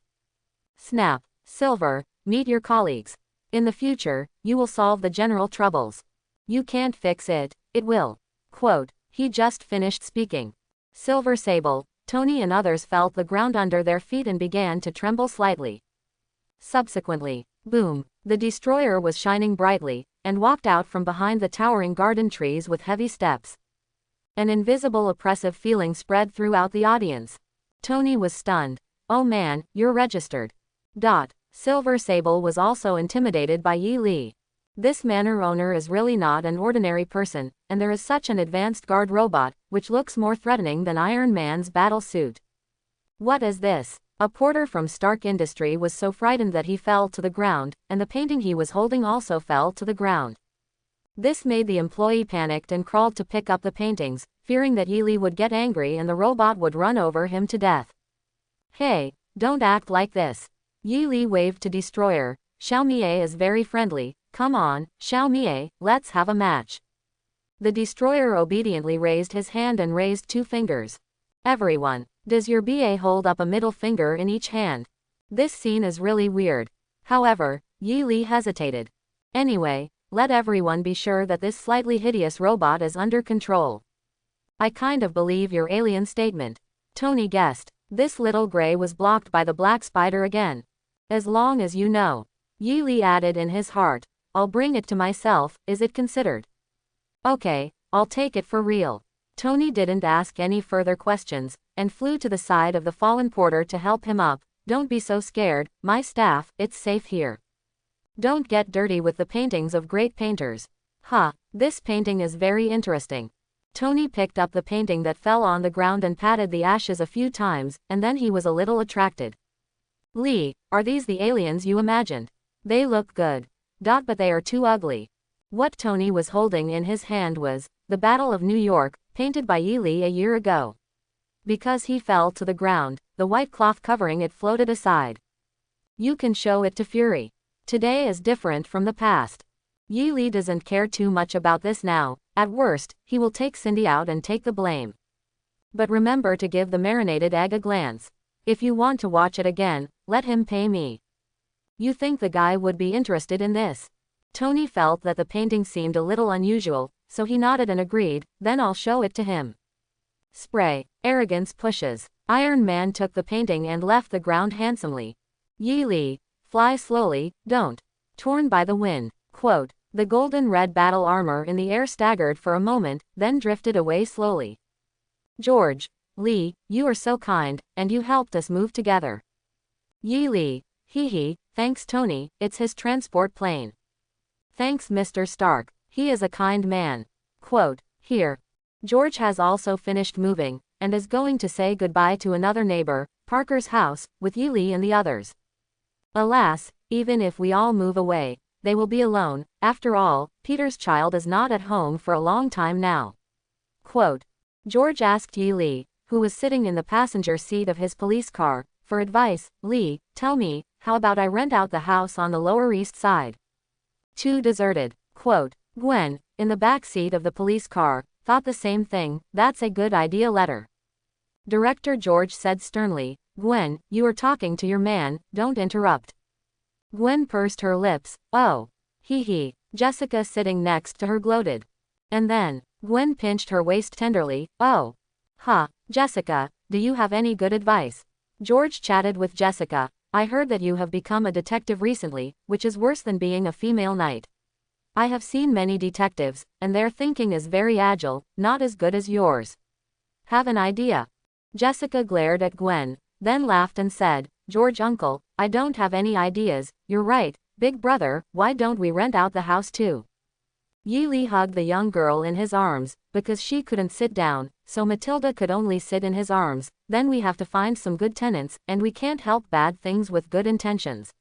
Snap. Silver, meet your colleagues. In the future, you will solve the general troubles. You can't fix it, it will. Quote. He just finished speaking. Silver Sable, Tony and others felt the ground under their feet and began to tremble slightly. Subsequently, boom, the destroyer was shining brightly, and walked out from behind the towering garden trees with heavy steps. An invisible oppressive feeling spread throughout the audience. Tony was stunned. Oh man, you're registered. Silver Sable was also intimidated by Yi Li. This manor owner is really not an ordinary person, and there is such an advanced guard robot, which looks more threatening than Iron Man's battle suit. What is this? A porter from Stark Industry was so frightened that he fell to the ground, and the painting he was holding also fell to the ground. This made the employee panicked and crawled to pick up the paintings, fearing that Yi Li would get angry and the robot would run over him to death. Hey, don't act like this. Yi Li waved to Destroyer. Xiao Mie is very friendly, come on, Xiao Mie, let's have a match. The Destroyer obediently raised his hand and raised 2 fingers. Everyone, does your BA hold up a middle finger in each hand? This scene is really weird. However, Yi Li hesitated. Anyway, let everyone be sure that this slightly hideous robot is under control. I kind of believe your alien statement. Tony guessed. This little gray was blocked by the black spider again. As long as you know. Yi Li added in his heart. I'll bring it to myself, is it considered? Okay, I'll take it for real. Tony didn't ask any further questions, and flew to the side of the fallen porter to help him up. Don't be so scared, my staff, it's safe here. Don't get dirty with the paintings of great painters. This painting is very interesting. Tony picked up the painting that fell on the ground and patted the ashes a few times, and then he was a little attracted. Li, are these the aliens you imagined? They look good. But they are too ugly. What Tony was holding in his hand was The Battle of New York, painted by Yi Li a year ago. Because he fell to the ground, the white cloth covering it floated aside. You can show it to Fury. Today is different from the past. Yi Li doesn't care too much about this now. At worst, he will take Cindy out and take the blame. But remember to give the marinated egg a glance. If you want to watch it again, let him pay me. You think the guy would be interested in this? Tony felt that the painting seemed a little unusual, so he nodded and agreed, then I'll show it to him. Spray. Arrogance pushes. Iron Man took the painting and left the ground handsomely. Yi Li. Fly slowly, don't. Torn by the wind. Quote. The golden red battle armor in the air staggered for a moment, then drifted away slowly. George. Li, you are so kind, and you helped us move together. Yi Li. Hee, thanks Tony, it's his transport plane. Thanks Mr. Stark, he is a kind man. Quote. Here. George has also finished moving, and is going to say goodbye to another neighbor, Parker's house, with Yi Li and the others. Alas, even if we all move away, they will be alone. After all, Peter's child is not at home for a long time now. Quote. George asked Yi Li, who was sitting in the passenger seat of his police car, for advice. Li, tell me, how about I rent out the house on the Lower East Side? Too deserted. Quote. Gwen, in the back seat of the police car, thought the same thing. That's a good idea. Letter. Director George said sternly. Gwen, you are talking to your man, don't interrupt. Gwen pursed her lips. Oh. Hee hee. Jessica sitting next to her gloated. And then, Gwen pinched her waist tenderly. Oh. Huh, Jessica, do you have any good advice? George chatted with Jessica. I heard that you have become a detective recently, which is worse than being a female knight. I have seen many detectives, and their thinking is very agile, not as good as yours. Have an idea? Jessica glared at Gwen, then laughed and said, George uncle, I don't have any ideas. You're right, big brother, why don't we rent out the house too? Yi Li hugged the young girl in his arms, because she couldn't sit down, so Matilda could only sit in his arms. Then we have to find some good tenants, and we can't help bad things with good intentions.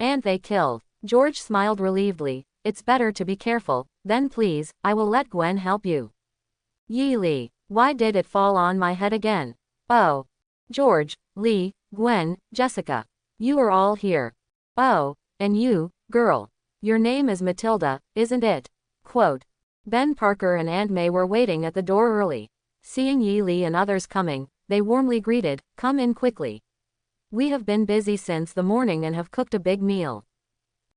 And they killed. George smiled relievedly. It's better to be careful. Then please, I will let Gwen help you. Yi Li, why did it fall on my head again? Oh. George, Li, Gwen, Jessica. You are all here. Oh, and you, girl. Your name is Matilda, isn't it? Quote. Ben Parker and Aunt May were waiting at the door early. Seeing Yi Li and others coming, they warmly greeted, come in quickly. We have been busy since the morning and have cooked a big meal.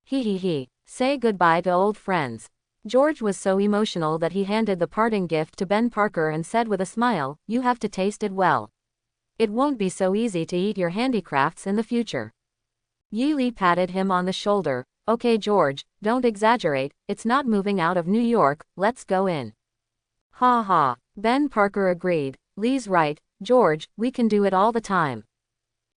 Hee hee hee. Say goodbye to old friends. George was so emotional that he handed the parting gift to Ben Parker and said with a smile, you have to taste it well. It won't be so easy to eat your handicrafts in the future. Yi Li patted him on the shoulder. Okay George, don't exaggerate, it's not moving out of New York, let's go in. Ha ha. Ben Parker agreed. Lee's right, George, we can do it all the time.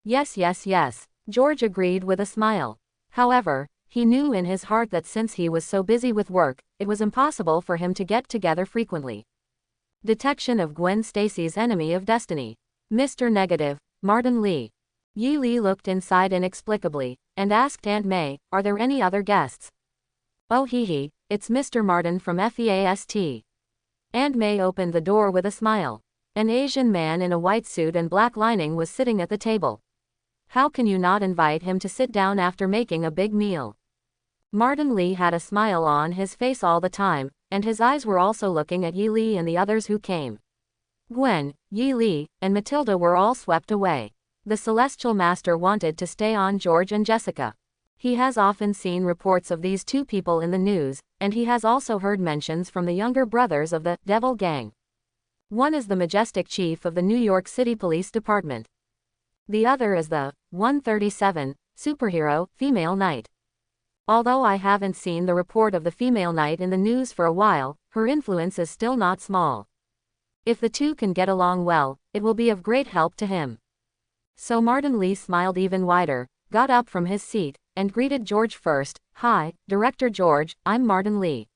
Yes yes yes. George agreed with a smile. However, he knew in his heart that since he was so busy with work, it was impossible for him to get together frequently. Detection of Gwen Stacy's enemy of destiny. Mr. Negative, Martin Lee. Yi Li looked inside inexplicably, and asked Aunt May, are there any other guests? Oh hee hee, it's Mr. Martin from FEAST. Aunt May opened the door with a smile. An Asian man in a white suit and black lining was sitting at the table. How can you not invite him to sit down after making a big meal? Martin Lee had a smile on his face all the time, and his eyes were also looking at Yi Li and the others who came. Gwen, Yi Li, and Matilda were all swept away. The Celestial Master wanted to stay on George and Jessica. He has often seen reports of these two people in the news, and he has also heard mentions from the younger brothers of the Devil Gang. One is the majestic chief of the New York City Police Department. The other is the 137 superhero female knight. Although I haven't seen the report of the female knight in the news for a while, her influence is still not small. If the two can get along well, it will be of great help to him. So Martin Lee smiled even wider, got up from his seat, and greeted George first. Hi, Director George, I'm Martin Lee.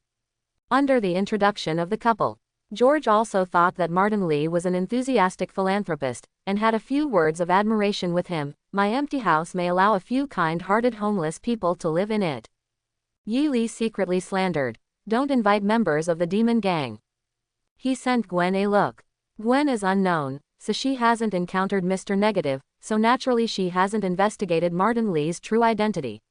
Under the introduction of the couple, George also thought that Martin Lee was an enthusiastic philanthropist, and had a few words of admiration with him. My empty house may allow a few kind-hearted homeless people to live in it. Yi Li secretly slandered. Don't invite members of the demon gang. He sent Gwen a look. Gwen is unknown, so she hasn't encountered Mr. Negative, so naturally she hasn't investigated Martin Lee's true identity.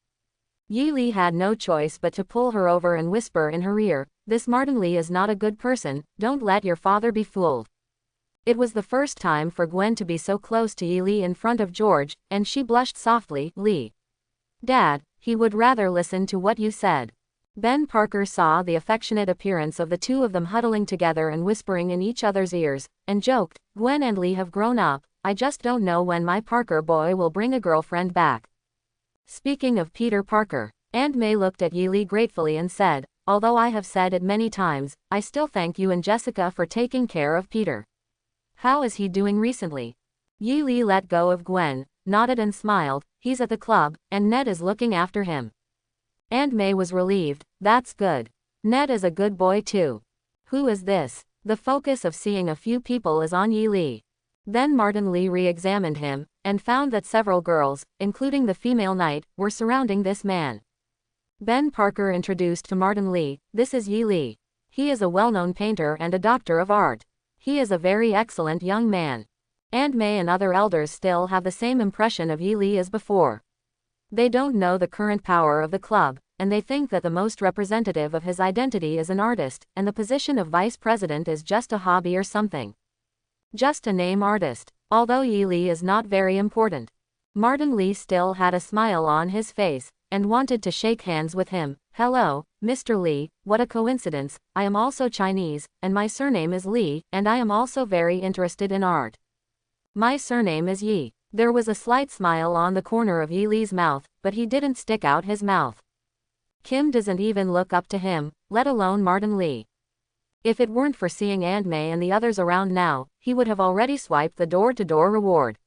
Yi Li had no choice but to pull her over and whisper in her ear, this Martin Lee is not a good person, don't let your father be fooled. It was the first time for Gwen to be so close to Yi Li in front of George, and she blushed softly. Lee. Dad, he would rather listen to what you said. Ben Parker saw the affectionate appearance of the two of them huddling together and whispering in each other's ears, and joked, Gwen and Lee have grown up, I just don't know when my Parker boy will bring a girlfriend back. Speaking of Peter Parker, Aunt May looked at Yi Li gratefully and said, although I have said it many times, I still thank you and Jessica for taking care of Peter. How is he doing recently? Yi Li let go of Gwen, nodded and smiled, he's at the club, and Ned is looking after him. Aunt May was relieved, that's good. Ned is a good boy too. Who is this? The focus of seeing a few people is on Yi Li. Then Martin Lee re-examined him, and found that several girls, including the female knight, were surrounding this man. Ben Parker introduced to Martin Lee, this is Yi Lee. He is a well-known painter and a doctor of art. He is a very excellent young man. Aunt May and other elders still have the same impression of Yi Lee as before. They don't know the current power of the club, and they think that the most representative of his identity is an artist, and the position of vice president is just a hobby or something. Just a name artist. Although Yi Lee is not very important. Martin Lee still had a smile on his face, and wanted to shake hands with him. Hello, Mr. Lee, what a coincidence, I am also Chinese, and my surname is Lee, and I am also very interested in art. My surname is Yi. There was a slight smile on the corner of Yi Lee's mouth, but he didn't stick out his mouth. Kim doesn't even look up to him, let alone Martin Lee. If it weren't for seeing Aunt May and the others around now, he would have already swiped the door-to-door reward.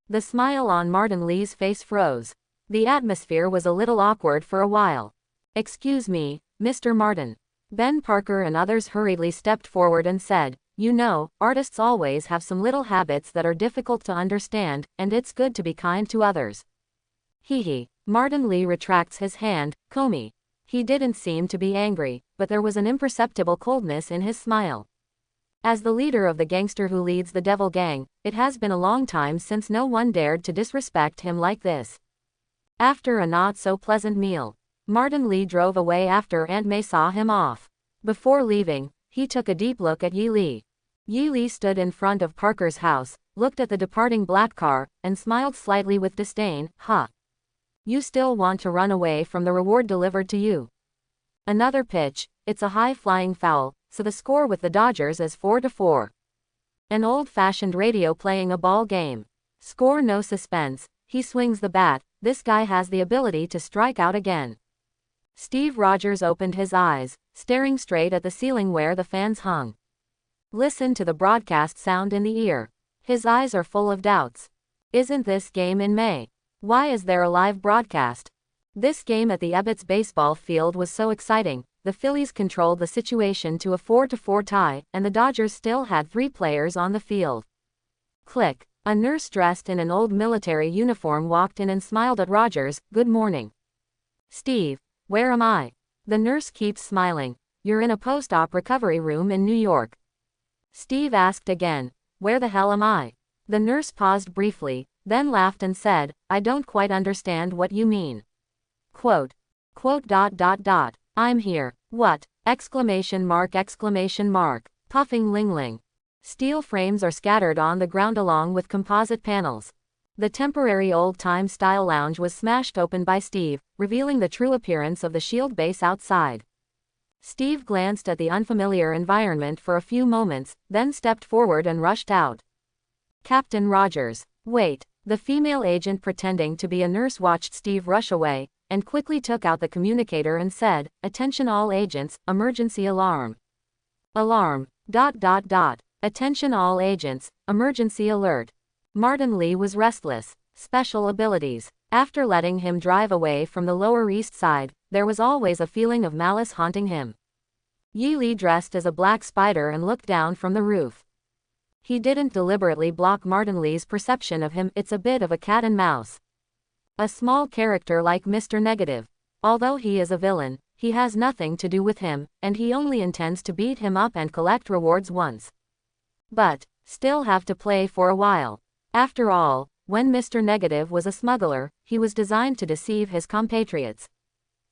The smile on Martin Lee's face froze. The atmosphere was a little awkward for a while. Excuse me, Mr. Martin. Ben Parker and others hurriedly stepped forward and said, you know, artists always have some little habits that are difficult to understand, and it's good to be kind to others. Hee. Martin Lee retracts his hand, Comey. He didn't seem to be angry, but there was an imperceptible coldness in his smile. As the leader of the gangster who leads the Devil Gang, it has been a long time since no one dared to disrespect him like this. After a not-so-pleasant meal, Martin Lee drove away after Aunt May saw him off. Before leaving, he took a deep look at Yi Lee. Yi Lee stood in front of Parker's house, looked at the departing black car, and smiled slightly with disdain. Huh. You still want to run away from the reward delivered to you. Another pitch, it's a high-flying foul, so the score with the Dodgers is 4-4. An old-fashioned radio playing a ball game. Score no suspense, he swings the bat, this guy has the ability to strike out again. Steve Rogers opened his eyes, staring straight at the ceiling where the fans hung. Listen to the broadcast sound in the ear. His eyes are full of doubts. Isn't this game in May? Why is there a live broadcast? This game at the Ebbets baseball field was so exciting. The Phillies controlled the situation to a 4-4 tie, and the Dodgers still had 3 players on the field. Click. A nurse dressed in an old military uniform walked in and smiled at Rogers. Good morning. Steve, where am I? The nurse keeps smiling. You're in a post-op recovery room in New York. Steve asked again. Where the hell am I? The nurse paused briefly, then laughed and said, I don't quite understand what you mean. Quote. I'm here. What? Exclamation mark. Puffing Ling Ling. Steel frames are scattered on the ground along with composite panels. The temporary old-time style lounge was smashed open by Steve, revealing the true appearance of the Shield base outside. Steve glanced at the unfamiliar environment for a few moments, then stepped forward and rushed out. Captain Rogers. Wait. The female agent pretending to be a nurse watched Steve rush away, and quickly took out the communicator and said, Attention all agents, emergency alarm. Alarm. Attention all agents, emergency alert. Martin Lee was restless. Special abilities. After letting him drive away from the Lower East Side, there was always a feeling of malice haunting him. Yi Lee dressed as a black spider and looked down from the roof. He didn't deliberately block Martin Lee's perception of him, it's a bit of a cat and mouse. A small character like Mr. Negative. Although he is a villain, he has nothing to do with him, and he only intends to beat him up and collect rewards once. But, still have to play for a while. After all, when Mr. Negative was a smuggler, he was designed to deceive his compatriots.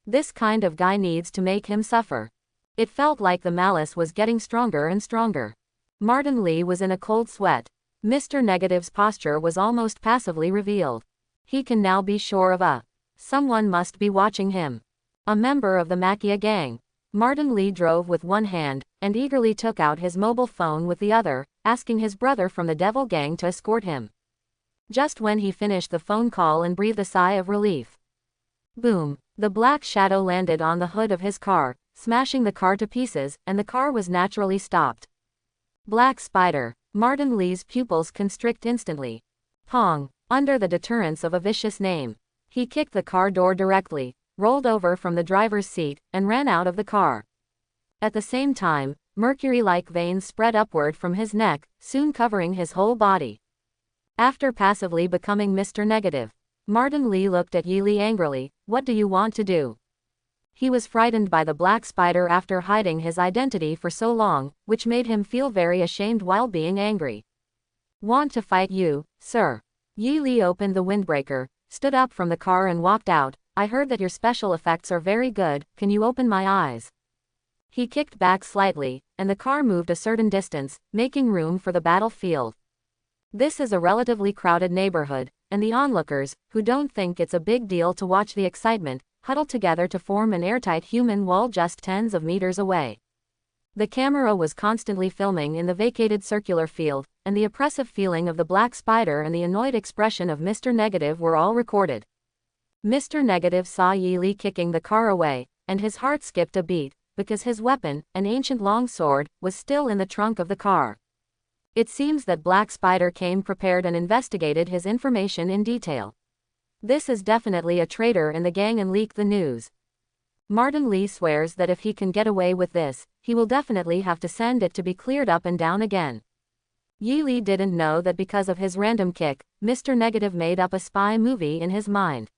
This kind of guy needs to make him suffer. It felt like the malice was getting stronger and stronger. Martin Lee was in a cold sweat. Mr. Negative's posture was almost passively revealed. He can now be sure of someone must be watching him. A member of the Makia gang. Martin Lee drove with one hand, and eagerly took out his mobile phone with the other, asking his brother from the Devil Gang to escort him. Just when he finished the phone call and breathed a sigh of relief. Boom! The black shadow landed on the hood of his car, smashing the car to pieces, and the car was naturally stopped. Black Spider. Martin Lee's pupils constrict instantly. Pong. Under the deterrence of a vicious name. He kicked the car door directly, rolled over from the driver's seat, and ran out of the car. At the same time, mercury-like veins spread upward from his neck, soon covering his whole body. After passively becoming Mr. Negative, Martin Lee looked at Yi Lee angrily. What do you want to do? He was frightened by the black spider after hiding his identity for so long, which made him feel very ashamed while being angry. Want to fight you, sir? Yi Li opened the windbreaker, stood up from the car and walked out. I heard that your special effects are very good, can you open my eyes? He kicked back slightly, and the car moved a certain distance, making room for the battlefield. This is a relatively crowded neighborhood, and the onlookers, who don't think it's a big deal to watch the excitement, huddle together to form an airtight human wall just tens of meters away. The camera was constantly filming in the vacated circular field, and the oppressive feeling of the black spider and the annoyed expression of Mr. Negative were all recorded. Mr. Negative saw Yi Li kicking the car away, and his heart skipped a beat, because his weapon, an ancient long sword, was still in the trunk of the car. It seems that Black Spider came prepared and investigated his information in detail. This is definitely a traitor in the gang and leak the news. Martin Lee swears that if he can get away with this, he will definitely have to send it to be cleared up and down again. Yi Li didn't know that because of his random kick, Mr. Negative made up a spy movie in his mind.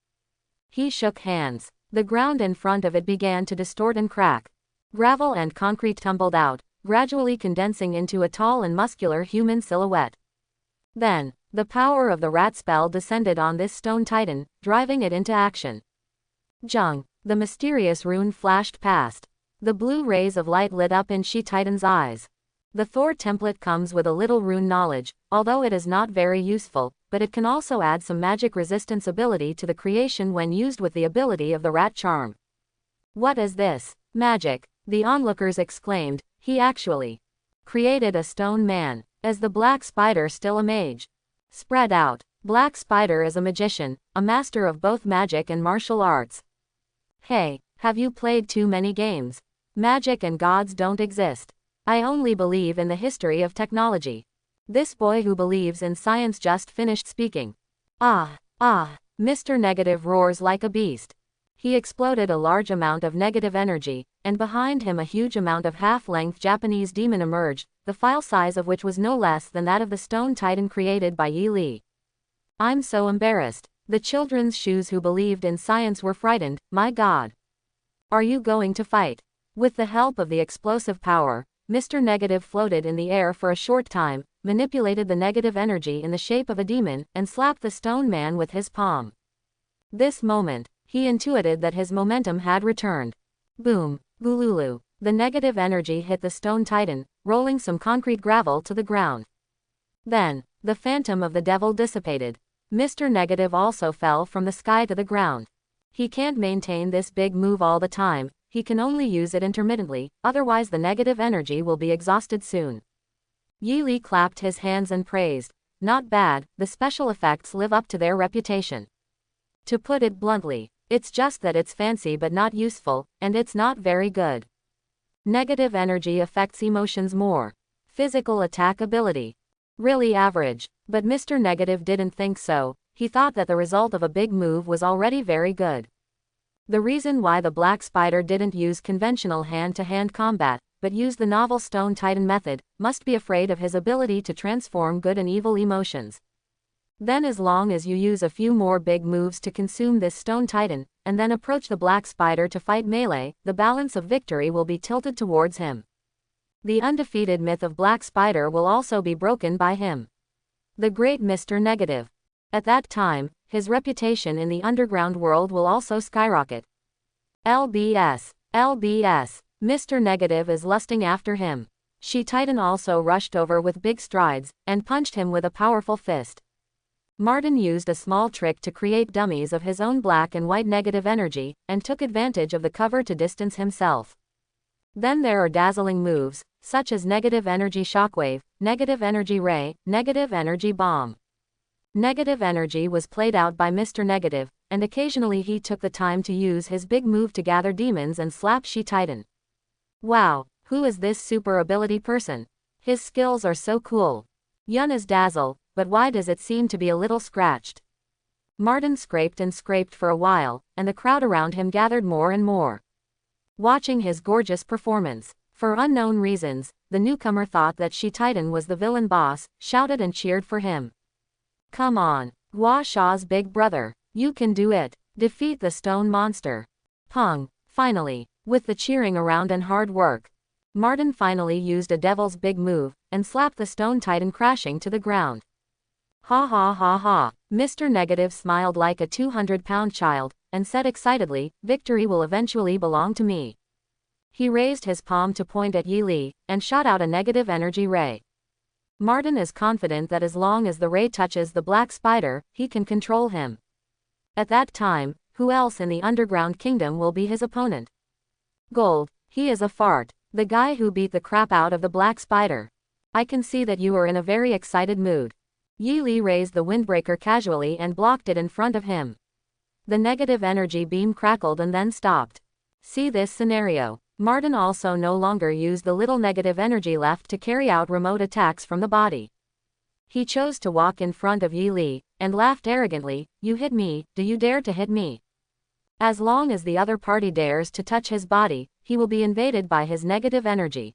He shook hands. The ground in front of it began to distort and crack. Gravel and concrete tumbled out, gradually condensing into a tall and muscular human silhouette. Then, the power of the rat spell descended on this stone titan, driving it into action. Jung, the mysterious rune flashed past. The blue rays of light lit up in She-Titan's eyes. The Thor template comes with a little rune knowledge, although it is not very useful, but it can also add some magic resistance ability to the creation when used with the ability of the rat charm. What is this? Magic, the onlookers exclaimed. He actually created a stone man. Is the black spider still a mage? Spread out. Black Spider is a magician, a master of both magic and martial arts. Hey, have you played too many games? Magic and gods don't exist. I only believe in the history of technology. This boy who believes in science just finished speaking. Mr. Negative roars like a beast. He exploded a large amount of negative energy, and behind him a huge amount of half-length Japanese demon emerged, the file size of which was no less than that of the stone titan created by Yi Li. I'm so embarrassed. The children's shoes who believed in science were frightened, my god. Are you going to fight? With the help of the explosive power, Mr. Negative floated in the air for a short time, manipulated the negative energy in the shape of a demon, and slapped the stone man with his palm. This moment, he intuited that his momentum had returned. Boom, Gululu. The negative energy hit the stone titan, rolling some concrete gravel to the ground. Then, the phantom of the devil dissipated. Mr. Negative also fell from the sky to the ground. He can't maintain this big move all the time, he can only use it intermittently, otherwise the negative energy will be exhausted soon. Yi Li clapped his hands and praised. Not bad, the special effects live up to their reputation. To put it bluntly, it's just that it's fancy but not useful, and it's not very good. Negative energy affects emotions more. Physical attack ability. Really average. But Mr. Negative didn't think so, he thought that the result of a big move was already very good. The reason why the Black Spider didn't use conventional hand-to-hand combat, but used the novel Stone Titan method, must be afraid of his ability to transform good and evil emotions. Then as long as you use a few more big moves to consume this Stone Titan, and then approach the Black Spider to fight melee, the balance of victory will be tilted towards him. The undefeated myth of Black Spider will also be broken by him. The great Mr. Negative. At that time, his reputation in the underground world will also skyrocket. LBS. Mr. Negative is lusting after him. She-Titan also rushed over with big strides, and punched him with a powerful fist. Martin used a small trick to create dummies of his own black and white negative energy, and took advantage of the cover to distance himself. Then there are dazzling moves, such as negative energy shockwave, negative energy ray, negative energy bomb. Negative energy was played out by Mr. Negative, and occasionally he took the time to use his big move to gather demons and slap She-Titan. Wow, who is this super ability person? His skills are so cool. Yun is dazzle, but why does it seem to be a little scratched? Martin scraped and scraped for a while, and the crowd around him gathered more and more. Watching his gorgeous performance. For unknown reasons, the newcomer thought that She-Titan was the villain boss, shouted and cheered for him. Come on, Gua Sha's big brother. You can do it. Defeat the stone monster. Pong. Finally, with the cheering around and hard work, Martin finally used a devil's big move, and slapped the stone titan crashing to the ground. Ha ha ha ha. Mr. Negative smiled like a 200-pound child, and said excitedly, victory will eventually belong to me. He raised his palm to point at Yi Li, and shot out a negative energy ray. Martin is confident that as long as the ray touches the black spider, he can control him. At that time, who else in the underground kingdom will be his opponent? Gold, he is a fart. The guy who beat the crap out of the black spider. I can see that you are in a very excited mood. Yi Li raised the windbreaker casually and blocked it in front of him. The negative energy beam crackled and then stopped. See this scenario. Martin also no longer used the little negative energy left to carry out remote attacks from the body. He chose to walk in front of Yi Li, and laughed arrogantly, you hit me, do you dare to hit me? As long as the other party dares to touch his body, he will be invaded by his negative energy.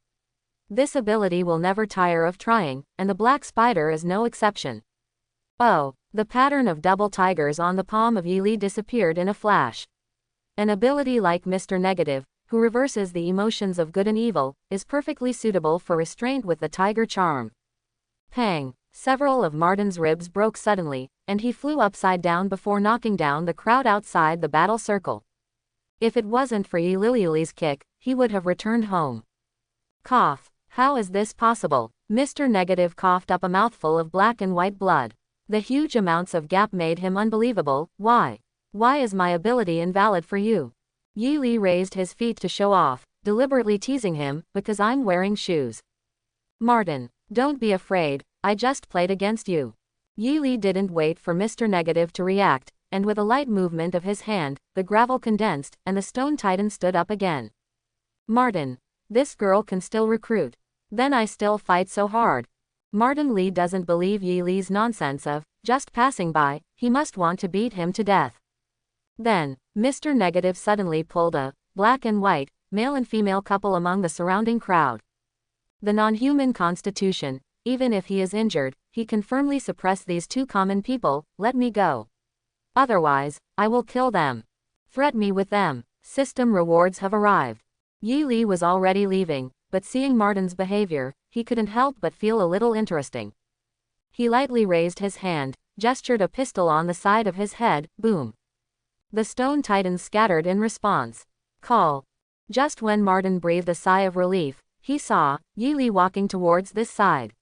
This ability will never tire of trying, and the black spider is no exception. Oh, the pattern of double tigers on the palm of Yi Li disappeared in a flash. An ability like Mr. Negative, who reverses the emotions of good and evil, is perfectly suitable for restraint with the tiger charm. Pang! Several of Martin's ribs broke suddenly, and he flew upside down before knocking down the crowd outside the battle circle. If it wasn't for Yi Li's kick, he would have returned home. Cough. How is this possible? Mr. Negative coughed up a mouthful of black and white blood. The huge amounts of gap made him unbelievable. Why? Why is my ability invalid for you? Yi Li raised his feet to show off, deliberately teasing him, because I'm wearing shoes. Martin, don't be afraid, I just played against you. Yi Li didn't wait for Mr. Negative to react, and with a light movement of his hand, the gravel condensed, and the stone titan stood up again. Martin, this girl can still recruit. Then I still fight so hard. Martin Li doesn't believe Yi Li's nonsense of, just passing by, he must want to beat him to death. Then, Mr. Negative suddenly pulled a, black and white, male and female couple among the surrounding crowd. The non-human constitution, even if he is injured, he can firmly suppress these two common people, let me go. Otherwise, I will kill them. Threat me with them. System rewards have arrived. Yi Li was already leaving, but seeing Martin's behavior, he couldn't help but feel a little interesting. He lightly raised his hand, gestured a pistol on the side of his head, boom. The stone titans scattered in response. Call. Just when Martin breathed a sigh of relief, he saw Yi Li walking towards this side.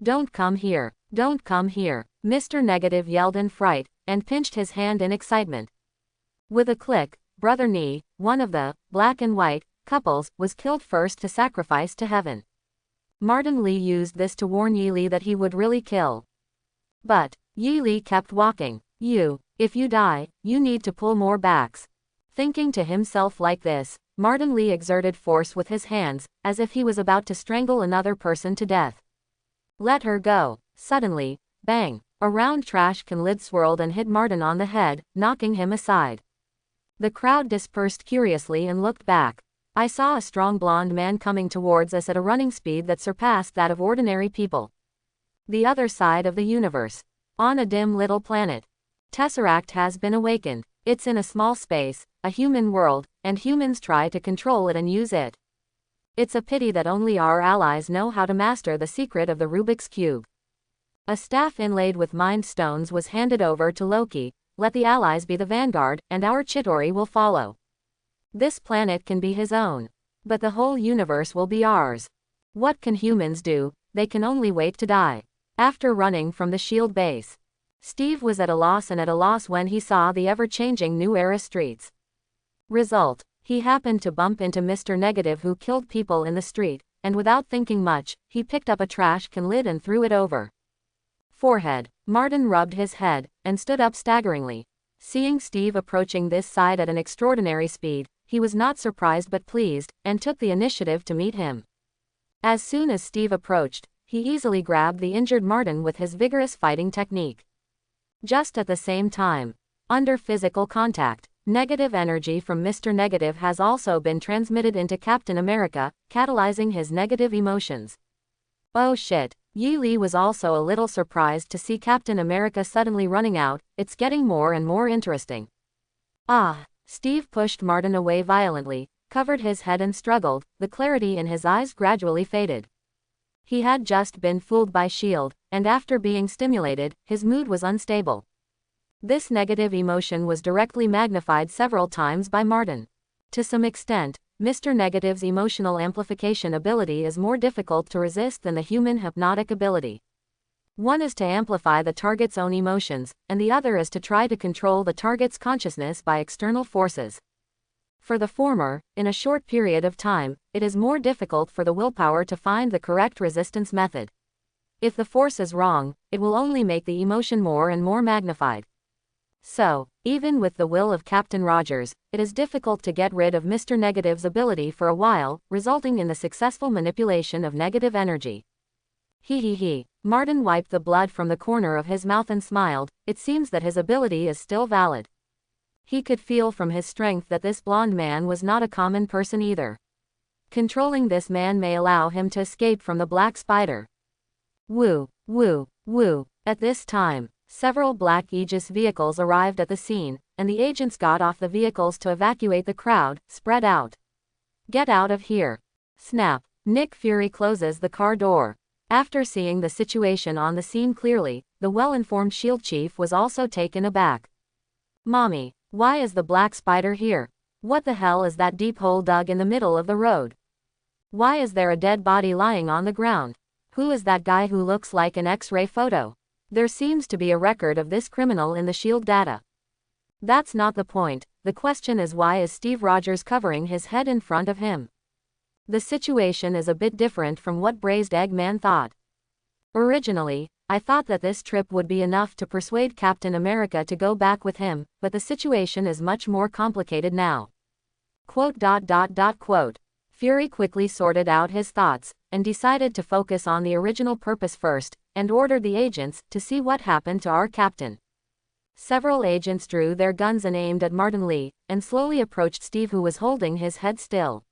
Don't come here, don't come here, Mr. Negative yelled in fright, and pinched his hand in excitement. With a click, Brother Ni, one of the black and white couples, was killed first to sacrifice to heaven. Martin Li used this to warn Yi Li that he would really kill. But Yi Li kept walking. If you die, you need to pull more backs. Thinking to himself like this, Martin Li exerted force with his hands, as if he was about to strangle another person to death. Let her go. Suddenly, bang, a round trash can lid swirled and hit Martin on the head, knocking him aside. The crowd dispersed curiously and looked back. I saw a strong blonde man coming towards us at a running speed that surpassed that of ordinary people. The other side of the universe. On a dim little planet. Tesseract has been awakened. It's in a small space, a human world, and humans try to control it and use it. It's a pity that only our allies know how to master the secret of the Rubik's Cube. A staff inlaid with mind stones was handed over to Loki. Let the allies be the vanguard, and our Chidori will follow. This planet can be his own. But the whole universe will be ours. What can humans do? They can only wait to die. After running from the shield base, Steve was at a loss when he saw the ever-changing New Era streets. Result, he happened to bump into Mr. Negative, who killed people in the street, and without thinking much, he picked up a trash can lid and threw it over. Forehead. Martin rubbed his head, and stood up staggeringly. Seeing Steve approaching this side at an extraordinary speed, he was not surprised but pleased, and took the initiative to meet him. As soon as Steve approached, he easily grabbed the injured Martin with his vigorous fighting technique. Just at the same time, under physical contact, negative energy from Mr. Negative has also been transmitted into Captain America, catalyzing his negative emotions. Oh shit, Yi Li was also a little surprised to see Captain America suddenly running out. It's getting more and more interesting. Ah, Steve pushed Martin away violently, covered his head and struggled. The clarity in his eyes gradually faded. He had just been fooled by S.H.I.E.L.D., and after being stimulated, his mood was unstable. This negative emotion was directly magnified several times by Martin. To some extent, Mr. Negative's emotional amplification ability is more difficult to resist than the human hypnotic ability. One is to amplify the target's own emotions, and the other is to try to control the target's consciousness by external forces. For the former, in a short period of time, it is more difficult for the willpower to find the correct resistance method. If the force is wrong, it will only make the emotion more and more magnified. So, even with the will of Captain Rogers, it is difficult to get rid of Mr. Negative's ability for a while, resulting in the successful manipulation of negative energy. He. Martin wiped the blood from the corner of his mouth and smiled. It seems that his ability is still valid. He could feel from his strength that this blonde man was not a common person either. Controlling this man may allow him to escape from the Black Spider. Woo. At this time, several Black Aegis vehicles arrived at the scene, and the agents got off the vehicles to evacuate the crowd. Spread out. Get out of here. Snap. Nick Fury closes the car door. After seeing the situation on the scene clearly, the well-informed S.H.I.E.L.D. chief was also taken aback. Mommy, why is the Black Spider here? What the hell is that deep hole dug in the middle of the road? Why is there a dead body lying on the ground? Who is that guy who looks like an X-ray photo? There seems to be a record of this criminal in the S.H.I.E.L.D. data. That's not the point. The question is, why is Steve Rogers covering his head in front of him? The situation is a bit different from what Braised Eggman thought. Originally, I thought that this trip would be enough to persuade Captain America to go back with him, but the situation is much more complicated now. Fury quickly sorted out his thoughts, and decided to focus on the original purpose first, and ordered the agents to see what happened to our captain. Several agents drew their guns and aimed at Martin Lee, and slowly approached Steve, who was holding his head still.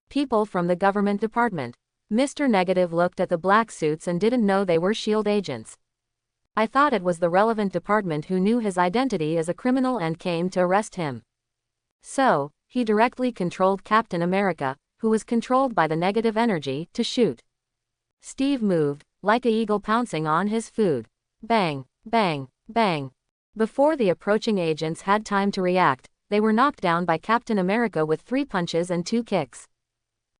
People from the government department. Mr. Negative looked at the black suits and didn't know they were S.H.I.E.L.D. agents. I thought it was the relevant department who knew his identity as a criminal and came to arrest him. So, he directly controlled Captain America, who was controlled by the negative energy, to shoot. Steve moved, like an eagle pouncing on his food. Bang, bang, bang. Before the approaching agents had time to react, they were knocked down by Captain America with 3 punches and 2 kicks.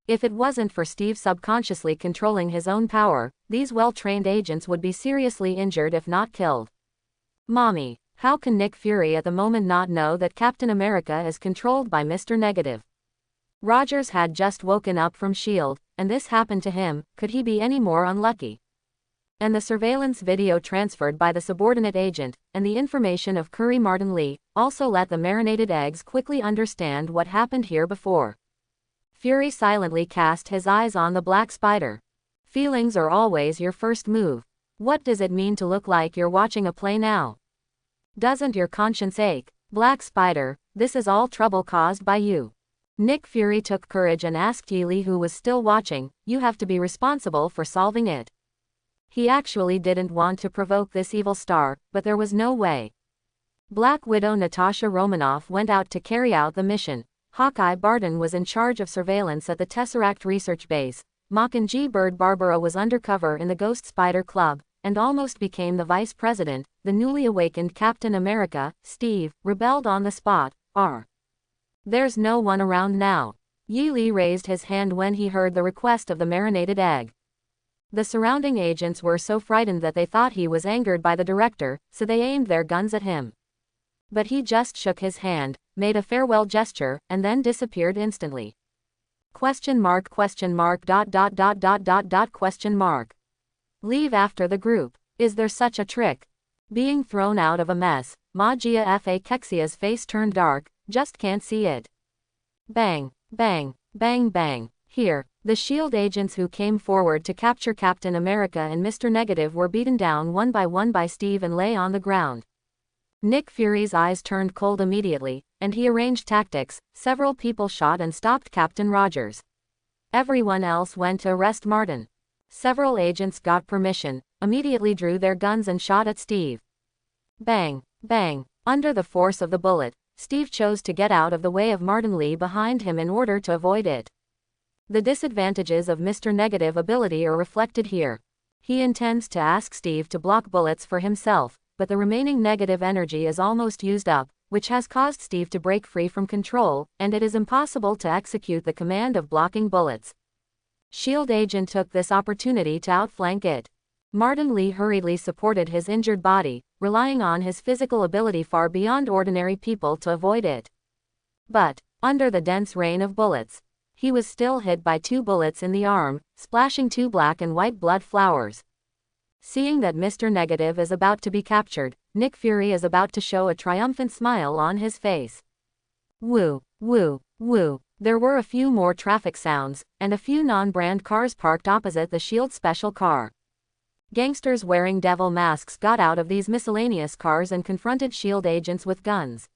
If it wasn't for Steve subconsciously controlling his own power, these well-trained agents would be seriously injured if not killed. Mommy, how can Nick Fury at the moment not know that Captain America is controlled by Mr. Negative? Rogers had just woken up from S.H.I.E.L.D., and this happened to him. Could he be any more unlucky? And the surveillance video transferred by the subordinate agent, and the information of Curry Martin Lee, also let the marinated eggs quickly understand what happened here before. Fury silently cast his eyes on the Black Spider. Feelings are always your first move. What does it mean to look like you're watching a play now? Doesn't your conscience ache? Black Spider, this is all trouble caused by you. Nick Fury took courage and asked Yi Lee, who was still watching, you have to be responsible for solving it. He actually didn't want to provoke this evil star, but there was no way. Black Widow Natasha Romanoff went out to carry out the mission. Hawkeye Barton was in charge of surveillance at the Tesseract research base. Mockingbird Barbara was undercover in the Ghost Spider Club, and almost became the vice president. The newly awakened Captain America, Steve, rebelled on the spot. There's no one around now. Yi Lee raised his hand when he heard the request of the marinated egg. The surrounding agents were so frightened that they thought he was angered by the director, so they aimed their guns at him. But he just shook his hand, made a farewell gesture, and then disappeared instantly. ? Leave after the group. Is there such a trick? Being thrown out of a mess. Magia Fa Kexia's face turned dark, just can't see it. Bang, bang, bang bang. Here, the S.H.I.E.L.D. agents who came forward to capture Captain America and Mr. Negative were beaten down one by Steve and lay on the ground. Nick Fury's eyes turned cold immediately, and he arranged tactics. Several people shot and stopped Captain Rogers. Everyone else went to arrest Martin. Several agents got permission, immediately drew their guns and shot at Steve. Bang, bang. Under the force of the bullet, Steve chose to get out of the way of Martin Lee behind him in order to avoid it. The disadvantages of Mr. Negative ability are reflected here. He intends to ask Steve to block bullets for himself, but the remaining negative energy is almost used up, which has caused Steve to break free from control, and it is impossible to execute the command of blocking bullets. S.H.I.E.L.D. agent took this opportunity to outflank it. Martin Lee hurriedly supported his injured body, relying on his physical ability far beyond ordinary people to avoid it. But, under the dense rain of bullets, he was still hit by 2 bullets in the arm, splashing 2 black and white blood flowers. Seeing that Mr. Negative is about to be captured, Nick Fury is about to show a triumphant smile on his face. Woo, woo, woo. There were a few more traffic sounds, and a few non-brand cars parked opposite the S.H.I.E.L.D. special car. Gangsters wearing devil masks got out of these miscellaneous cars and confronted S.H.I.E.L.D. agents with guns.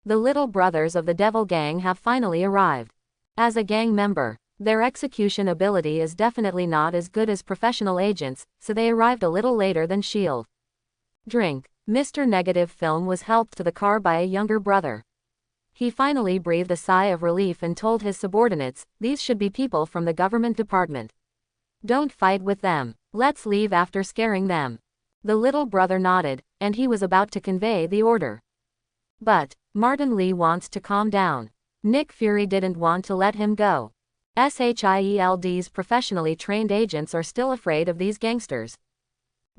The little brothers of the Devil Gang have finally arrived. As a gang member, their execution ability is definitely not as good as professional agents, so they arrived a little later than S.H.I.E.L.D. Drink. Mr. Negative film was helped to the car by a younger brother. He finally breathed a sigh of relief and told his subordinates, these should be people from the government department. Don't fight with them. Let's leave after scaring them. The little brother nodded, and he was about to convey the order. But, Martin Lee wants to calm down. Nick Fury didn't want to let him go. S.H.I.E.L.D's professionally trained agents are still afraid of these gangsters.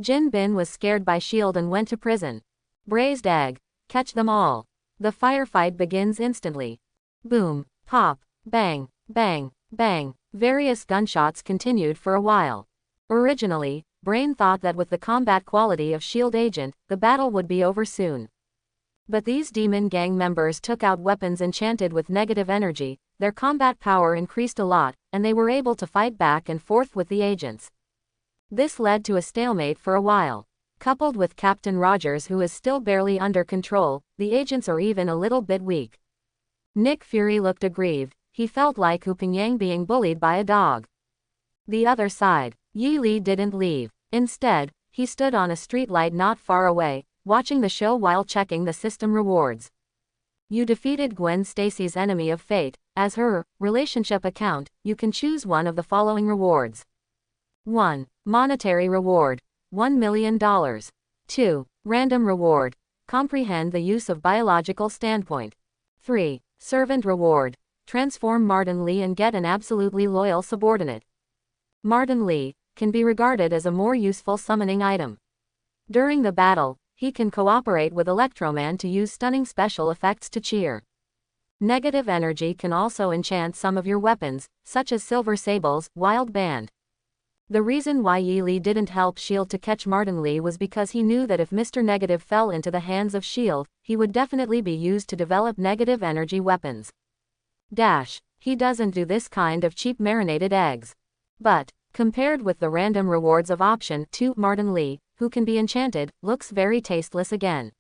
Jin Bin was scared by S.H.I.E.L.D. and went to prison. Braised egg. Catch them all. The firefight begins instantly. Boom, pop, bang, bang, bang. Various gunshots continued for a while. Originally, Brain thought that with the combat quality of S.H.I.E.L.D. agent, the battle would be over soon. But these demon gang members took out weapons enchanted with negative energy, their combat power increased a lot, and they were able to fight back and forth with the agents. This led to a stalemate for a while. Coupled with Captain Rogers, who is still barely under control, the agents are even a little bit weak. Nick Fury looked aggrieved. He felt like Hu Pingyang being bullied by a dog. The other side, Yi Li didn't leave. Instead, he stood on a street light not far away, watching the show while checking the system rewards. You defeated Gwen Stacy's enemy of fate. As her relationship account, you can choose one of the following rewards. 1. Monetary reward. $1 million. 2. Random reward. Comprehend the use of biological standpoint. 3. Servant reward. Transform Martin Lee and get an absolutely loyal subordinate. Martin Lee can be regarded as a more useful summoning item. During the battle, he can cooperate with Electroman to use stunning special effects to cheer. Negative energy can also enchant some of your weapons, such as Silver Sable's Wild Band. The reason why Yi Li didn't help S.H.I.E.L.D. to catch Martin Lee was because he knew that if Mr. Negative fell into the hands of S.H.I.E.L.D., he would definitely be used to develop negative energy weapons. He doesn't do this kind of cheap marinated eggs. But, compared with the random rewards of option 2, Martin Lee, who can be enchanted, looks very tasteless again.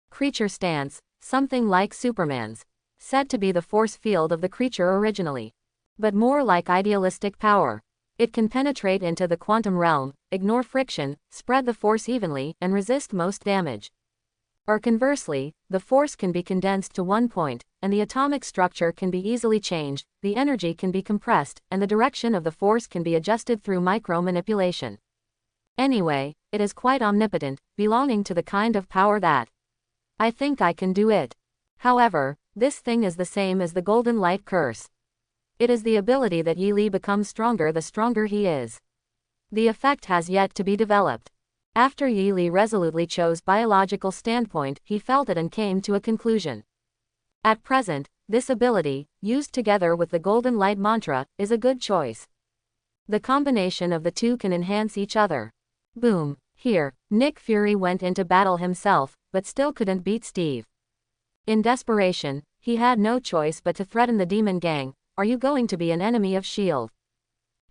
Creature stance, something like Superman's. Said to be the force field of the creature originally. But more like idealistic power. It can penetrate into the quantum realm, ignore friction, spread the force evenly, and resist most damage. Or conversely, the force can be condensed to one point, and the atomic structure can be easily changed, the energy can be compressed, and the direction of the force can be adjusted through micro-manipulation. Anyway, it is quite omnipotent, belonging to the kind of power that I think I can do it. However, this thing is the same as the Golden Light Curse. It is the ability that Yi Li becomes stronger the stronger he is. The effect has yet to be developed. After Yi Li resolutely chose biological standpoint, he felt it and came to a conclusion. At present, this ability, used together with the Golden Light Mantra, is a good choice. The combination of the two can enhance each other. Boom. Here, Nick Fury went into battle himself, but still couldn't beat Steve. In desperation, he had no choice but to threaten the demon gang. Are you going to be an enemy of S.H.I.E.L.D.?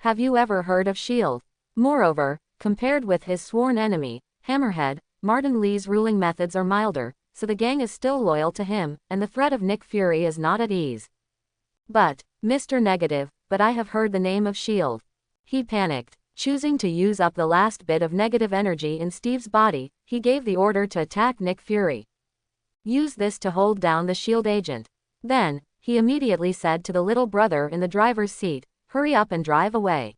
Have you ever heard of S.H.I.E.L.D.? Moreover, compared with his sworn enemy, Hammerhead, Martin Lee's ruling methods are milder, so the gang is still loyal to him, and the threat of Nick Fury is not at ease. But, Mr. Negative, but I have heard the name of S.H.I.E.L.D. He panicked. Choosing to use up the last bit of negative energy in Steve's body, he gave the order to attack Nick Fury. Use this to hold down the shield agent. Then, he immediately said to the little brother in the driver's seat, hurry up and drive away.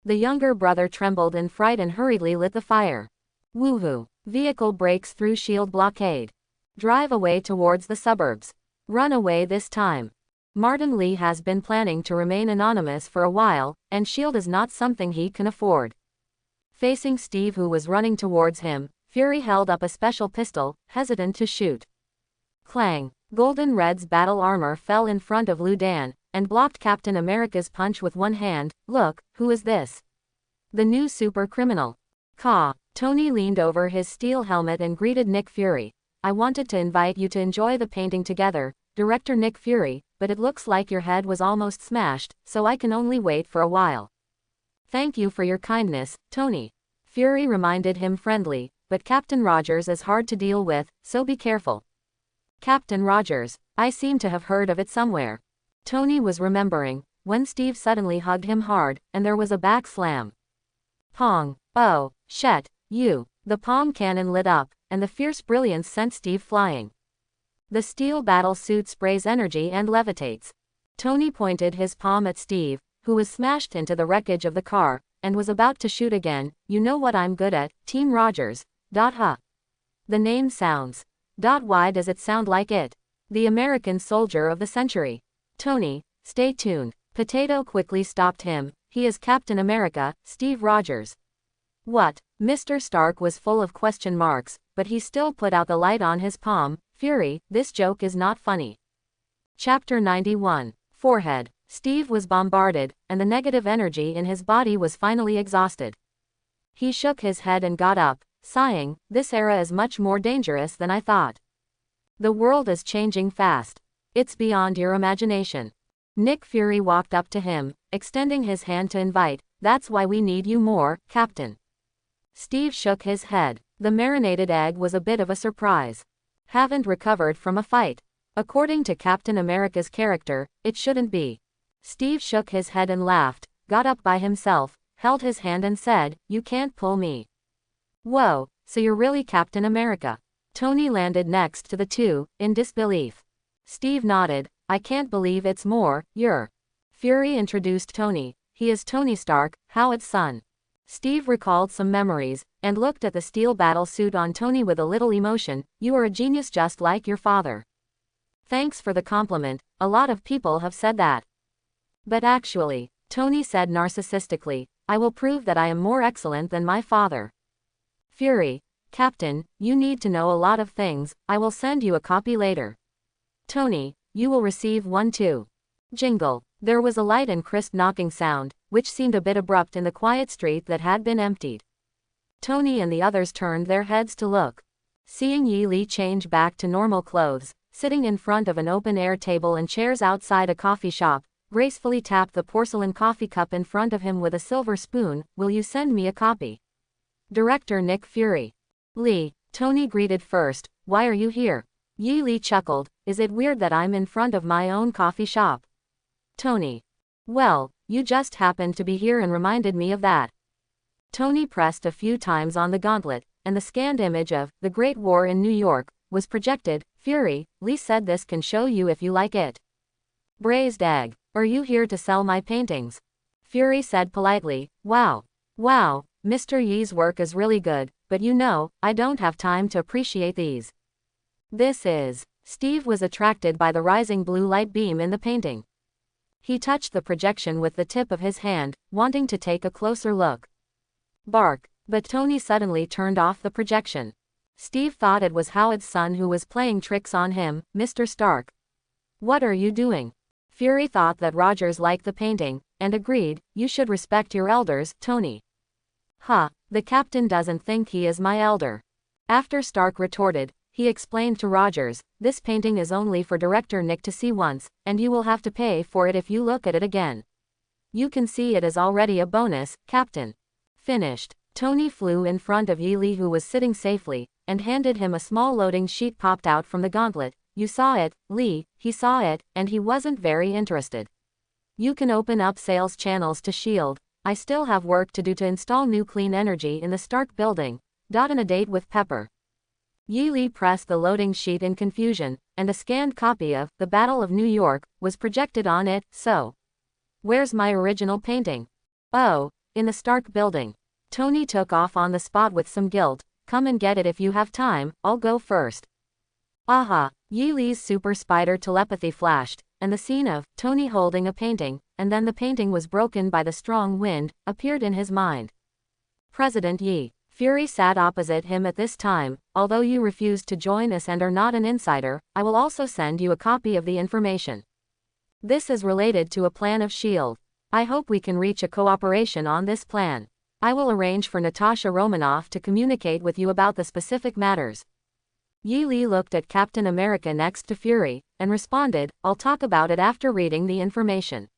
The younger brother trembled in fright and hurriedly lit the fire. Woohoo! Vehicle breaks through shield blockade. Drive away towards the suburbs. Run away this time. Martin Lee has been planning to remain anonymous for a while, and shield is not something he can afford. Facing Steve, who was running towards him, Fury held up a special pistol, hesitant to shoot. Clang! Golden Red's battle armor fell in front of Lu Dan, and blocked Captain America's punch with one hand. Look, who is this? The new super criminal. Caw. Tony leaned over his steel helmet and greeted Nick Fury. I wanted to invite you to enjoy the painting together, Director Nick Fury, but it looks like your head was almost smashed, so I can only wait for a while. Thank you for your kindness, Tony. Fury reminded him friendly, but Captain Rogers is hard to deal with, so be careful. Captain Rogers, I seem to have heard of it somewhere. Tony was remembering, when Steve suddenly hugged him hard, and there was a back slam. Pong. Oh, shit, you. The palm cannon lit up, and the fierce brilliance sent Steve flying. The steel battle suit sprays energy and levitates. Tony pointed his palm at Steve, who was smashed into the wreckage of the car, and was about to shoot again. You know what I'm good at, Team Rogers. Huh. The name sounds. Why does it sound like it? The American soldier of the century. Tony, stay tuned. Potato quickly stopped him. He is Captain America, Steve Rogers. What? Mr. Stark was full of question marks, but he still put out the light on his palm. Fury, this joke is not funny. Chapter 91. Forehead. Steve was bombarded, and the negative energy in his body was finally exhausted. He shook his head and got up, sighing, this era is much more dangerous than I thought. The world is changing fast. It's beyond your imagination. Nick Fury walked up to him, extending his hand to invite. That's why we need you more, Captain. Steve shook his head. The marinated egg was a bit of a surprise. Haven't recovered from a fight. According to Captain America's character, it shouldn't be. Steve shook his head and laughed, got up by himself, held his hand and said, you can't pull me. Whoa, so you're really Captain America? Tony landed next to the two, in disbelief. Steve nodded, I can't believe it's more, you're. Fury introduced Tony, he is Tony Stark, Howard's son. Steve recalled some memories, and looked at the steel battle suit on Tony with a little emotion. You are a genius just like your father. Thanks for the compliment, a lot of people have said that. But actually, Tony said narcissistically, I will prove that I am more excellent than my father. Fury, Captain, you need to know a lot of things, I will send you a copy later. Tony, you will receive one too. Jingle. There was a light and crisp knocking sound, which seemed a bit abrupt in the quiet street that had been emptied. Tony and the others turned their heads to look. Seeing Yi Li change back to normal clothes, sitting in front of an open-air table and chairs outside a coffee shop, gracefully tapped the porcelain coffee cup in front of him with a silver spoon. Will you send me a copy? Director Nick Fury. Li, Tony greeted first, why are you here? Yi Li chuckled, is it weird that I'm in front of my own coffee shop? Tony. Well, you just happened to be here and reminded me of that. Tony pressed a few times on the gauntlet, and the scanned image of the Great War in New York was projected. Fury, Lee said this can show you if you like it. Braised egg. Are you here to sell my paintings? Fury said politely, wow. Wow, Mr. Yi's work is really good, but you know, I don't have time to appreciate these. This is. Steve was attracted by the rising blue light beam in the painting. He touched the projection with the tip of his hand, wanting to take a closer look. Bark, but Tony suddenly turned off the projection. Steve thought it was Howard's son who was playing tricks on him. Mr. Stark. What are you doing? Fury thought that Rogers liked the painting, and agreed, you should respect your elders, Tony. Huh, the captain doesn't think he is my elder. After Stark retorted, he explained to Rogers, this painting is only for Director Nick to see once, and you will have to pay for it if you look at it again. You can see it is already a bonus, Captain. Finished. Tony flew in front of Yi Li, who was sitting safely, and handed him a small loading sheet popped out from the gauntlet. You saw it, Lee, he saw it, and he wasn't very interested. You can open up sales channels to S.H.I.E.L.D. I still have work to do to install new clean energy in the Stark building. And a date with Pepper. Yi Li pressed the loading sheet in confusion, and a scanned copy of The Battle of New York was projected on it. So, where's my original painting? Oh, in the Stark building. Tony took off on the spot with some guilt. Come and get it if you have time, I'll go first. Aha! Yi Li's super spider telepathy flashed, and the scene of Tony holding a painting, and then the painting was broken by the strong wind, appeared in his mind. President Yi. Fury sat opposite him at this time. Although you refused to join us and are not an insider, I will also send you a copy of the information. This is related to a plan of S.H.I.E.L.D. I hope we can reach a cooperation on this plan. I will arrange for Natasha Romanoff to communicate with you about the specific matters. Yi Li looked at Captain America next to Fury, and responded, I'll talk about it after reading the information.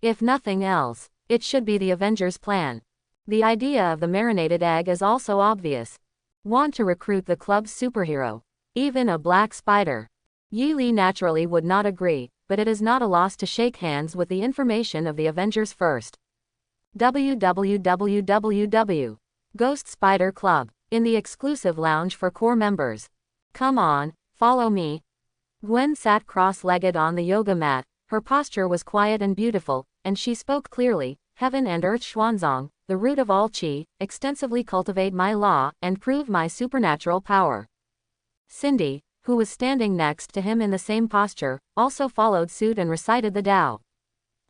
If nothing else, it should be the Avengers' plan. The idea of the marinated egg is also obvious. Want to recruit the club's superhero. Even a black spider. Yi Li naturally would not agree, but it is not a loss to shake hands with the information of the Avengers first. www. Ghost Spider Club. In the exclusive lounge for core members. Come on, follow me. Gwen sat cross-legged on the yoga mat. Her posture was quiet and beautiful, and she spoke clearly. Heaven and earth Xuanzang, the root of all qi, extensively cultivate my law, and prove my supernatural power. Cindy, who was standing next to him in the same posture, also followed suit and recited the Tao.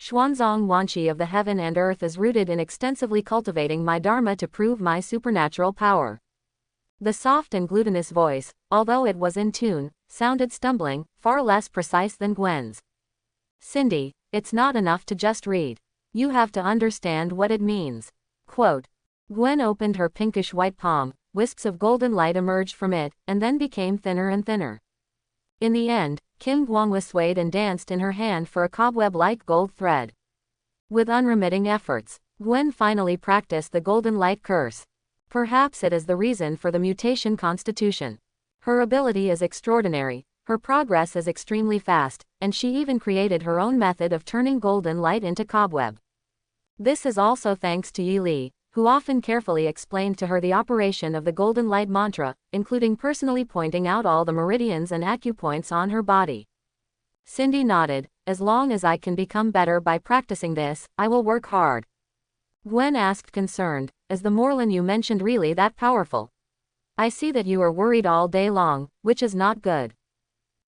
Xuanzang Wanqi of the heaven and earth is rooted in extensively cultivating my dharma to prove my supernatural power. The soft and glutinous voice, although it was in tune, sounded stumbling, far less precise than Gwen's. Cindy, it's not enough to just read. You have to understand what it means. Quote. Gwen opened her pinkish white palm, wisps of golden light emerged from it, and then became thinner and thinner. In the end, Kim Guangwa swayed and danced in her hand for a cobweb-like gold thread. With unremitting efforts, Gwen finally practiced the golden light curse. Perhaps it is the reason for the mutation constitution. Her ability is extraordinary, her progress is extremely fast, and she even created her own method of turning golden light into cobweb. This is also thanks to Yi Li, who often carefully explained to her the operation of the golden light mantra, including personally pointing out all the meridians and acupoints on her body. Cindy nodded. As long as I can become better by practicing this, I will work hard. Gwen asked concerned, is the Morlin you mentioned really that powerful? I see that you are worried all day long, which is not good.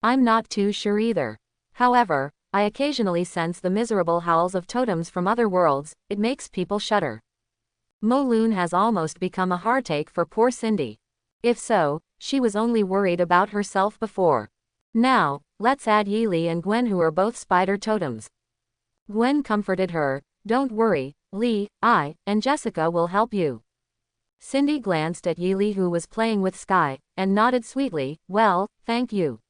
I'm not too sure either. However, I occasionally sense the miserable howls of totems from other worlds. It makes people shudder. Mo Lun has almost become a heartache for poor Cindy. If so, she was only worried about herself before. Now, let's add Yi Li and Gwen, who are both spider totems. Gwen comforted her. Don't worry, Li, I, and Jessica will help you. Cindy glanced at Yi Li, who was playing with Sky, and nodded sweetly. Well, thank you.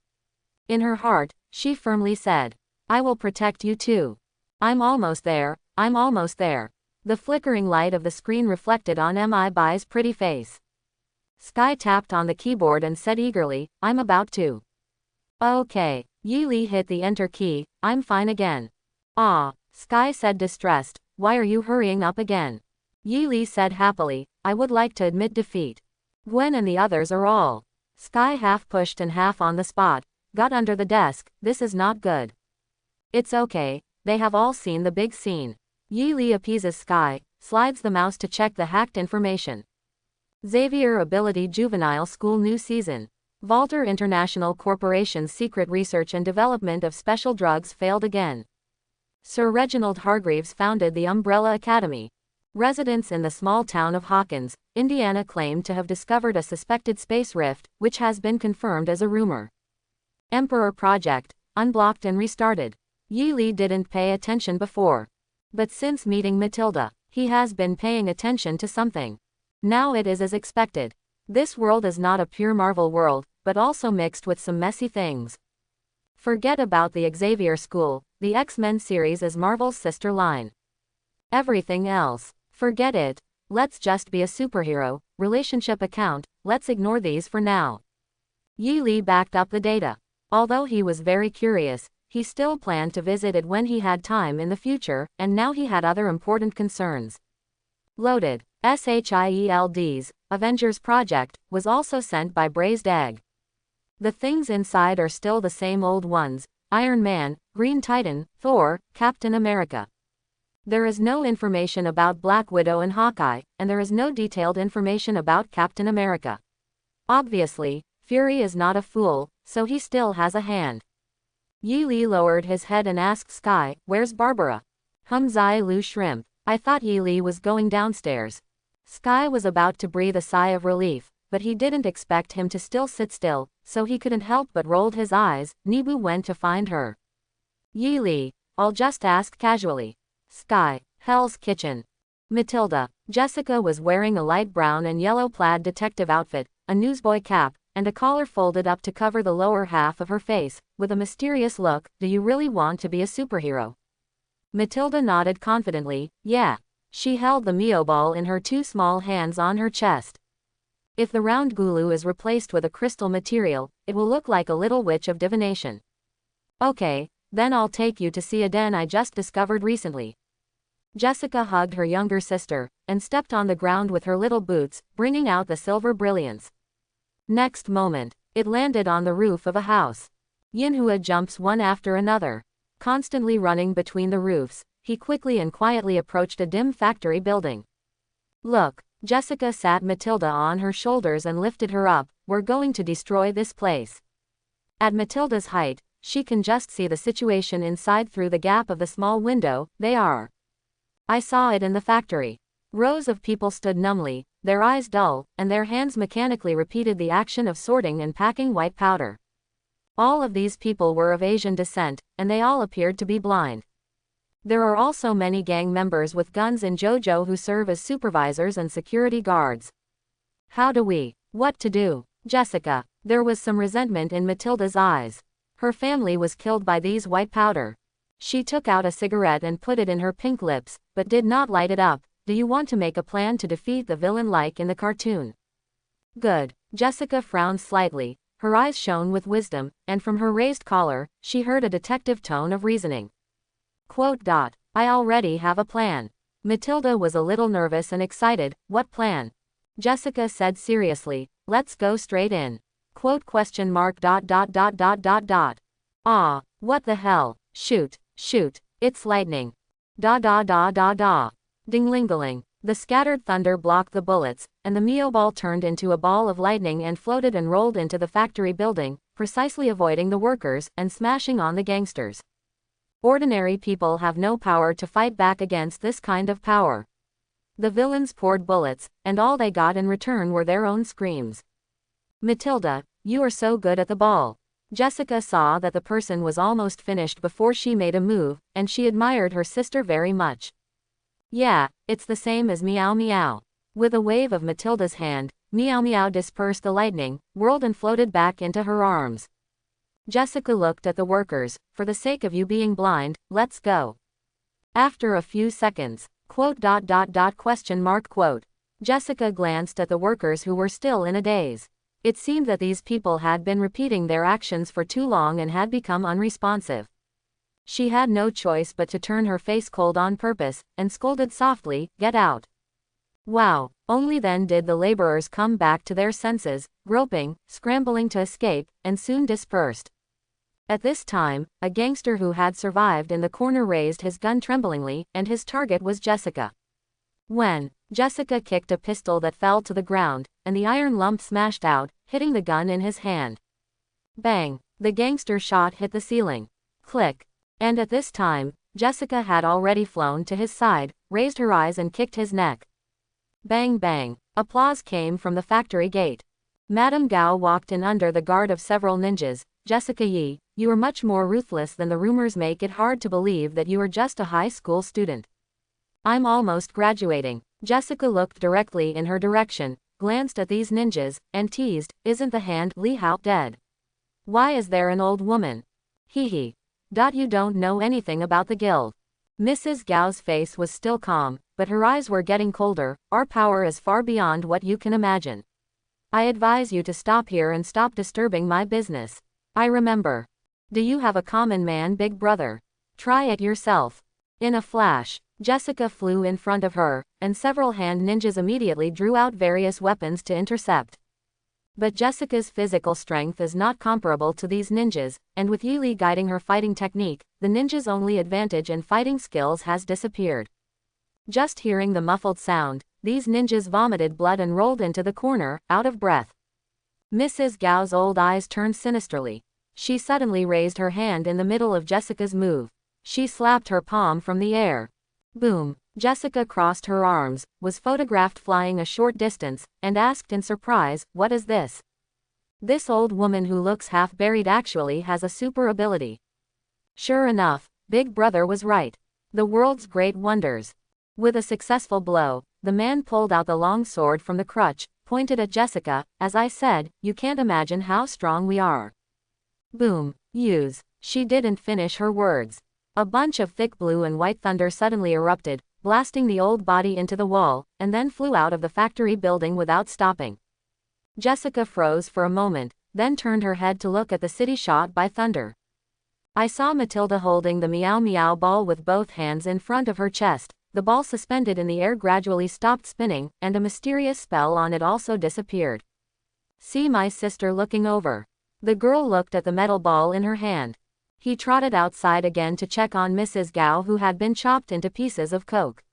In her heart, she firmly said, I will protect you too. I'm almost there, I'm almost there. The flickering light of the screen reflected on Bai's pretty face. Sky tapped on the keyboard and said eagerly, I'm about to. Okay. Yi Li hit the enter key. I'm fine again. Ah, Sky said distressed. Why are you hurrying up again? Yi Li said happily, I would like to admit defeat. Gwen and the others are all. Sky half pushed and half on the spot. Got under the desk. This is not good. It's okay. They have all seen the big scene. Yi Li appeases Sky, slides the mouse to check the hacked information. Xavier Ability Juvenile School New Season. Valter International Corporation's secret research and development of special drugs failed again. Sir Reginald Hargreaves founded the Umbrella Academy. Residents in the small town of Hawkins, Indiana claim to have discovered a suspected space rift, which has been confirmed as a rumor. Emperor Project, unblocked and restarted. Yi Li didn't pay attention before. But since meeting Matilda, he has been paying attention to something. Now it is as expected. This world is not a pure Marvel world, but also mixed with some messy things. Forget about the Xavier School, the X-Men series is Marvel's sister line. Everything else, forget it. Let's just be a superhero, relationship account, let's ignore these for now. Yi Li backed up the data. Although he was very curious, he still planned to visit it when he had time in the future, and now he had other important concerns. Loaded. SHIELD's Avengers Project was also sent by Braised Egg. The things inside are still the same old ones: Iron Man, Green Titan, Thor, Captain America. There is no information about Black Widow and Hawkeye, and there is no detailed information about Captain America. Obviously, Fury is not a fool, so he still has a hand. Yi Li lowered his head and asked Sky, "Where's Barbara?" Zai Lu shrimp. I thought Yi Li was going downstairs. Sky was about to breathe a sigh of relief, but he didn't expect him to still sit still, so he couldn't help but rolled his eyes. Nibu went to find her. Yi Li, I'll just ask casually. Sky, Hell's Kitchen. Matilda. Jessica was wearing a light brown and yellow plaid detective outfit, a newsboy cap, and a collar folded up to cover the lower half of her face, with a mysterious look. Do you really want to be a superhero? Matilda nodded confidently. Yeah. She held the Mio ball in her two small hands on her chest. If the round gulu is replaced with a crystal material, it will look like a little witch of divination. Okay, then I'll take you to see a den I just discovered recently. Jessica hugged her younger sister, and stepped on the ground with her little boots, bringing out the silver brilliance. Next moment, it landed on the roof of a house. Yinhua jumps one after another. Constantly running between the roofs, he quickly and quietly approached a dim factory building. Look, Jessica sat Matilda on her shoulders and lifted her up. We're going to destroy this place. At Matilda's height, she can just see the situation inside through the gap of the small window. They are. I saw it in the factory. Rows of people stood numbly, their eyes dull, and their hands mechanically repeated the action of sorting and packing white powder. All of these people were of Asian descent, and they all appeared to be blind. There are also many gang members with guns in JoJo who serve as supervisors and security guards. How do we? What to do? Jessica. There was some resentment in Matilda's eyes. Her family was killed by these white powder. She took out a cigarette and put it in her pink lips, but did not light it up. Do you want to make a plan to defeat the villain like in the cartoon? Good. Jessica frowned slightly. Her eyes shone with wisdom, and from her raised collar, she heard a detective tone of reasoning. I already have a plan. Matilda was a little nervous and excited. What plan? Jessica said seriously. Let's go straight in. Ah, what the hell? Shoot, it's lightning. Ding-ling-a-ling. The scattered thunder blocked the bullets, and the Mio ball turned into a ball of lightning and floated and rolled into the factory building, precisely avoiding the workers and smashing on the gangsters. Ordinary people have no power to fight back against this kind of power. The villains poured bullets, and all they got in return were their own screams. Matilda, you are so good at the ball. Jessica saw that the person was almost finished before she made a move, and she admired her sister very much. Yeah, it's the same as Meow Meow. With a wave of Matilda's hand, Meow Meow dispersed the lightning, whirled and floated back into her arms. Jessica looked at the workers. For the sake of you being blind, let's go. After a few seconds, Jessica glanced at the workers who were still in a daze. It seemed that these people had been repeating their actions for too long and had become unresponsive. She had no choice but to turn her face cold on purpose, and scolded softly, "Get out." Wow, only then did the laborers come back to their senses, groping, scrambling to escape, and soon dispersed. At this time, a gangster who had survived in the corner raised his gun tremblingly, and his target was Jessica. When Jessica kicked a pistol that fell to the ground, and the iron lump smashed out, hitting the gun in his hand. Bang! The gangster shot hit the ceiling. Click! And at this time, Jessica had already flown to his side, raised her eyes and kicked his neck. Bang bang! Applause came from the factory gate. Madame Gao walked in under the guard of several ninjas. Jessica Yi, you are much more ruthless than the rumors make it hard to believe that you are just a high school student. I'm almost graduating. Jessica looked directly in her direction, glanced at these ninjas, and teased, isn't the hand Li Hao dead? Why is there an old woman? Hee. You don't know anything about the guild. Mrs. Gao's face was still calm, but her eyes were getting colder. Our power is far beyond what you can imagine. I advise you to stop here and stop disturbing my business. I remember. Do you have a common man big brother? Try it yourself. In a flash, Jessica flew in front of her, and several hand ninjas immediately drew out various weapons to intercept. But Jessica's physical strength is not comparable to these ninjas, and with Yili guiding her fighting technique, the ninja's only advantage in fighting skills has disappeared. Just hearing the muffled sound, these ninjas vomited blood and rolled into the corner, out of breath. Mrs. Gao's old eyes turned sinisterly. She suddenly raised her hand in the middle of Jessica's move. She slapped her palm from the air. Boom! Jessica crossed her arms, was photographed flying a short distance, and asked in surprise, "What is this?" This old woman who looks half buried actually has a super ability. Sure enough, Big Brother was right. The world's great wonders. With a successful blow, the man pulled out the long sword from the crutch, pointed at Jessica. "As I said, you can't imagine how strong we are." Boom! Use. She didn't finish her words. A bunch of thick blue and white thunder suddenly erupted, blasting the old body into the wall, and then flew out of the factory building without stopping. Jessica froze for a moment, then turned her head to look at the city shot by thunder. I saw Matilda holding the Meow Meow ball with both hands in front of her chest. The ball suspended in the air gradually stopped spinning, and a mysterious spell on it also disappeared. "See my sister looking over." The girl looked at the metal ball in her hand. He trotted outside again to check on Mrs. Gao, who had been chopped into pieces of coke.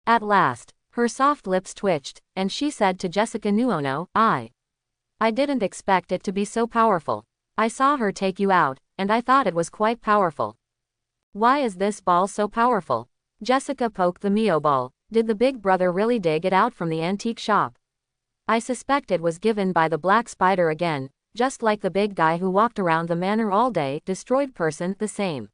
At last, her soft lips twitched, and she said to Jessica Nuono, I didn't expect it to be so powerful. I saw her take you out, and I thought it was quite powerful." "Why is this ball so powerful?" Jessica poked the Mio ball. "Did the Big Brother really dig it out from the antique shop?" "I suspect it was given by the Black Spider again, just like the big guy who walked around the manor all day, destroyed person, the same."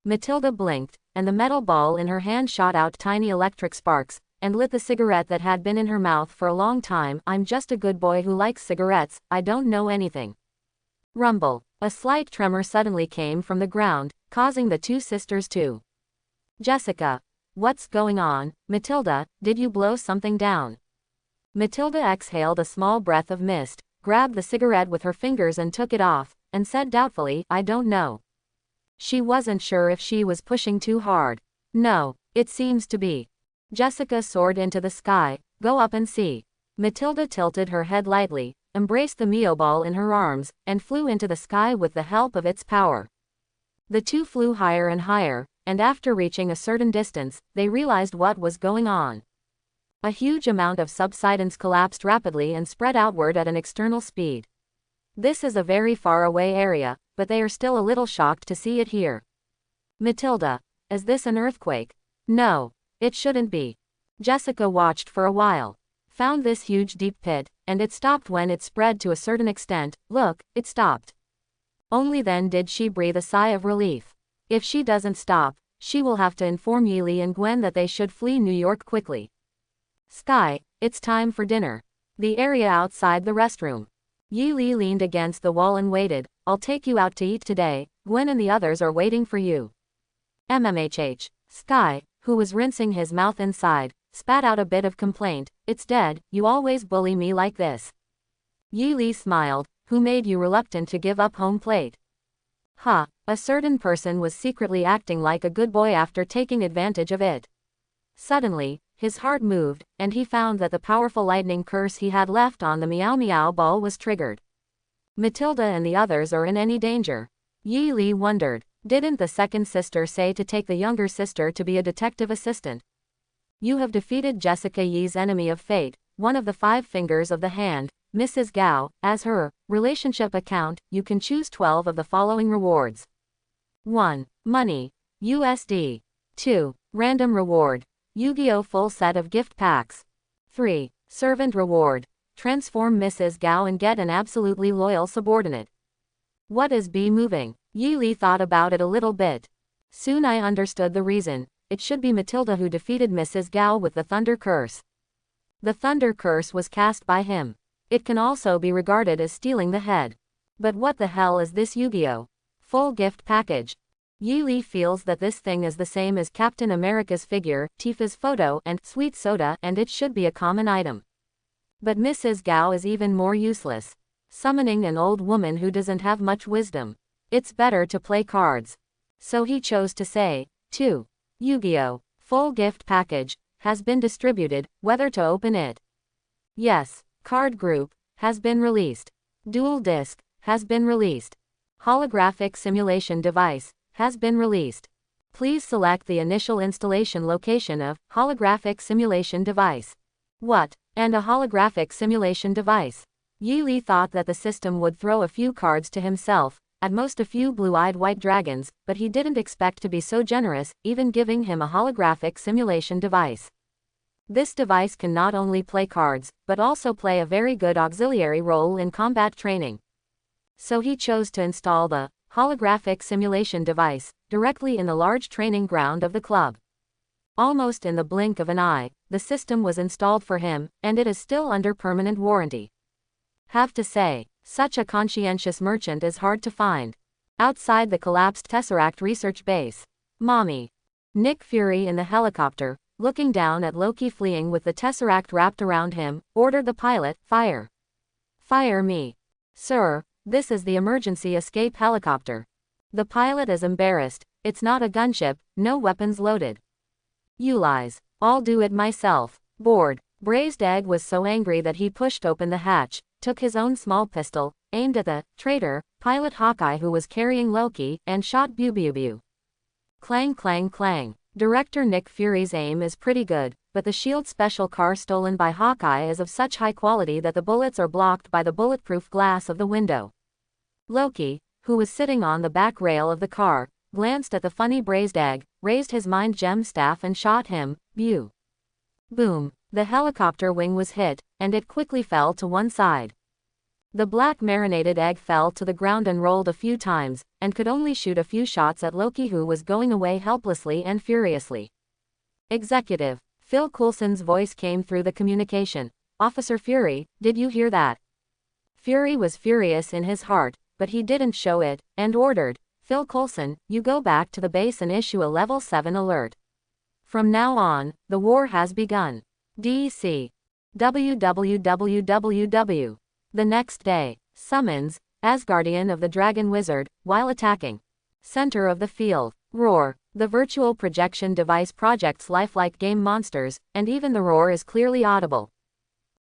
Matilda blinked, and the metal ball in her hand shot out tiny electric sparks, and lit the cigarette that had been in her mouth for a long time. "I'm just a good boy who likes cigarettes, I don't know anything." Rumble. A slight tremor suddenly came from the ground, causing the two sisters to. "Jessica. What's going on? Matilda, did you blow something down?" Matilda exhaled a small breath of mist, grabbed the cigarette with her fingers and took it off, and said doubtfully, "I don't know." She wasn't sure if she was pushing too hard. "No, it seems to be." Jessica soared into the sky. "Go up and see." Matilda tilted her head lightly, embraced the Mio ball in her arms, and flew into the sky with the help of its power. The two flew higher and higher, and after reaching a certain distance, they realized what was going on. A huge amount of subsidence collapsed rapidly and spread outward at an external speed. This is a very far away area, but they are still a little shocked to see it here. "Matilda, is this an earthquake?" "No, it shouldn't be." Jessica watched for a while. Found this huge deep pit, and it stopped when it spread to a certain extent. Look, it stopped. Only then did she breathe a sigh of relief. If she doesn't stop, she will have to inform Yili and Gwen that they should flee New York quickly. "Sky, it's time for dinner." The area outside the restroom. Yili leaned against the wall and waited. "I'll take you out to eat today. Gwen and the others are waiting for you." MMHH. Sky, who was rinsing his mouth inside, spat out a bit of complaint. "It's dead, you always bully me like this." Yili smiled. "Who made you reluctant to give up home plate?" "Huh, a certain person was secretly acting like a good boy after taking advantage of it." Suddenly, his heart moved, and he found that the powerful lightning curse he had left on the Meow Meow ball was triggered. Matilda and the others are in any danger? Yi Li wondered. Didn't the second sister say to take the younger sister to be a detective assistant? You have defeated Jessica Yi's enemy of fate, one of the 5 fingers of the hand, Mrs. Gao. As her relationship account, you can choose 12 of the following rewards. 1. Money. USD. 2. Random reward. Yu-Gi-Oh! Full set of gift packs. 3. Servant reward. Transform Mrs. Gao and get an absolutely loyal subordinate. What is B moving? Yi Li thought about it a little bit. Soon I understood the reason. It should be Matilda who defeated Mrs. Gao with the Thunder Curse. The Thunder Curse was cast by him. It can also be regarded as stealing the head. But what the hell is this Yu-Gi-Oh! Full gift package? Yi Li feels that this thing is the same as Captain America's figure, Tifa's photo, and sweet soda, and it should be a common item. But Mrs. Gao is even more useless. Summoning an old woman who doesn't have much wisdom. It's better to play cards. So he chose to say, 2. Yu-Gi-Oh! Full gift package has been distributed, whether to open it. Yes. Card group has been released. Dual disc has been released. Holographic simulation device has been released. Please select the initial installation location of holographic simulation device. What? And a holographic simulation device? Yi Li thought that the system would throw a few cards to himself, at most a few blue-eyed white dragons, but he didn't expect to be so generous, even giving him a holographic simulation device. This device can not only play cards, but also play a very good auxiliary role in combat training. So he chose to install the holographic simulation device directly in the large training ground of the club. Almost in the blink of an eye, the system was installed for him, and it is still under permanent warranty. Have to say, such a conscientious merchant is hard to find. Outside the collapsed Tesseract research base. Mommy. Nick Fury in the helicopter, looking down at Loki fleeing with the Tesseract wrapped around him, ordered the pilot, "Fire. Fire me. Sir, this is the emergency escape helicopter." The pilot is embarrassed. It's not a gunship, no weapons loaded. You lies. I'll do it myself. Bored. Braised Egg was so angry that he pushed open the hatch, took his own small pistol, aimed at the traitor, Pilot Hawkeye who was carrying Loki, and shot Bew Bew Bew. Clang clang clang. Director Nick Fury's aim is pretty good, but the SHIELD special car stolen by Hawkeye is of such high quality that the bullets are blocked by the bulletproof glass of the window. Loki, who was sitting on the back rail of the car, glanced at the funny Braised Egg, raised his mind gem staff and shot him. Bew. Boom. The helicopter wing was hit, and it quickly fell to one side. The black marinated egg fell to the ground and rolled a few times, and could only shoot a few shots at Loki who was going away helplessly and furiously. Executive. Phil Coulson's voice came through the communication. "Officer Fury, did you hear that?" Fury was furious in his heart, but he didn't show it, and ordered, "Phil Coulson, you go back to the base and issue a level 7 alert. From now on, the war has begun. DC. www. The next day. Summons, Asgardian of the Dragon Wizard, while attacking. Center of the field. Roar. The virtual projection device projects lifelike game monsters, and even the roar is clearly audible.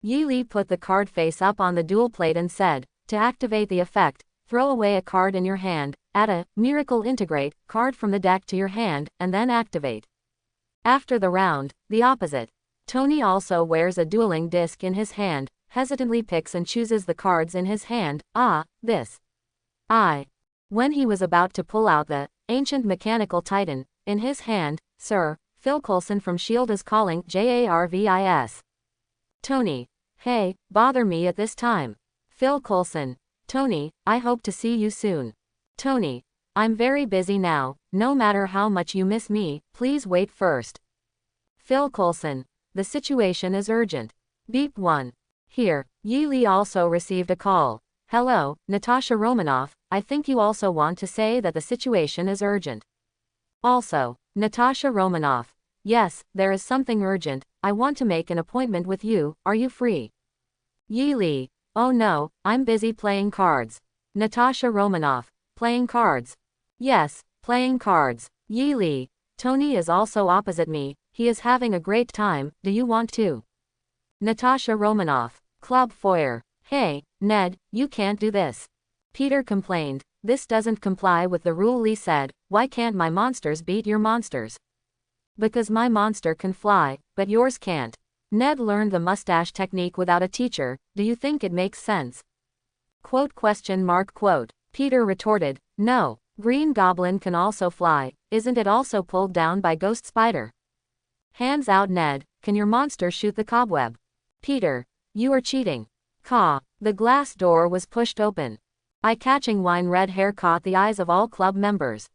Yi Li put the card face up on the dual plate and said, "To activate the effect, throw away a card in your hand, add a miracle integrate card from the deck to your hand, and then activate." After the round, the opposite. Tony also wears a dueling disc in his hand, hesitantly picks and chooses the cards in his hand. This. When he was about to pull out the ancient mechanical titan in his hand, "Sir, Phil Coulson from SHIELD is calling, JARVIS. Tony. Hey, bother me at this time. Phil Coulson. Tony, I hope to see you soon. Tony. I'm very busy now, no matter how much you miss me, please wait first. Phil Coulson. The situation is urgent. Beep 1. Here, Yi Li also received a call. "Hello, Natasha Romanoff, I think you also want to say that the situation is urgent." Also, Natasha Romanoff. "Yes, there is something urgent, I want to make an appointment with you, are you free?" Yi Li. "Oh no, I'm busy playing cards." Natasha Romanoff. "Playing cards?" "Yes, playing cards." Yi Li. "Tony is also opposite me, he is having a great time, do you want to?" Natasha Romanoff. Club foyer. "Hey, Ned, you can't do this." Peter complained, "This doesn't comply with the rule." Lee said, "Why can't my monsters beat your monsters?" "Because my monster can fly, but yours can't." Ned learned the mustache technique without a teacher, do you think it makes sense? Quote. Peter retorted, "No, Green Goblin can also fly, isn't it also pulled down by Ghost Spider?" Hands out. Ned, can your monster shoot the cobweb? Peter, you are cheating. Caw. The glass door was pushed open. Eye-catching wine red hair caught the eyes of all club members.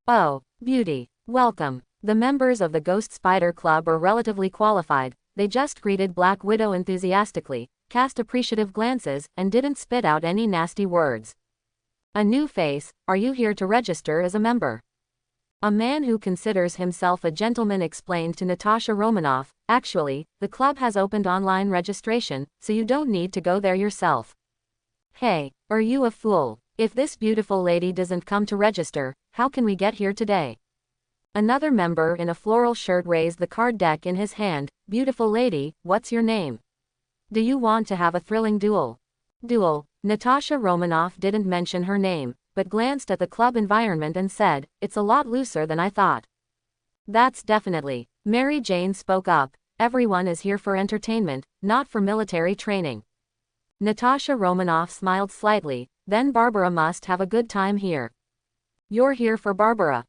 "Oh, beauty. Welcome." The members of the Ghost Spider Club are relatively qualified, they just greeted Black Widow enthusiastically, cast appreciative glances, and didn't spit out any nasty words. A new face, are you here to register as a member? A man who considers himself a gentleman explained to Natasha Romanoff, "Actually, the club has opened online registration, so you don't need to go there yourself." Hey, are you a fool? If this beautiful lady doesn't come to register, how can we get here today? Another member in a floral shirt raised the card deck in his hand. Beautiful lady, what's your name? Do you want to have a thrilling duel? Duel. Natasha Romanoff didn't mention her name, but glanced at the club environment and said, it's a lot looser than I thought. That's definitely. Mary Jane spoke up. Everyone is here for entertainment, not for military training. Natasha Romanoff smiled slightly, then Barbara must have a good time here. You're here for Barbara.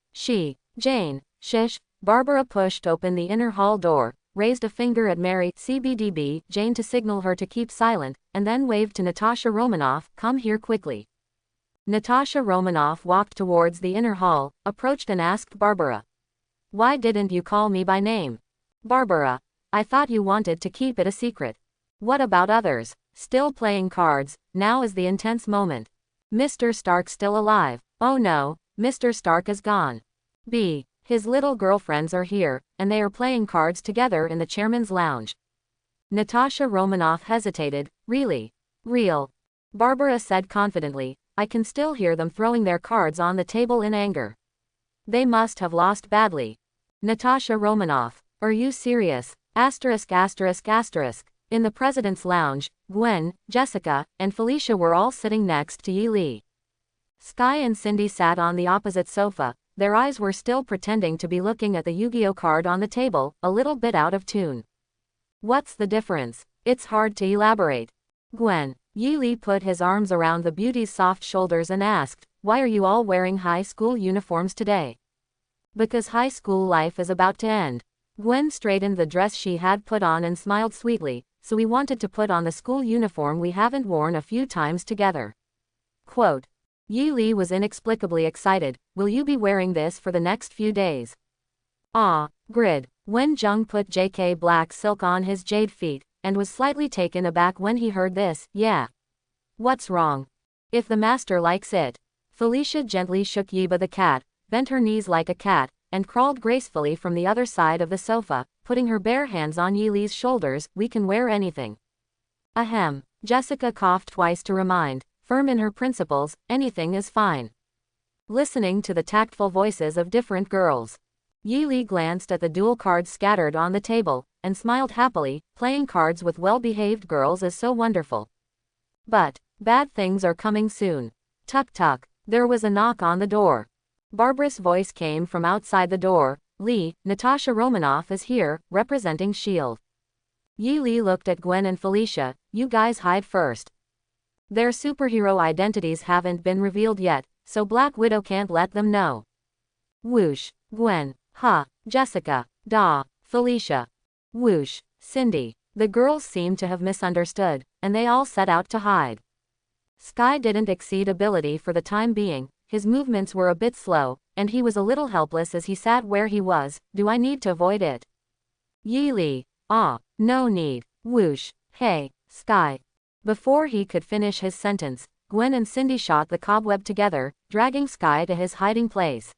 Jane, shish. Barbara pushed open the inner hall door, raised a finger at Mary CBDB Jane to signal her to keep silent, and then waved to Natasha Romanoff, come here quickly. Natasha Romanoff walked towards the inner hall, approached and asked Barbara. Why didn't you call me by name? Barbara. I thought you wanted to keep it a secret. What about others? Still playing cards, now is the intense moment. Mr. Stark still alive. Oh no, Mr. Stark is gone. His little girlfriends are here, and they are playing cards together in the chairman's lounge. Natasha Romanoff hesitated. Really? Real. Barbara said confidently. I can still hear them throwing their cards on the table in anger. They must have lost badly. Natasha Romanoff. Are you serious? Asterisk asterisk asterisk. In the president's lounge, Gwen, Jessica, and Felicia were all sitting next to Yi Li. Sky and Cindy sat on the opposite sofa. Their eyes were still pretending to be looking at the Yu-Gi-Oh card on the table, a little bit out of tune. What's the difference? It's hard to elaborate. Gwen. Yi Li put his arms around the beauty's soft shoulders and asked, why are you all wearing high school uniforms today? Because high school life is about to end. Gwen straightened the dress she had put on and smiled sweetly, so we wanted to put on the school uniform we haven't worn a few times together. Quote. Yi Li was inexplicably excited. Will you be wearing this for the next few days? Ah, grid. Wen Jung put JK black silk on his jade feet, and was slightly taken aback when he heard this. Yeah. What's wrong? If the master likes it. Felicia gently shook Yiba the cat, bent her knees like a cat, and crawled gracefully from the other side of the sofa, putting her bare hands on Yi Li's shoulders. We can wear anything. Ahem. Jessica coughed twice to remind, firm in her principles, anything is fine. Listening to the tactful voices of different girls. Yi Li glanced at the duel cards scattered on the table, and smiled happily. Playing cards with well-behaved girls is so wonderful. But, bad things are coming soon. Tuck tuck. There was a knock on the door. Barbara's voice came from outside the door. Lee, Natasha Romanoff is here, representing S.H.I.E.L.D. Yi Li looked at Gwen and Felicia. You guys hide first. Their superhero identities haven't been revealed yet, so Black Widow can't let them know. Whoosh. Gwen. Ha. Jessica. Da. Felicia. Whoosh. Cindy. The girls seemed to have misunderstood, and they all set out to hide. Sky didn't exceed ability for the time being. His movements were a bit slow, and he was a little helpless as he sat where he was. Do I need to avoid it? Yi Li. Ah. No need. Whoosh. Hey, Sky. Before he could finish his sentence, Gwen and Cindy shot the cobweb together, dragging Sky to his hiding place.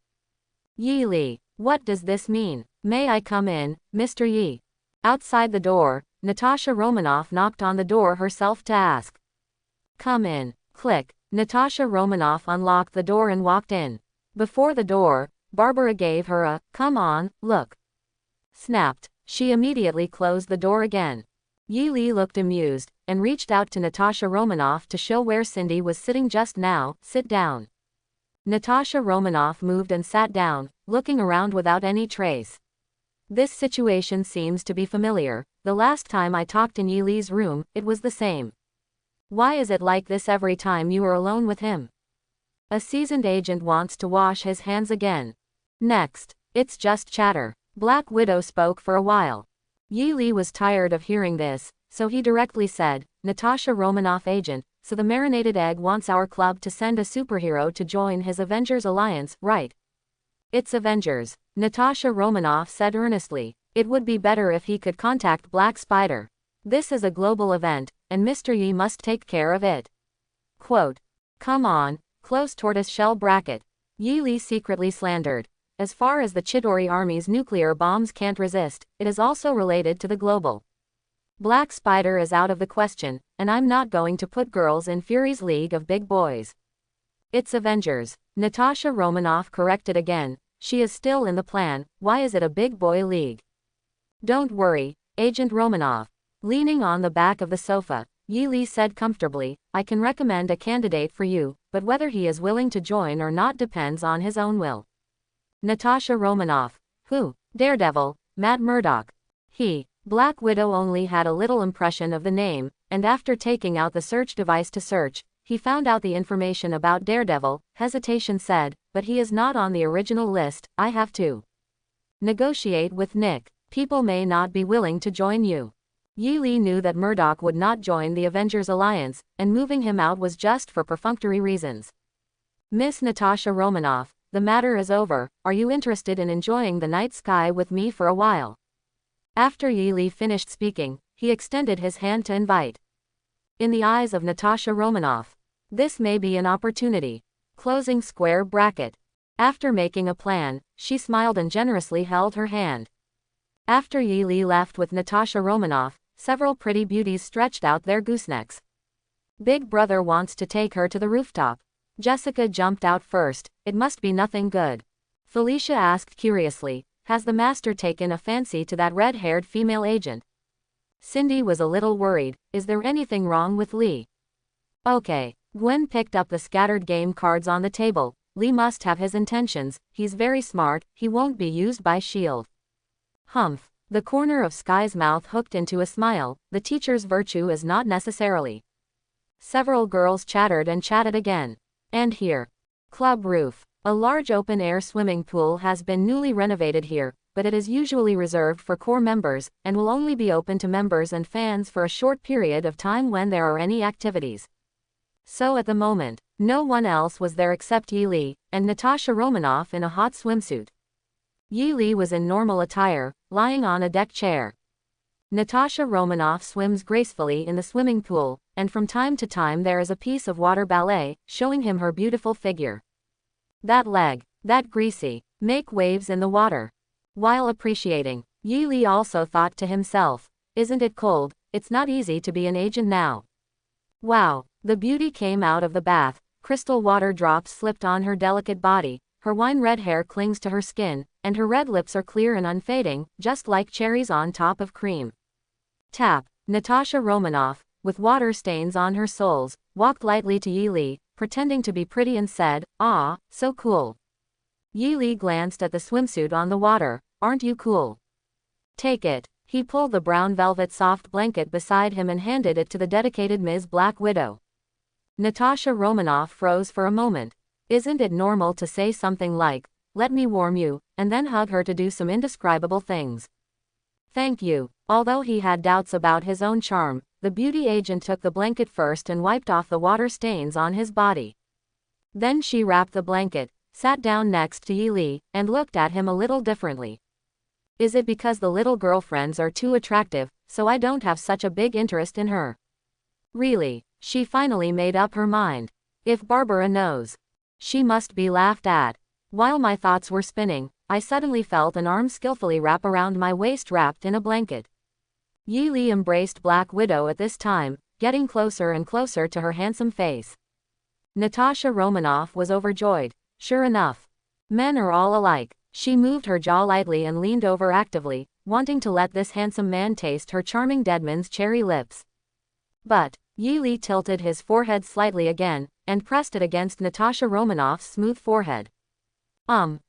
Yi Li. What does this mean? May I come in, Mr. Yi? Outside the door, Natasha Romanoff knocked on the door herself to ask. Come in. Click. Natasha Romanoff unlocked the door and walked in. Before the door, Barbara gave her a, come on, look. Snapped. She immediately closed the door again. Yi Li looked amused, and reached out to Natasha Romanoff to show where Cindy was sitting just now. Sit down. Natasha Romanoff moved and sat down, looking around without any trace. This situation seems to be familiar. The last time I talked in Yi Li's room, it was the same. Why is it like this every time you are alone with him? A seasoned agent wants to wash his hands again. Next. It's just chatter. Black Widow spoke for a while. Yi Li was tired of hearing this, so he directly said, Natasha Romanoff agent, so the marinated egg wants our club to send a superhero to join his Avengers alliance, right? It's Avengers. Natasha Romanoff said earnestly. It would be better if he could contact Black Spider. This is a global event, and Mr. Yi must take care of it. Quote. Come on, close tortoiseshell bracket. Yi Li secretly slandered. As far as the Chidori army's nuclear bombs can't resist, it is also related to the global. Black Spider is out of the question, and I'm not going to put girls in Fury's League of Big Boys. It's Avengers. Natasha Romanoff corrected again. She is still in the plan. Why is it a big boy league? Don't worry, Agent Romanov. Leaning on the back of the sofa, Yi Li said comfortably, I can recommend a candidate for you, but whether he is willing to join or not depends on his own will. Natasha Romanoff. Who? Daredevil, Matt Murdock. Black Widow only had a little impression of the name, and after taking out the search device to search, he found out the information about Daredevil. Hesitation said, but he is not on the original list. I have to negotiate with Nick. People may not be willing to join you. Yi Li knew that Murdock would not join the Avengers Alliance, and moving him out was just for perfunctory reasons. Miss Natasha Romanoff, the matter is over. Are you interested in enjoying the night sky with me for a while? After Yi Li finished speaking, he extended his hand to invite. In the eyes of Natasha Romanoff, this may be an opportunity. Closing square bracket. After making a plan, she smiled and generously held her hand. After Yi Li left with Natasha Romanoff, several pretty beauties stretched out their goosenecks. Big Brother wants to take her to the rooftop. Jessica jumped out first. It must be nothing good. Felicia asked curiously, has the master taken a fancy to that red-haired female agent? Cindy was a little worried, is there anything wrong with Lee? Okay. Gwen picked up the scattered game cards on the table. Lee must have his intentions, he's very smart, he won't be used by S.H.I.E.L.D. Humph. The corner of Sky's mouth hooked into a smile, the teacher's virtue is not necessarily. Several girls chattered and chatted again. And here. Club roof. A large open-air swimming pool has been newly renovated here, but it is usually reserved for core members, and will only be open to members and fans for a short period of time when there are any activities. So at the moment, no one else was there except Yi Li, and Natasha Romanoff in a hot swimsuit. Yi Li was in normal attire, lying on a deck chair. Natasha Romanoff swims gracefully in the swimming pool, and from time to time there is a piece of water ballet, showing him her beautiful figure. That leg, that greasy, make waves in the water. While appreciating, Yi Li also thought to himself, isn't it cold, it's not easy to be an agent now. Wow, the beauty came out of the bath, crystal water drops slipped on her delicate body, her wine-red hair clings to her skin, and her red lips are clear and unfading, just like cherries on top of cream. Tap. Natasha Romanoff, with water stains on her soles, walked lightly to Yi Li, pretending to be pretty and said, ah, so cool. Yi Li glanced at the swimsuit on the water, aren't you cool? Take it. He pulled the brown velvet soft blanket beside him and handed it to the dedicated Ms. Black Widow. Natasha Romanoff froze for a moment. Isn't it normal to say something like, let me warm you, and then hug her to do some indescribable things? Thank you. Although he had doubts about his own charm, the beauty agent took the blanket first and wiped off the water stains on his body. Then she wrapped the blanket, sat down next to Yi Li, and looked at him a little differently. Is it because the little girlfriends are too attractive, so I don't have such a big interest in her? Really, she finally made up her mind. If Barbara knows, she must be laughed at. While my thoughts were spinning, I suddenly felt an arm skillfully wrap around my waist wrapped in a blanket. Yi Li embraced Black Widow at this time, getting closer and closer to her handsome face. Natasha Romanoff was overjoyed. Sure enough. Men are all alike. She moved her jaw lightly and leaned over actively, wanting to let this handsome man taste her charming deadman's cherry lips. But, Yi Li tilted his forehead slightly again, and pressed it against Natasha Romanoff's smooth forehead.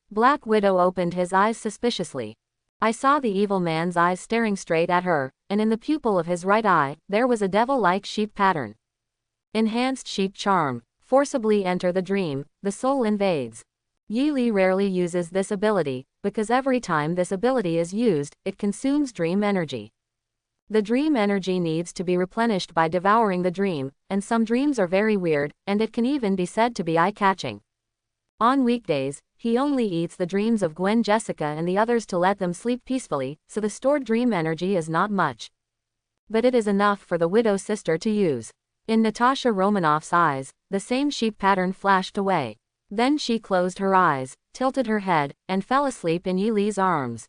Black Widow opened his eyes suspiciously. I saw the evil man's eyes staring straight at her, and in the pupil of his right eye, there was a devil-like sheep pattern. Enhanced sheep charm. Forcibly enter the dream, the soul invades. Yi Li rarely uses this ability, because every time this ability is used, it consumes dream energy. The dream energy needs to be replenished by devouring the dream, and some dreams are very weird, and it can even be said to be eye-catching. On weekdays, he only eats the dreams of Gwen, Jessica and the others to let them sleep peacefully, so the stored dream energy is not much. But it is enough for the widow's sister to use. In Natasha Romanoff's eyes, the same sheep pattern flashed away. Then she closed her eyes, tilted her head, and fell asleep in Yi Li's arms.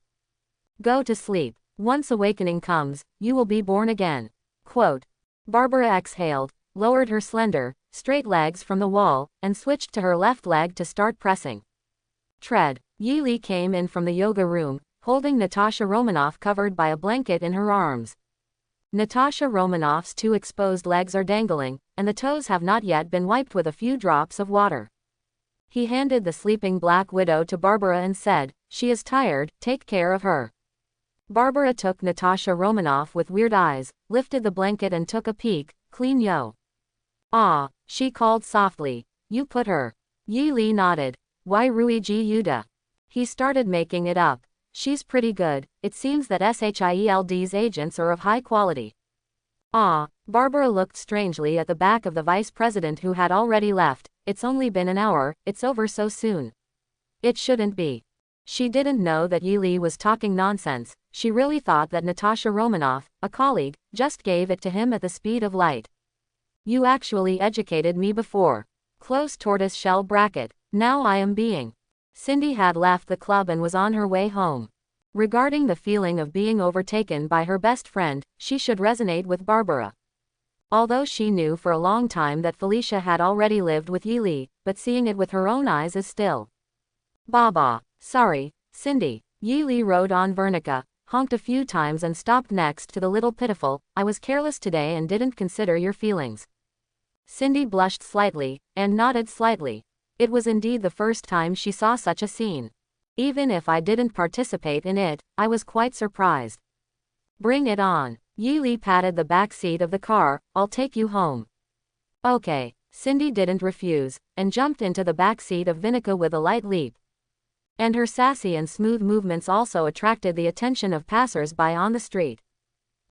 Go to sleep. Once awakening comes, you will be born again. Quote. Barbara exhaled, lowered her slender, straight legs from the wall, and switched to her left leg to start pressing. Tread. Yi Li came in from the yoga room, holding Natasha Romanoff covered by a blanket in her arms. Natasha Romanoff's two exposed legs are dangling, and the toes have not yet been wiped with a few drops of water. He handed the sleeping Black Widow to Barbara and said, "She is tired, take care of her." Barbara took Natasha Romanoff with weird eyes, lifted the blanket and took a peek. "Clean yo." "Ah," she called softly. "You put her." Yi Li nodded. "Why Ruiji Yuda?" He started making it up. "She's pretty good. It seems that SHIELD's agents are of high quality." "Ah." Barbara looked strangely at the back of the vice president who had already left. "It's only been an hour, it's over so soon." "It shouldn't be." She didn't know that Yi Li was talking nonsense. She really thought that Natasha Romanoff, a colleague, just gave it to him at the speed of light. "You actually educated me before." Close tortoise shell bracket. Now I am being. Cindy had left the club and was on her way home. Regarding the feeling of being overtaken by her best friend, she should resonate with Barbara. Although she knew for a long time that Felicia had already lived with Yi Li, but seeing it with her own eyes is still. "Baba. Sorry, Cindy." Yi Li rode on Vernica, honked a few times and stopped next to the little pitiful. "I was careless today and didn't consider your feelings." Cindy blushed slightly, and nodded slightly. It was indeed the first time she saw such a scene. "Even if I didn't participate in it, I was quite surprised." "Bring it on." Yi Li patted the back seat of the car. "I'll take you home." "Okay." Cindy didn't refuse, and jumped into the back seat of Vinica with a light leap. And her sassy and smooth movements also attracted the attention of passers-by on the street.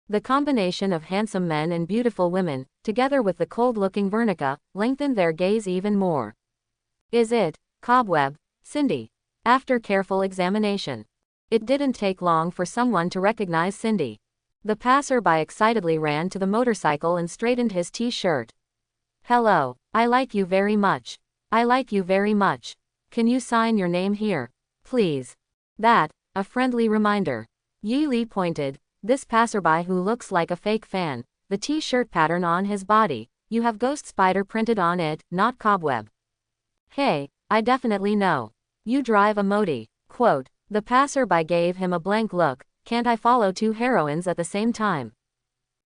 The combination of handsome men and beautiful women, together with the cold-looking Vernica, lengthened their gaze even more. "Is it Cobweb, Cindy?" After careful examination. It didn't take long for someone to recognize Cindy. The passer-by excitedly ran to the motorcycle and straightened his t-shirt. "Hello. I like you very much. I like you very much. Can you sign your name here? Please?" That, a friendly reminder. Yi Li pointed. This passerby who looks like a fake fan. The t-shirt pattern on his body. You have Ghost Spider printed on it, not Cobweb. "Hey, I definitely know. You drive a Modi." Quote. The passerby gave him a blank look. "Can't I follow two heroines at the same time?"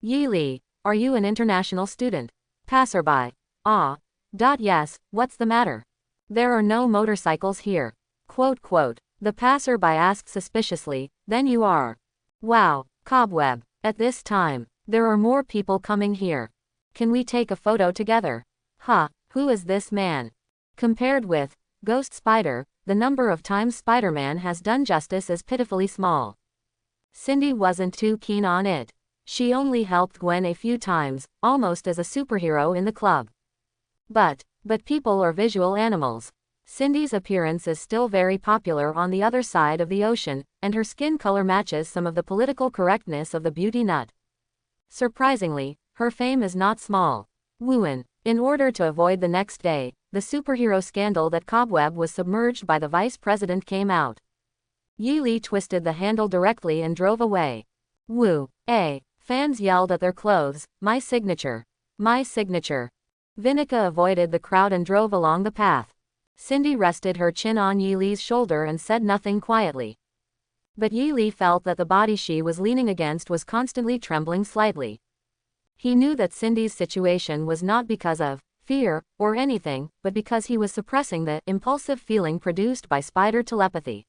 "Yi Li, are you an international student?" Passerby. "Ah. Yes, what's the matter? There are no motorcycles here." Quote. The passerby asked suspiciously, "Then you are." "Wow, Cobweb. At this time, there are more people coming here. Can we take a photo together?" "Huh, who is this man?" Compared with Ghost Spider, the number of times Spider-Man has done justice is pitifully small. Cindy wasn't too keen on it. She only helped Gwen a few times, almost as a superhero in the club. But people are visual animals. Cindy's appearance is still very popular on the other side of the ocean, and her skin color matches some of the political correctness of the beauty nut. Surprisingly, her fame is not small. Wuhan. In order to avoid the next day, the superhero scandal that Cobweb was submerged by the vice president came out. Yi Li twisted the handle directly and drove away. "Woo, eh." Fans yelled at their clothes, "My signature. My signature." Vinica avoided the crowd and drove along the path. Cindy rested her chin on Yi Li's shoulder and said nothing quietly. But Yi Li felt that the body she was leaning against was constantly trembling slightly. He knew that Cindy's situation was not because of fear or anything, but because he was suppressing the impulsive feeling produced by spider telepathy.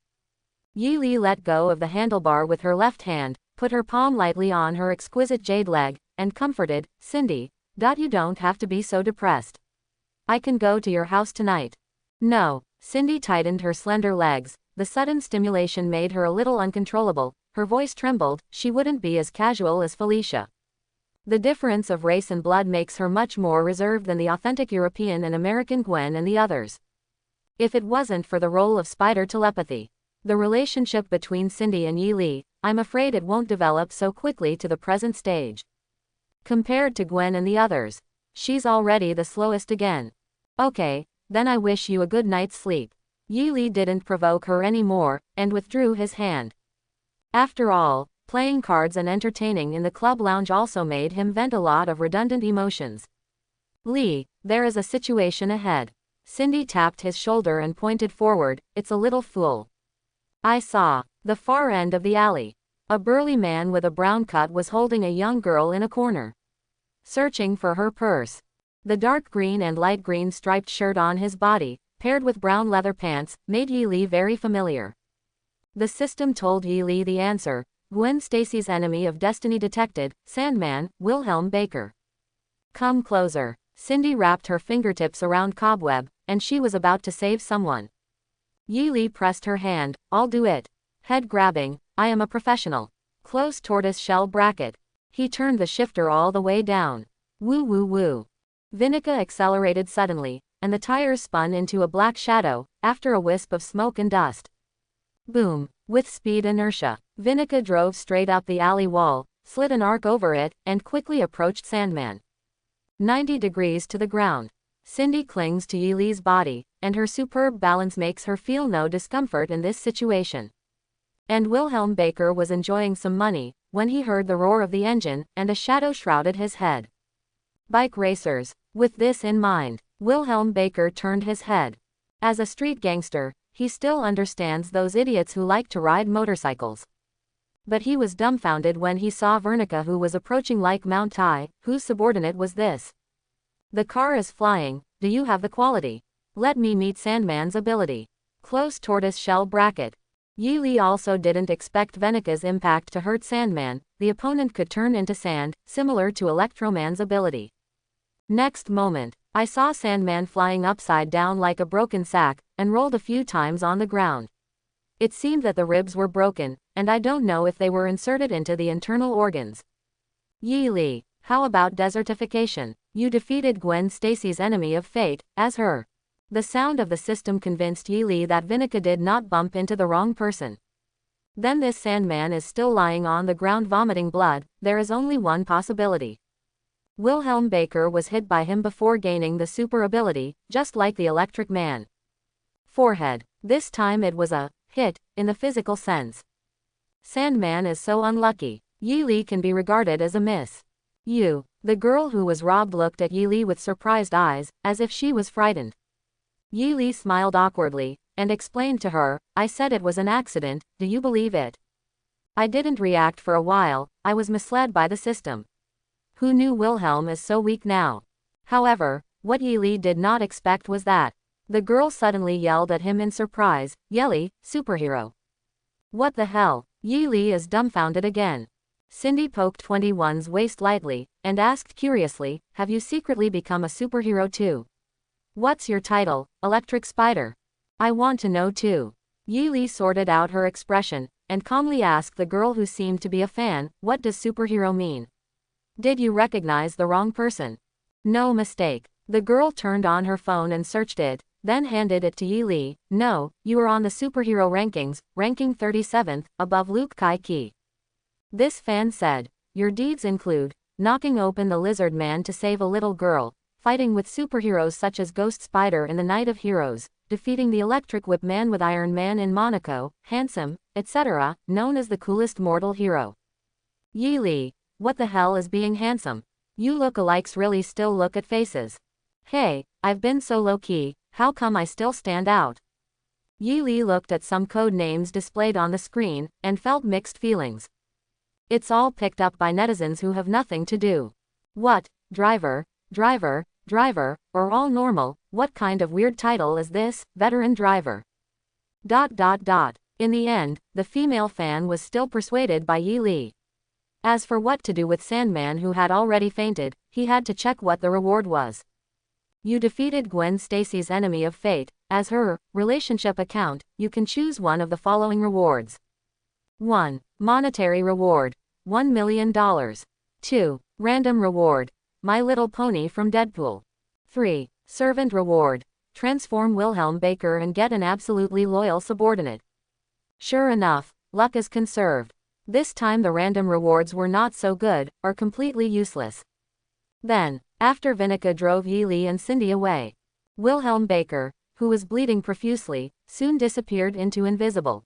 Yi Li let go of the handlebar with her left hand, put her palm lightly on her exquisite jade leg, and comforted, "Cindy, you don't have to be so depressed. I can go to your house tonight." "No." Cindy tightened her slender legs. The sudden stimulation made her a little uncontrollable. Her voice trembled. She wouldn't be as casual as Felicia. The difference of race and blood makes her much more reserved than the authentic European and American Gwen and the others. If it wasn't for the role of spider telepathy, the relationship between Cindy and Yi Li, I'm afraid it won't develop so quickly to the present stage. Compared to Gwen and the others, she's already the slowest again. "Okay, then I wish you a good night's sleep." Yi Li didn't provoke her anymore, and withdrew his hand. After all, playing cards and entertaining in the club lounge also made him vent a lot of redundant emotions. "Li, there is a situation ahead." Cindy tapped his shoulder and pointed forward. "It's a little full." I saw the far end of the alley. A burly man with a brown cut was holding a young girl in a corner, searching for her purse. The dark green and light green striped shirt on his body, paired with brown leather pants, made Yi Li very familiar. The system told Yi Li the answer: Gwen Stacy's enemy of destiny detected, Sandman, Wilhelm Baker. Come closer. Cindy wrapped her fingertips around Cobweb, and she was about to save someone. Yi Li pressed her hand. I'll do it. Head grabbing. I am a professional. Close tortoise shell bracket. He turned the shifter all the way down. Woo woo woo. Vinica accelerated suddenly, and the tires spun into a black shadow, after a wisp of smoke and dust. Boom. With speed inertia, Vinica drove straight up the alley wall, slid an arc over it, and quickly approached Sandman. 90 degrees to the ground. Cindy clings to Yi Li's body, and her superb balance makes her feel no discomfort in this situation. And Wilhelm Baker was enjoying some money, when he heard the roar of the engine, and a shadow shrouded his head. Bike racers. With this in mind, Wilhelm Baker turned his head. As a street gangster, he still understands those idiots who like to ride motorcycles. But he was dumbfounded when he saw Vernica, who was approaching like Mount Tai, whose subordinate was this. The car is flying. Do you have the quality? Let me meet Sandman's ability. Close tortoise shell bracket. Yi Li also didn't expect Venica's impact to hurt Sandman. The opponent could turn into sand, similar to Electroman's ability. Next moment, I saw Sandman flying upside down like a broken sack, and rolled a few times on the ground. It seemed that the ribs were broken, and I don't know if they were inserted into the internal organs. Yi Li, how about desertification? You defeated Gwen Stacy's enemy of fate, as her. The sound of the system convinced Yi Li that Vinica did not bump into the wrong person. Then this Sandman is still lying on the ground vomiting blood. There is only one possibility. Wilhelm Baker was hit by him before gaining the super ability, just like the Electric Man. Forehead. This time it was a hit, in the physical sense. Sandman is so unlucky. Yi Li can be regarded as a miss. You. The girl who was robbed looked at Yi Li with surprised eyes, as if she was frightened. Yi Li smiled awkwardly, and explained to her, I said it was an accident, do you believe it? I didn't react for a while, I was misled by the system. Who knew Wilhelm is so weak now? However, what Yi Li did not expect was that. The girl suddenly yelled at him in surprise, Yelly, superhero. What the hell? Yi Li is dumbfounded again. Cindy poked 21's waist lightly, and asked curiously, have you secretly become a superhero too? What's your title, Electric Spider? I want to know too. Yi Li sorted out her expression, and calmly asked the girl who seemed to be a fan, what does superhero mean? Did you recognize the wrong person? No mistake. The girl turned on her phone and searched it, then handed it to Yi Li. No, you are on the superhero rankings, ranking 37th, above Luke Kai-ki. This fan said, your deeds include knocking open the lizard man to save a little girl, fighting with superheroes such as Ghost Spider in the Night of Heroes, defeating the Electric Whip Man with Iron Man in Monaco, handsome, etc., known as the coolest mortal hero. Yi Li, what the hell is being handsome? You lookalikes really still look at faces. Hey, I've been so low-key, how come I still stand out? Yi Li looked at some code names displayed on the screen, and felt mixed feelings. It's all picked up by netizens who have nothing to do. What, driver, driver, driver, or all normal, what kind of weird title is this, veteran driver? ... In the end, the female fan was still persuaded by Yi Li. As for what to do with Sandman, who had already fainted, he had to check what the reward was. You defeated Gwen Stacy's enemy of fate. As her relationship account, you can choose one of the following rewards. 1. Monetary reward. $1 million. 2. Random reward. My Little Pony from Deadpool. 3. Servant reward. Transform Wilhelm Baker and get an absolutely loyal subordinate. Sure enough, luck is conserved. This time the random rewards were not so good, or completely useless. Then, after Vinica drove Yi Li and Cindy away, Wilhelm Baker, who was bleeding profusely, soon disappeared into invisible.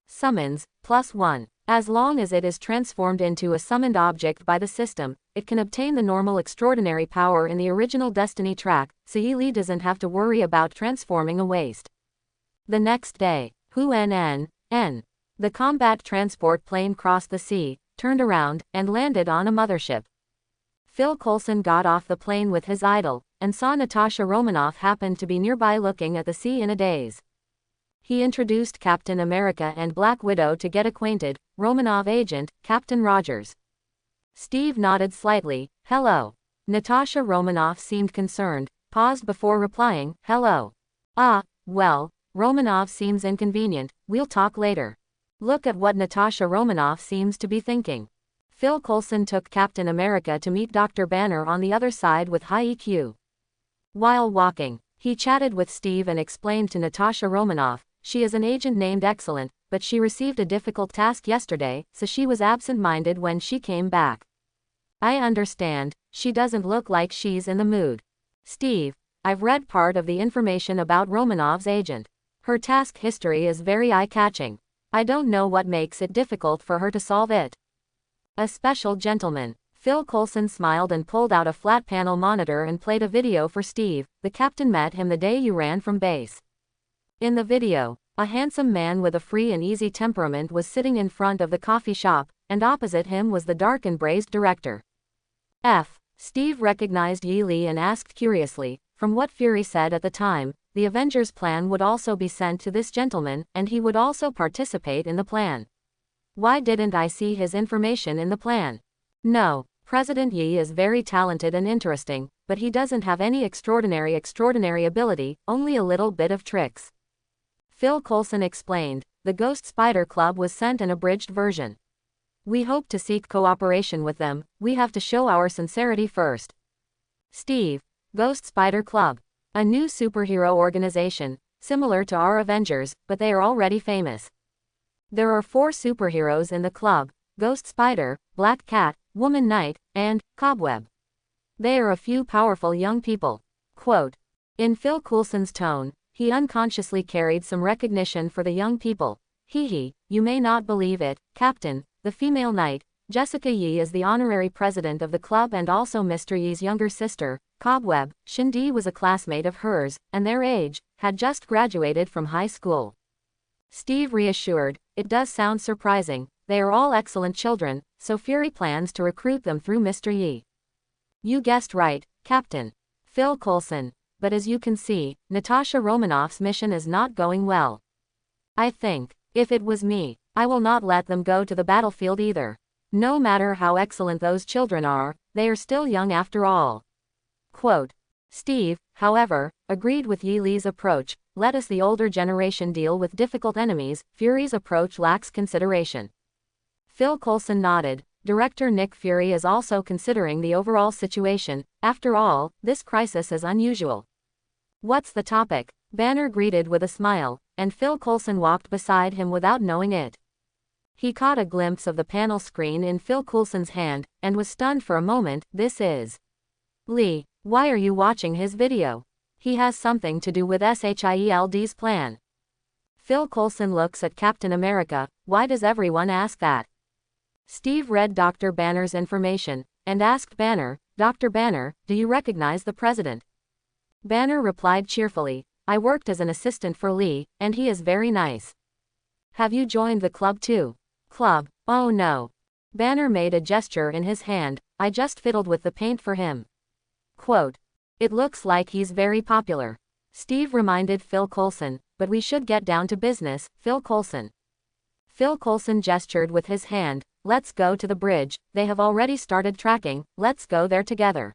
Summons, +1. As long as it is transformed into a summoned object by the system, it can obtain the normal extraordinary power in the original Destiny track, so Yi Li doesn't have to worry about transforming a waste. The next day, Hu NN, N. The combat transport plane crossed the sea, turned around, and landed on a mothership. Phil Coulson got off the plane with his idol, and saw Natasha Romanoff happen to be nearby looking at the sea in a daze. He introduced Captain America and Black Widow to get acquainted, Romanov agent, Captain Rogers. Steve nodded slightly, hello. Natasha Romanoff seemed concerned, paused before replying, hello. Ah, well, Romanov seems inconvenient, we'll talk later. Look at what Natasha Romanoff seems to be thinking. Phil Coulson took Captain America to meet Dr. Banner on the other side with high EQ. While walking, he chatted with Steve and explained to Natasha Romanoff, she is an agent named Excellent, but she received a difficult task yesterday, so she was absent-minded when she came back. I understand, she doesn't look like she's in the mood. Steve, I've read part of the information about Romanov's agent. Her task history is very eye-catching. I don't know what makes it difficult for her to solve it. A special gentleman. Phil Coulson smiled and pulled out a flat panel monitor and played a video for Steve. The captain met him the day you ran from base. In the video, a handsome man with a free and easy temperament was sitting in front of the coffee shop, and opposite him was the dark and brazen director. Steve recognized Yi Li and asked curiously, from what Fury said at the time, the Avengers plan would also be sent to this gentleman, and he would also participate in the plan. Why didn't I see his information in the plan? No, President Yi is very talented and interesting, but he doesn't have any extraordinary ability, only a little bit of tricks. Phil Coulson explained, the Ghost Spider Club was sent an abridged version. We hope to seek cooperation with them, we have to show our sincerity first. Steve, Ghost Spider Club. A new superhero organization, similar to our Avengers, but they are already famous. There are 4 superheroes in the club, Ghost Spider, Black Cat, Woman Knight, and Cobweb. They are a few powerful young people. Quote. In Phil Coulson's tone, he unconsciously carried some recognition for the young people. Hee, you may not believe it, Captain, the female knight, Jessica Yi is the honorary president of the club and also Mr. Yi's younger sister, Cobweb. Shindy was a classmate of hers, and their age, had just graduated from high school. Steve reassured, it does sound surprising, they are all excellent children, so Fury plans to recruit them through Mr. Yi. You guessed right, Captain. Phil Coulson. But as you can see, Natasha Romanoff's mission is not going well. I think, if it was me, I will not let them go to the battlefield either. No matter how excellent those children are, they are still young after all. Quote. Steve, however, agreed with Yi Li's approach, let us the older generation deal with difficult enemies, Fury's approach lacks consideration. Phil Coulson nodded, director Nick Fury is also considering the overall situation, after all, this crisis is unusual. What's the topic? Banner greeted with a smile, and Phil Coulson walked beside him without knowing it. He caught a glimpse of the panel screen in Phil Coulson's hand, and was stunned for a moment, this is Lee. Why are you watching his video? He has something to do with SHIELD's plan. Phil Coulson looks at Captain America, why does everyone ask that? Steve read Dr. Banner's information, and asked Banner, Dr. Banner, do you recognize the president? Banner replied cheerfully, I worked as an assistant for Lee, and he is very nice. Have you joined the club too? Club, oh no. Banner made a gesture in his hand, I just fiddled with the paint for him. Quote. It looks like he's very popular. Steve reminded Phil Coulson, but we should get down to business, Phil Coulson. Phil Coulson gestured with his hand, let's go to the bridge, they have already started tracking, let's go there together.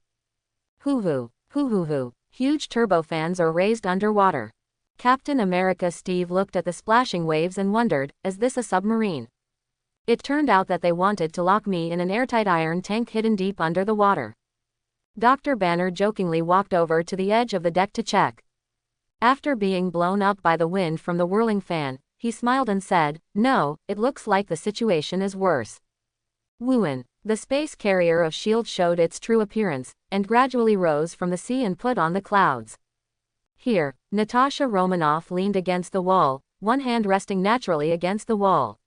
Hoo-hoo, hoo-hoo-hoo, huge turbofans are raised underwater. Captain America Steve looked at the splashing waves and wondered, is this a submarine? It turned out that they wanted to lock me in an airtight iron tank hidden deep under the water. Dr. Banner jokingly walked over to the edge of the deck to check. After being blown up by the wind from the whirling fan, he smiled and said, no, it looks like the situation is worse. Wuhan, the space carrier of S.H.I.E.L.D. showed its true appearance, and gradually rose from the sea and put on the clouds. Here, Natasha Romanoff leaned against the wall, one hand resting naturally against the wall.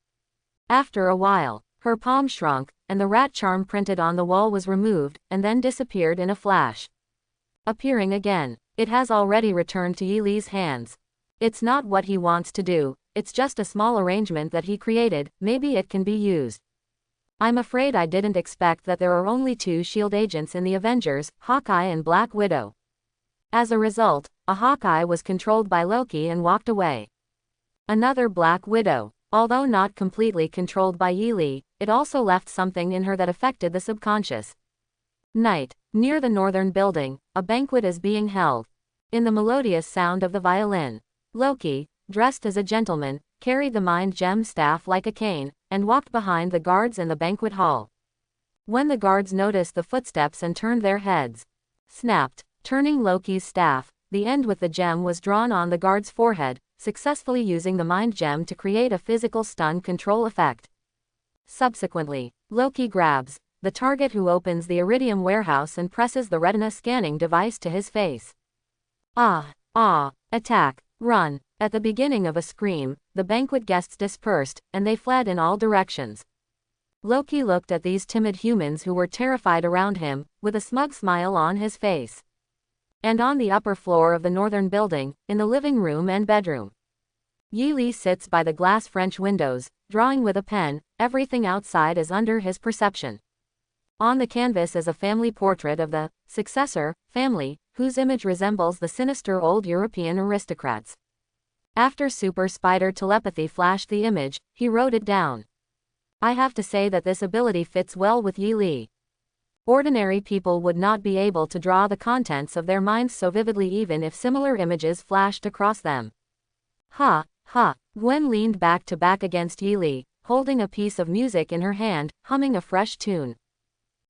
After a while, her palm shrunk, and the rat charm printed on the wall was removed, and then disappeared in a flash. Appearing again, it has already returned to Yi Li's hands. It's not what he wants to do, it's just a small arrangement that he created, maybe it can be used. I'm afraid I didn't expect that there are only 2 S.H.I.E.L.D. agents in the Avengers, Hawkeye and Black Widow. As a result, a Hawkeye was controlled by Loki and walked away. Another Black Widow. Although not completely controlled by Yi-Li, it also left something in her that affected the subconscious. Night. Near the northern building, a banquet is being held. In the melodious sound of the violin, Loki, dressed as a gentleman, carried the mind gem staff like a cane, and walked behind the guards in the banquet hall. When the guards noticed the footsteps and turned their heads, snapped, turning Loki's staff, the end with the gem was drawn on the guard's forehead, successfully using the mind gem to create a physical stun control effect. Subsequently, Loki grabs the target, who opens the iridium warehouse and presses the retina scanning device to his face. Attack, run. At the beginning of a scream, the banquet guests dispersed, and they fled in all directions. Loki looked at these timid humans who were terrified around him, with a smug smile on his face. And on the upper floor of the northern building, in the living room and bedroom, Yi-Li sits by the glass French windows, drawing with a pen. Everything outside is under his perception. On the canvas is a family portrait of the successor family, whose image resembles the sinister old European aristocrats. After Super Spider telepathy flashed the image, he wrote it down. I have to say that this ability fits well with Yi-Li. Ordinary people would not be able to draw the contents of their minds so vividly even if similar images flashed across them. Ha. Gwen leaned back against Yi-Li, holding a piece of music in her hand, humming a fresh tune.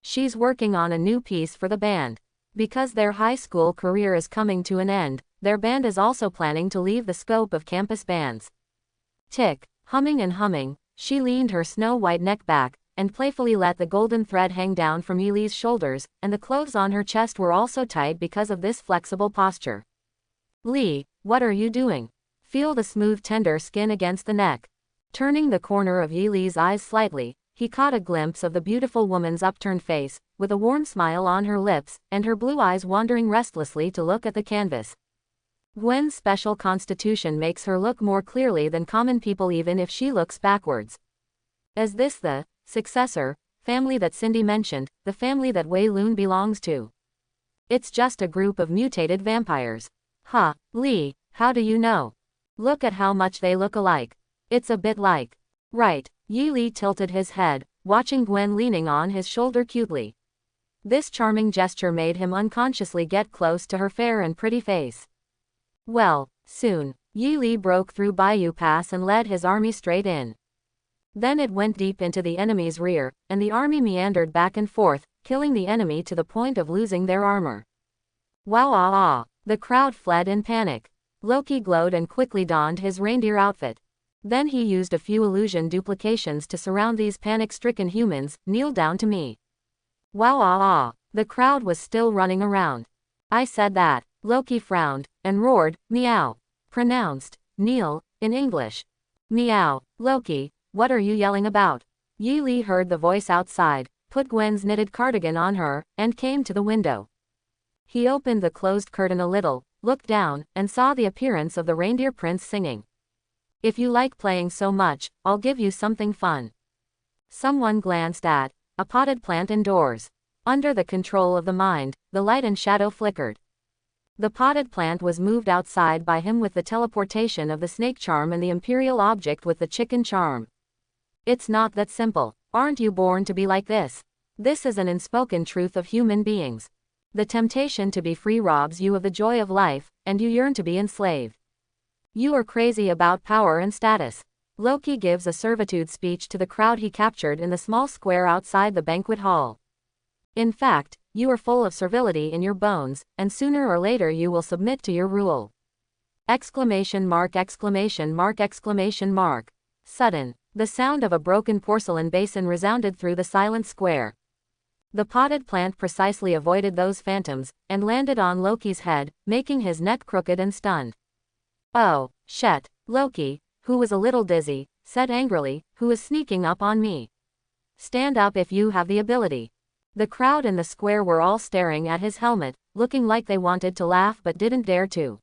She's working on a new piece for the band. Because their high school career is coming to an end, their band is also planning to leave the scope of campus bands. Tick, humming and humming, she leaned her snow-white neck back, and playfully let the golden thread hang down from Yi-Li's shoulders, and the clothes on her chest were also tight because of this flexible posture. Lee, what are you doing? Feel the smooth tender skin against the neck. Turning the corner of Yi-Li's eyes slightly, he caught a glimpse of the beautiful woman's upturned face, with a warm smile on her lips, and her blue eyes wandering restlessly to look at the canvas. Gwen's special constitution makes her look more clearly than common people even if she looks backwards. Is this the successor family that Cindy mentioned, the family that Wei Lun belongs to? It's just a group of mutated vampires. Lee, how do you know? Look at how much they look alike. It's a bit like. Right. Yi-Li tilted his head, watching Gwen leaning on his shoulder cutely. This charming gesture made him unconsciously get close to her fair and pretty face. Well, soon, Yi-Li broke through Bayou Pass and led his army straight in. Then it went deep into the enemy's rear, and the army meandered back and forth, killing the enemy to the point of losing their armor. Wow! The crowd fled in panic. Loki glowed and quickly donned his reindeer outfit. Then he used a few illusion duplications to surround these panic-stricken humans. Kneel down to me. Wow! The crowd was still running around. I said that. Loki frowned, and roared, meow. Pronounced, kneel, in English. Meow. Loki, what are you yelling about? Yi-Li heard the voice outside, put Gwen's knitted cardigan on her, and came to the window. He opened the closed curtain a little, looked down, and saw the appearance of the reindeer prince singing. If you like playing so much, I'll give you something fun. Someone glanced at a potted plant indoors. Under the control of the mind, the light and shadow flickered. The potted plant was moved outside by him with the teleportation of the snake charm and the imperial object with the chicken charm. It's not that simple. Aren't you born to be like this? This is an unspoken truth of human beings. The temptation to be free robs you of the joy of life, and you yearn to be enslaved. You are crazy about power and status. Loki gives a servitude speech to the crowd he captured in the small square outside the banquet hall. In fact, you are full of servility in your bones, and sooner or later you will submit to your rule. ! Sudden, the sound of a broken porcelain basin resounded through the silent square. The potted plant precisely avoided those phantoms, and landed on Loki's head, making his neck crooked and stunned. Oh, shit, Loki, who was a little dizzy, said angrily, who is sneaking up on me? Stand up if you have the ability. The crowd in the square were all staring at his helmet, looking like they wanted to laugh but didn't dare to.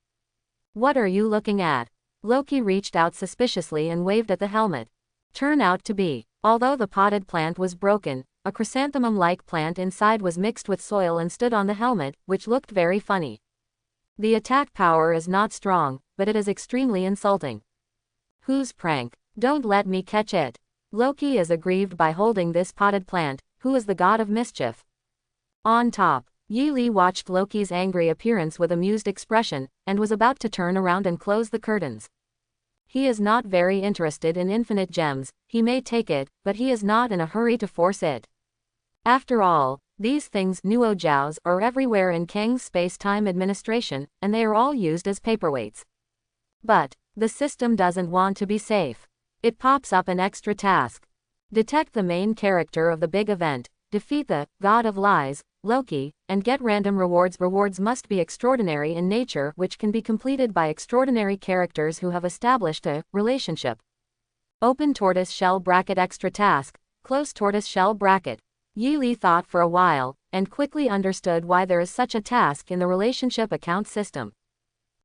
What are you looking at? Loki reached out suspiciously and waved at the helmet. Turn out to be, although the potted plant was broken, a chrysanthemum-like plant inside was mixed with soil and stood on the helmet, which looked very funny. The attack power is not strong, but it is extremely insulting. Whose prank? Don't let me catch it. Loki is aggrieved by holding this potted plant, who is the god of mischief. On top, Yi Li watched Loki's angry appearance with amused expression, and was about to turn around and close the curtains. He is not very interested in infinite gems, he may take it, but he is not in a hurry to force it. After all, these things nuojiaos are everywhere in Kang's space-time administration, and they are all used as paperweights. But the system doesn't want to be safe. It pops up an extra task. Detect the main character of the big event, defeat the god of lies, Loki, and get random rewards. Rewards must be extraordinary in nature, which can be completed by extraordinary characters who have established a relationship. Open tortoise shell bracket extra task, close tortoise shell bracket. Yi Li thought for a while, and quickly understood why there is such a task in the relationship account system.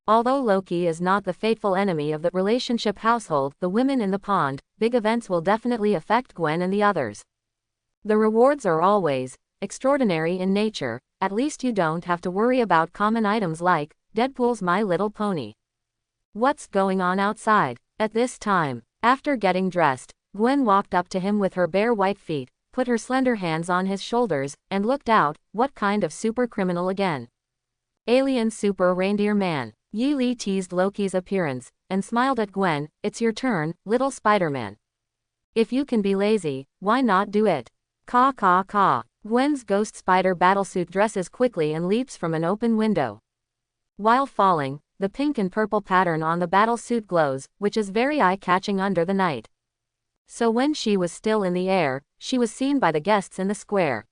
Although Loki is not the fateful enemy of the relationship household, the women in the pond, big events will definitely affect Gwen and the others. The rewards are always extraordinary in nature, at least you don't have to worry about common items like Deadpool's My Little Pony. What's going on outside? At this time, after getting dressed, Gwen walked up to him with her bare white feet, put her slender hands on his shoulders, and looked out. What kind of super criminal again? Alien super reindeer man. Yi Li teased Loki's appearance, and smiled at Gwen. It's your turn, little Spider-Man. If you can be lazy, why not do it? Caw caw caw. Gwen's ghost spider battlesuit dresses quickly and leaps from an open window. While falling, the pink and purple pattern on the battlesuit glows, which is very eye-catching under the night. So when she was still in the air, she was seen by the guests in the square.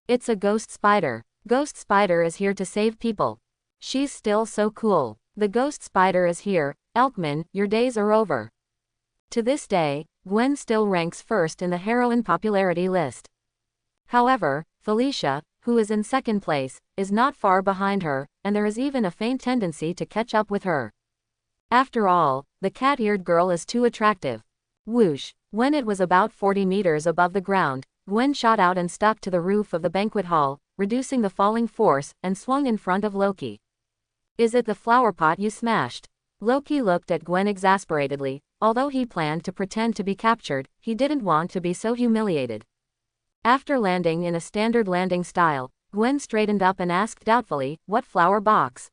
It's a ghost spider. Ghost spider is here to save people. She's still so cool. The ghost spider is here. Elkman, your days are over. To this day, Gwen still ranks first in the heroine popularity list. However, Felicia, who is in second place, is not far behind her, and there is even a faint tendency to catch up with her. After all, the cat-eared girl is too attractive. Whoosh! When it was about 40 meters above the ground, Gwen shot out and stuck to the roof of the banquet hall, reducing the falling force, and swung in front of Loki. Is it the flower pot you smashed? Loki looked at Gwen exasperatedly. Although he planned to pretend to be captured, he didn't want to be so humiliated. After landing in a standard landing style, Gwen straightened up and asked doubtfully, what flower box?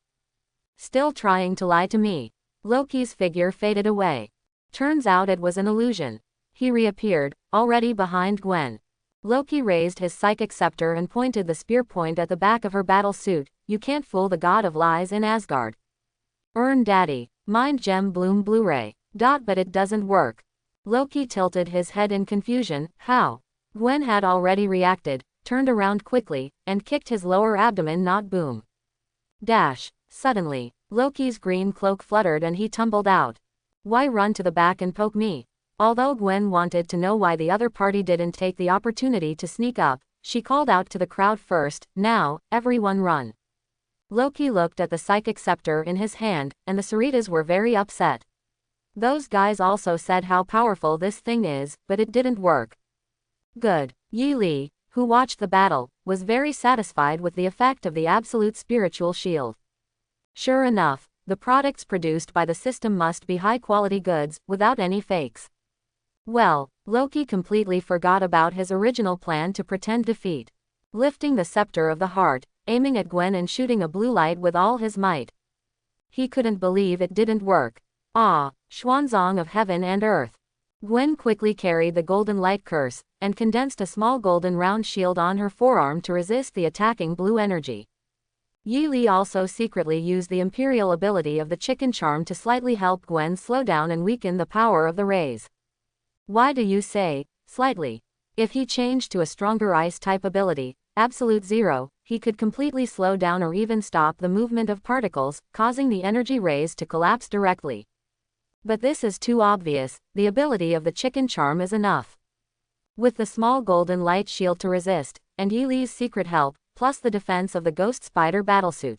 Still trying to lie to me. Loki's figure faded away. Turns out it was an illusion. He reappeared, already behind Gwen. Loki raised his psychic scepter and pointed the spear point at the back of her battle suit. You can't fool the god of lies in Asgard. Earn daddy. Mind gem bloom Blu-ray. But it doesn't work. Loki tilted his head in confusion. How? Gwen had already reacted, turned around quickly, and kicked his lower abdomen. Not boom. Dash. Suddenly, Loki's green cloak fluttered and he tumbled out. Why run to the back and poke me? Although Gwen wanted to know why the other party didn't take the opportunity to sneak up, she called out to the crowd first. Now, everyone run. Loki looked at the psychic scepter in his hand, and the Saritas were very upset. Those guys also said how powerful this thing is, but it didn't work. Good. Yi Li, who watched the battle, was very satisfied with the effect of the absolute spiritual shield. Sure enough, the products produced by the system must be high-quality goods, without any fakes. Well, Loki completely forgot about his original plan to pretend defeat. Lifting the scepter of the heart, aiming at Gwen and shooting a blue light with all his might. He couldn't believe it didn't work. Ah, Xuanzang of heaven and earth. Gwen quickly carried the golden light curse, and condensed a small golden round shield on her forearm to resist the attacking blue energy. Yi Li also secretly used the imperial ability of the chicken charm to slightly help Gwen slow down and weaken the power of the rays. Why do you say, slightly? If he changed to a stronger ice-type ability, Absolute Zero, he could completely slow down or even stop the movement of particles, causing the energy rays to collapse directly. But this is too obvious. The ability of the chicken charm is enough. With the small golden light shield to resist, and Yi Li's secret help, plus the defense of the ghost spider battlesuit,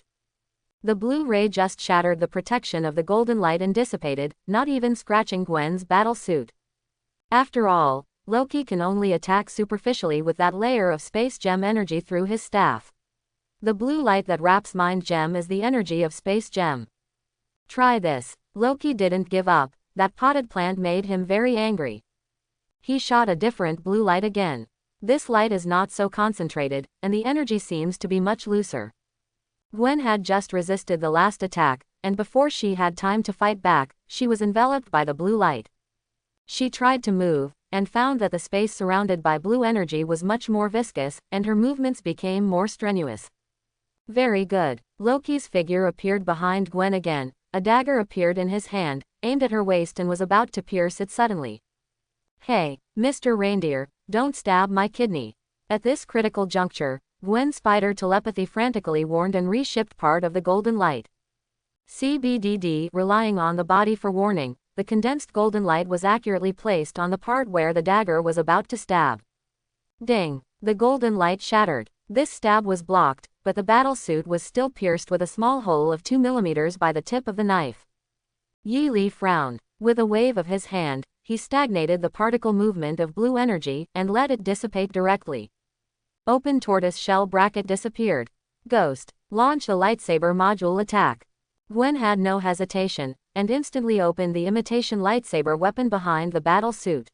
The blue ray just shattered the protection of the golden light and dissipated, not even scratching Gwen's battle suit. After all, Loki can only attack superficially with that layer of space gem energy through his staff. The blue light that wraps Mind Gem is the energy of space gem. Try this. Loki didn't give up. That potted plant made him very angry. He shot a different blue light again. This light is not so concentrated, and the energy seems to be much looser. Gwen had just resisted the last attack, and before she had time to fight back, she was enveloped by the blue light. She tried to move, and found that the space surrounded by blue energy was much more viscous, and her movements became more strenuous. Very good. Loki's figure appeared behind Gwen again. A dagger appeared in his hand, aimed at her waist and was about to pierce it suddenly. Hey, Mr. Reindeer, don't stab my kidney. At this critical juncture, Gwen's spider telepathy frantically warned and reshipped part of the golden light. CBDD relying on the body for warning, the condensed golden light was accurately placed on the part where the dagger was about to stab. Ding! The golden light shattered. This stab was blocked, but the battlesuit was still pierced with a small hole of 2 mm by the tip of the knife. Yi Li frowned. With a wave of his hand, he stagnated the particle movement of blue energy and let it dissipate directly. Open tortoise shell bracket disappeared. Ghost. Launch a lightsaber module attack. Gwen had no hesitation, and instantly opened the imitation lightsaber weapon behind the battle suit.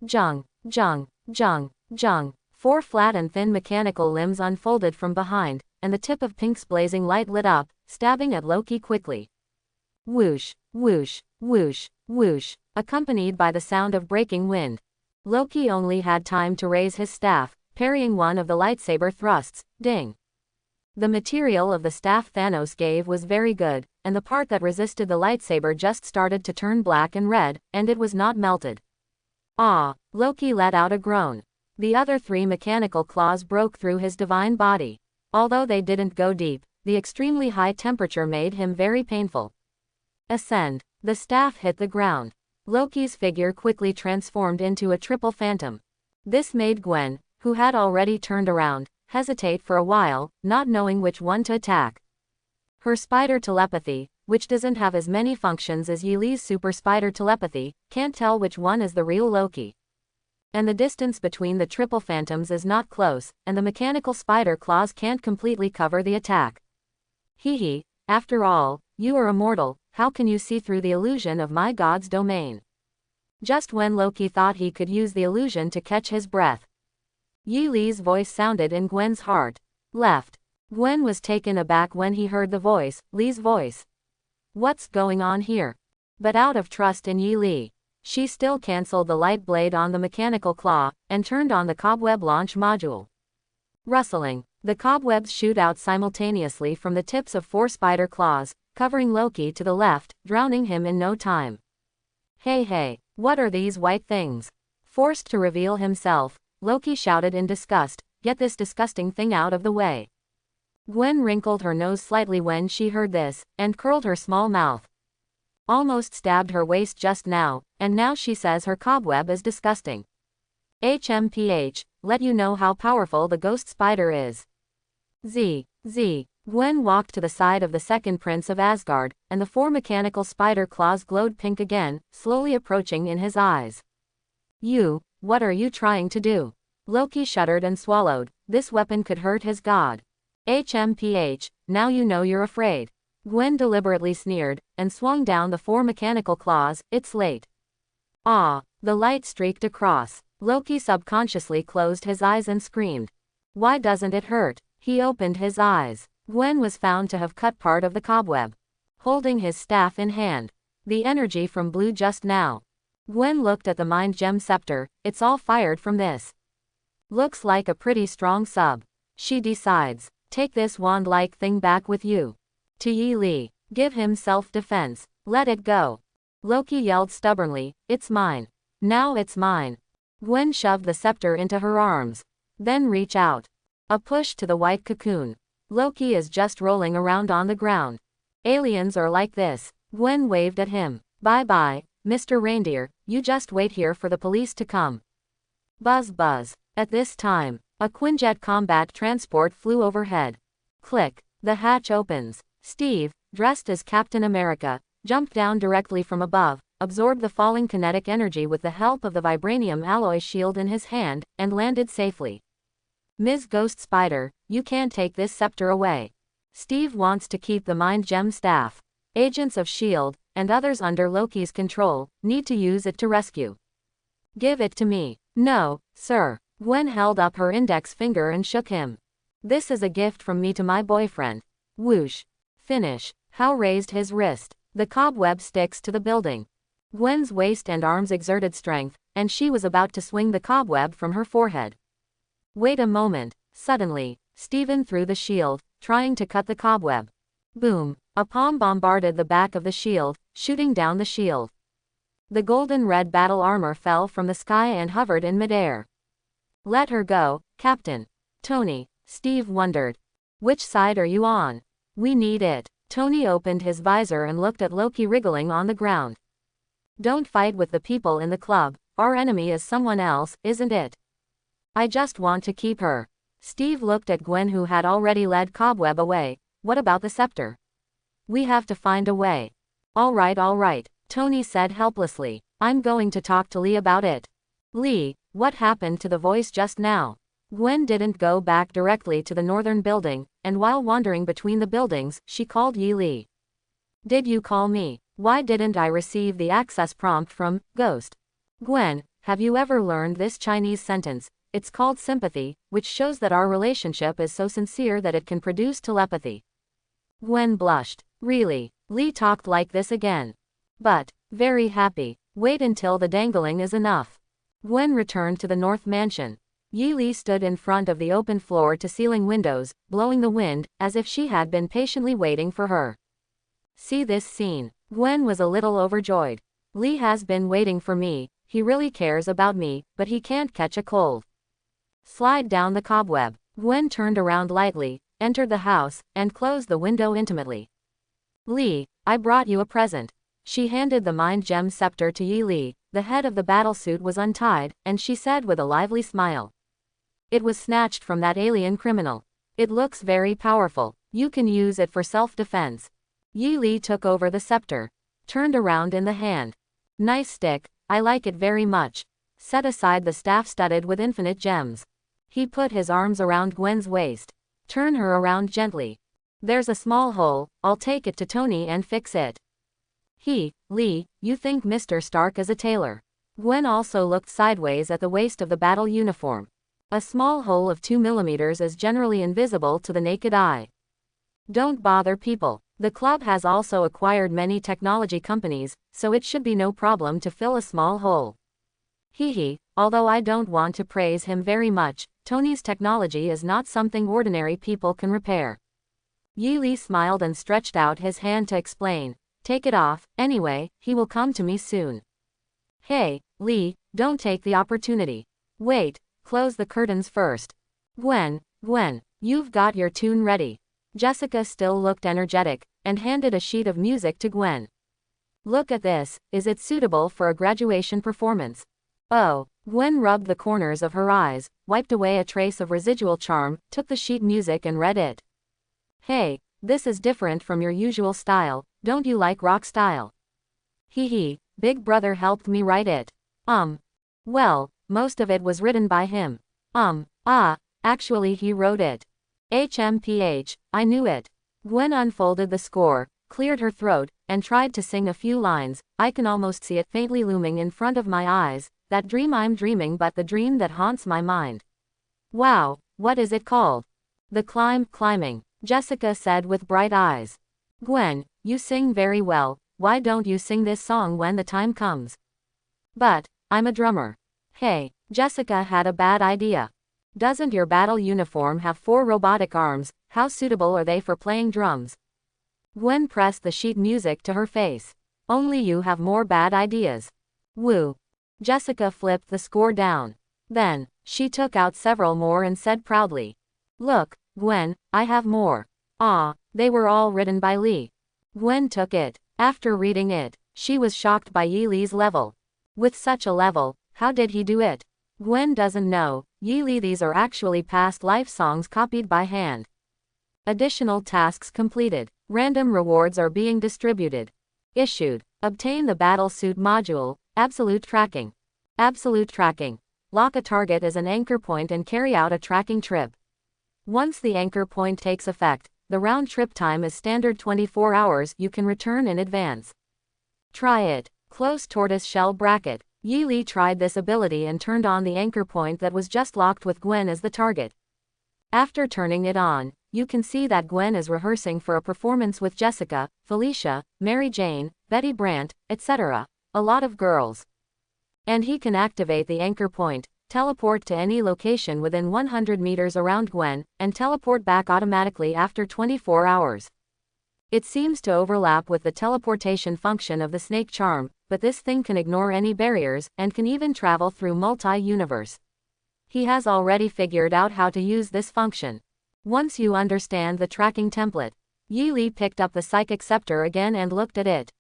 Jung, jung, jung, jung. 4 flat and thin mechanical limbs unfolded from behind, and the tip of Pink's blazing light lit up, stabbing at Loki quickly. Whoosh, whoosh, whoosh, whoosh, accompanied by the sound of breaking wind. Loki only had time to raise his staff, parrying one of the lightsaber thrusts. Ding! The material of the staff Thanos gave was very good, and the part that resisted the lightsaber just started to turn black and red, and it was not melted. Ah! Loki let out a groan. The other 3 mechanical claws broke through his divine body. Although they didn't go deep, the extremely high temperature made him very painful. Ascend. The staff hit the ground. Loki's figure quickly transformed into a triple phantom. This made Gwen, who had already turned around, hesitate for a while, not knowing which one to attack. Her spider telepathy, which doesn't have as many functions as Yi Li's super spider telepathy, can't tell which one is the real Loki. And the distance between the triple phantoms is not close, and the mechanical spider claws can't completely cover the attack. Hee, after all, you are immortal, how can you see through the illusion of my god's domain? Just when Loki thought he could use the illusion to catch his breath, Yi Li's voice sounded in Gwen's heart. Left. Gwen was taken aback when he heard the voice, Li's voice. What's going on here? But out of trust in Yi Li, she still cancelled the light blade on the mechanical claw, and turned on the cobweb launch module. Rustling. The cobwebs shoot out simultaneously from the tips of 4 spider claws, covering Loki to the left, drowning him in no time. Hey, what are these white things? Forced to reveal himself, Loki shouted in disgust, get this disgusting thing out of the way. Gwen wrinkled her nose slightly when she heard this, and curled her small mouth. Almost stabbed her waist just now, and now she says her cobweb is disgusting. HMPH, let you know how powerful the ghost spider is. Z. Gwen walked to the side of the second prince of Asgard, and the 4 mechanical spider claws glowed pink again, slowly approaching in his eyes. What are you trying to do? Loki shuddered and swallowed. This weapon could hurt his god. HMPH, now you know you're afraid. Gwen deliberately sneered, and swung down the 4 mechanical claws. It's late. Ah! The light streaked across. Loki subconsciously closed his eyes and screamed. Why doesn't it hurt? He opened his eyes. Gwen was found to have cut part of the cobweb. Holding his staff in hand. The energy from blue just now. Gwen looked at the mind gem scepter. It's all fired from this. Looks like a pretty strong sub. She decides. Take this wand-like thing back with you. To Yi Li. Give him self-defense. Let it go. Loki yelled stubbornly, it's mine. Now it's mine. Gwen shoved the scepter into her arms. Then reach out. A push to the white cocoon. Loki is just rolling around on the ground. Aliens are like this. Gwen waved at him. Bye-bye, Mr. Reindeer, you just wait here for the police to come. Buzz buzz. At this time, a Quinjet combat transport flew overhead. Click. The hatch opens. Steve, dressed as Captain America, jumped down directly from above, absorbed the falling kinetic energy with the help of the vibranium alloy shield in his hand, and landed safely. Ms. Ghost Spider, you can't take this scepter away. Steve wants to keep the Mind Gem staff. Agents of S.H.I.E.L.D., and others under Loki's control, need to use it to rescue. Give it to me. No, sir. Gwen held up her index finger and shook him. This is a gift from me to my boyfriend. Whoosh. Finish. Hal raised his wrist. The cobweb sticks to the building. Gwen's waist and arms exerted strength, and she was about to swing the cobweb from her forehead. Wait a moment. Suddenly, Steven threw the shield, trying to cut the cobweb. Boom. A palm bombarded the back of the shield, shooting down the shield. The golden red battle armor fell from the sky and hovered in midair. Let her go, Captain. Tony, Steve wondered. Which side are you on? We need it. Tony opened his visor and looked at Loki wriggling on the ground. Don't fight with the people in the club. Our enemy is someone else, isn't it? I just want to keep her. Steve looked at Gwen, who had already led Cobweb away. What about the scepter? We have to find a way. All right, Tony said helplessly. I'm going to talk to Lee about it. Lee, what happened to the voice just now? Gwen didn't go back directly to the northern building, and while wandering between the buildings, she called Yi Lee. Did you call me? Why didn't I receive the access prompt from Ghost? Gwen, have you ever learned this Chinese sentence? It's called sympathy, which shows that our relationship is so sincere that it can produce telepathy. Gwen blushed. Really? Lee talked like this again. But, very happy. Wait until the dangling is enough. Gwen returned to the North Mansion. Yi Lee stood in front of the open floor-to-ceiling windows, blowing the wind, as if she had been patiently waiting for her. See this scene. Gwen was a little overjoyed. Lee has been waiting for me, he really cares about me, but he can't catch a cold. Slide down the cobweb. Gwen turned around lightly, entered the house, and closed the window intimately. Lee, I brought you a present. She handed the Mind Gem scepter to Yi Lee. The head of the battlesuit was untied, and she said with a lively smile. It was snatched from that alien criminal. It looks very powerful. You can use it for self-defense. Yi Lee took over the scepter. Turned around in the hand. Nice stick, I like it very much. Set aside the staff studded with infinite gems. He put his arms around Gwen's waist. Turn her around gently. There's a small hole, I'll take it to Tony and fix it. Lee, you think Mr. Stark is a tailor. Gwen also looked sideways at the waist of the battle uniform. A small hole of 2 millimeters is generally invisible to the naked eye. Don't bother people. The club has also acquired many technology companies, so it should be no problem to fill a small hole. Although I don't want to praise him very much, Tony's technology is not something ordinary people can repair. Yi Lee smiled and stretched out his hand to explain. Take it off, anyway, he will come to me soon. Hey, Lee, don't take the opportunity. Wait, close the curtains first. Gwen, you've got your tune ready. Jessica still looked energetic, and handed a sheet of music to Gwen. Look at this, is it suitable for a graduation performance? Oh, Gwen rubbed the corners of her eyes, wiped away a trace of residual charm, took the sheet music and read it. Hey, this is different from your usual style, don't you like rock style? Big brother helped me write it. Well, most of it was written by him. Actually he wrote it. HMPH, I knew it. Gwen unfolded the score, cleared her throat, and tried to sing a few lines. I can almost see it faintly looming in front of my eyes, that dream I'm dreaming, but the dream that haunts my mind. Wow, what is it called? The Climbing, Jessica said with bright eyes. Gwen, you sing very well, why don't you sing this song when the time comes? But, I'm a drummer. Hey, Jessica had a bad idea. Doesn't your battle uniform have 4 robotic arms? How suitable are they for playing drums? Gwen pressed the sheet music to her face. Only you have more bad ideas. Woo. Jessica flipped the score down. Then, she took out several more and said proudly. Look, Gwen, I have more. They were all written by Lee. Gwen took it. After reading it, she was shocked by Yi Lee's level. With such a level, how did he do it? Gwen doesn't know. Yi Lee, these are actually past life songs copied by hand. Additional tasks completed. Random rewards are being distributed. Issued. Obtain the battle suit module, Absolute Tracking. Absolute Tracking. Lock a target as an anchor point and carry out a tracking trip. Once the anchor point takes effect, the round trip time is standard 24 hours. You can return in advance. Try it. Close tortoise shell bracket. Yi Li tried this ability and turned on the anchor point that was just locked with Gwen as the target. After turning it on, you can see that Gwen is rehearsing for a performance with Jessica, Felicia, Mary Jane, Betty Brant, etc. A lot of girls. And he can activate the anchor point, teleport to any location within 100 meters around Gwen, and teleport back automatically after 24 hours. It seems to overlap with the teleportation function of the snake charm, but this thing can ignore any barriers, and can even travel through multi-universe. He has already figured out how to use this function. Once you understand the tracking template, Yi Li picked up the psychic scepter again and looked at it.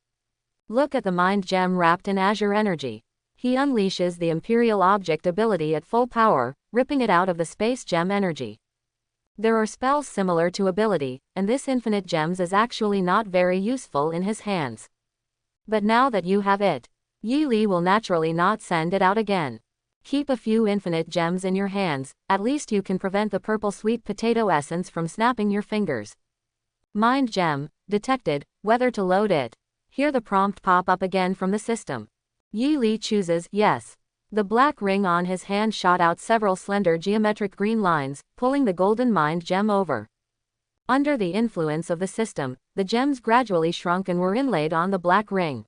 Look at the mind gem wrapped in azure energy. He unleashes the Imperial Object ability at full power, ripping it out of the space gem energy. There are spells similar to ability, and this infinite gems is actually not very useful in his hands. But now that you have it, Yi Li will naturally not send it out again. Keep a few infinite gems in your hands, at least you can prevent the purple sweet potato essence from snapping your fingers. Mind gem, detected, whether to load it. Hear the prompt pop up again from the system. Yi Li chooses yes. The black ring on his hand shot out several slender geometric green lines, pulling the golden mind gem over. Under the influence of the system, the gems gradually shrunk and were inlaid on the black ring.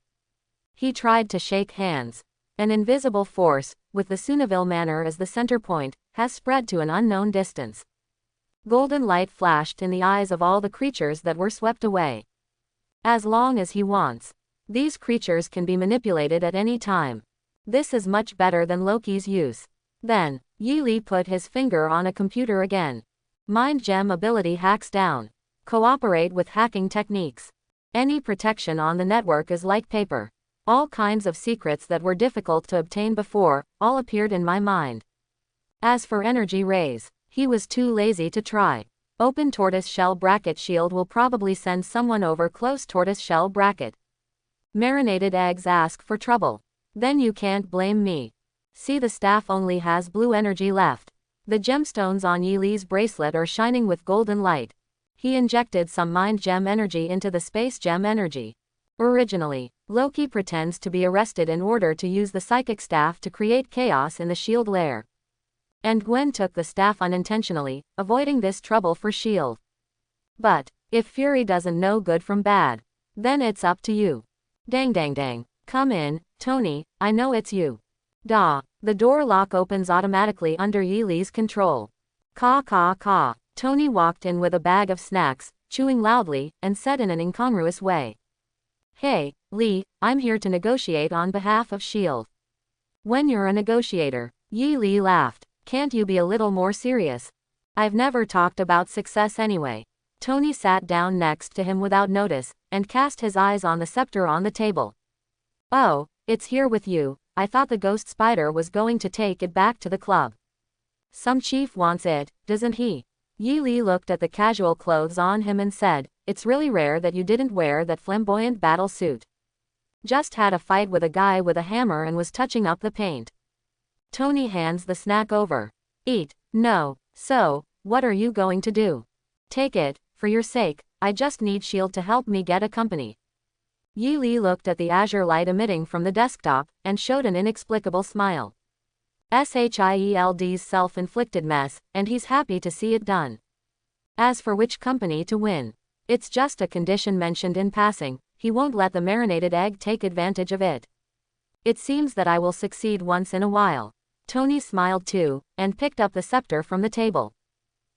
He tried to shake hands. An invisible force, with the Sunaville Manor as the center point, has spread to an unknown distance. Golden light flashed in the eyes of all the creatures that were swept away. As long as he wants. These creatures can be manipulated at any time. This is much better than Loki's use. Then, Yi Li put his finger on a computer again. Mind gem ability hacks down. Cooperate with hacking techniques. Any protection on the network is like paper. All kinds of secrets that were difficult to obtain before, all appeared in my mind. As for energy rays, he was too lazy to try. Open tortoise shell bracket shield will probably send someone over close tortoise shell bracket. Marinated eggs ask for trouble. Then you can't blame me. See, the staff only has blue energy left. The gemstones on Yi Li's bracelet are shining with golden light. He injected some mind gem energy into the space gem energy. Originally, Loki pretends to be arrested in order to use the psychic staff to create chaos in the shield lair. And Gwen took the staff unintentionally, avoiding this trouble for shield. But, if Fury doesn't know good from bad, then it's up to you. Dang dang dang. Come in, Tony, I know it's you. Da. The door lock opens automatically under Yi Li's control. Caw caw caw. Tony walked in with a bag of snacks, chewing loudly, and said in an incongruous way. Hey, Lee, I'm here to negotiate on behalf of S.H.I.E.L.D. When you're a negotiator, Yi Li laughed. Can't you be a little more serious? I've never talked about success anyway. Tony sat down next to him without notice, and cast his eyes on the scepter on the table. Oh, it's here with you. I thought the ghost spider was going to take it back to the club. Some chief wants it, doesn't he? Yi Li looked at the casual clothes on him and said, it's really rare that you didn't wear that flamboyant battle suit. Just had a fight with a guy with a hammer and was touching up the paint. Tony hands the snack over. Eat. No. So, what are you going to do? Take it, for your sake, I just need S.H.I.E.L.D. to help me get a company. Yi Li looked at the azure light emitting from the desktop, and showed an inexplicable smile. S.H.I.E.L.D.'s self-inflicted mess, and he's happy to see it done. As for which company to win, it's just a condition mentioned in passing, he won't let the marinated egg take advantage of it. It seems that I will succeed once in a while. Tony smiled too, and picked up the scepter from the table.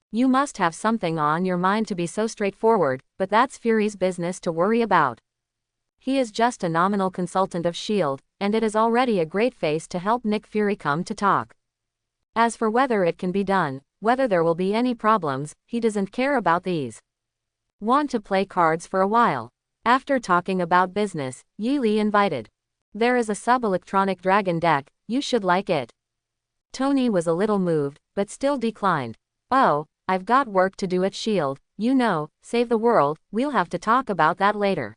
You must have something on your mind to be so straightforward, but that's Fury's business to worry about. He is just a nominal consultant of S.H.I.E.L.D., and it is already a great face to help Nick Fury come to talk. As for whether it can be done, whether there will be any problems, he doesn't care about these. Want to play cards for a while? After talking about business, Yi Li invited. There is a sub-electronic dragon deck, you should like it. Tony was a little moved, but still declined. Oh, I've got work to do at S.H.I.E.L.D., Save the world, we'll have to talk about that later.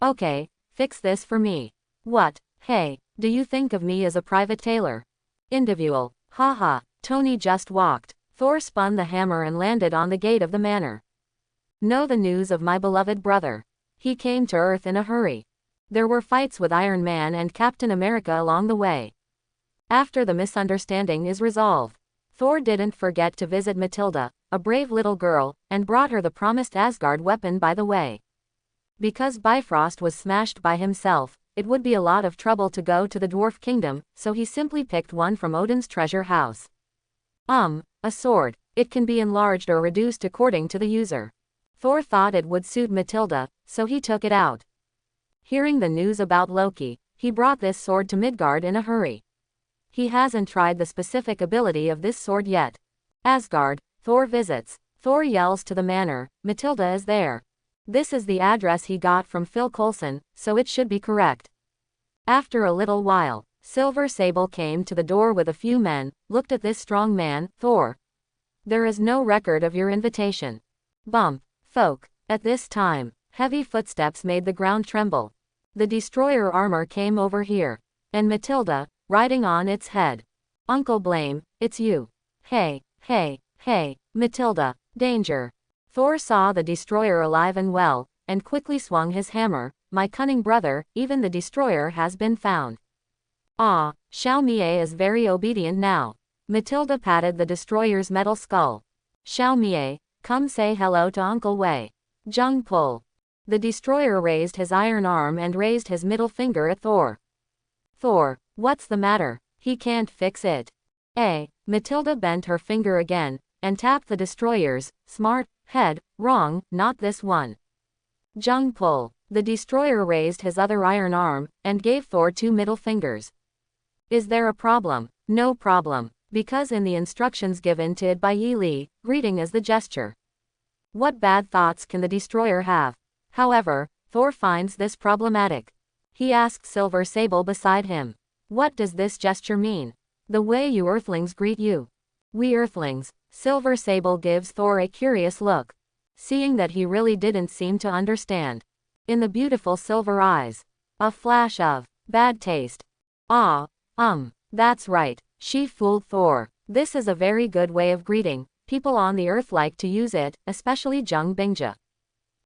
Okay, fix this for me. What? Hey, do you think of me as a private tailor? Individual. Haha, Tony just walked. Thor spun the hammer and landed on the gate of the manor. Know the news of my beloved brother. He came to Earth in a hurry. There were fights with Iron Man and Captain America along the way. After the misunderstanding is resolved, Thor didn't forget to visit Matilda, a brave little girl, and brought her the promised Asgard weapon by the way. Because Bifrost was smashed by himself, it would be a lot of trouble to go to the Dwarf Kingdom, so he simply picked one from Odin's treasure house. A sword. It can be enlarged or reduced according to the user. Thor thought it would suit Matilda, so he took it out. Hearing the news about Loki, he brought this sword to Midgard in a hurry. He hasn't tried the specific ability of this sword yet. Asgard, Thor visits. Thor yells to the manor, Matilda is there. This is the address he got from Phil Coulson, so it should be correct. After a little while, Silver Sable came to the door with a few men, looked at this strong man, Thor. There is no record of your invitation. Bump, folk. At this time, heavy footsteps made the ground tremble. The destroyer armor came over here. And Matilda, riding on its head. Uncle Blame, it's you. Hey, Matilda, danger. Thor saw the destroyer alive and well, and quickly swung his hammer. My cunning brother, even the destroyer has been found. Ah, Xiao Mie is very obedient now. Matilda patted the destroyer's metal skull. Xiao Mie, come say hello to Uncle Wei. Jung pull. The destroyer raised his iron arm and raised his middle finger at Thor. Thor, what's the matter? He can't fix it. Matilda bent her finger again, and tapped the destroyer's smart head. Wrong, not this one. Jung pull. The destroyer raised his other iron arm, and gave Thor 2 middle fingers. Is there a problem? No problem, because in the instructions given to it by Yi Li, greeting is the gesture. What bad thoughts can the destroyer have? However, Thor finds this problematic. He asks Silver Sable beside him. What does this gesture mean? The way you Earthlings greet you. We Earthlings. Silver Sable gives Thor a curious look. Seeing that he really didn't seem to understand. In the beautiful silver eyes. A flash of bad taste. That's right, she fooled Thor. This is a very good way of greeting. People on the earth like to use it, especially Jung Bingja.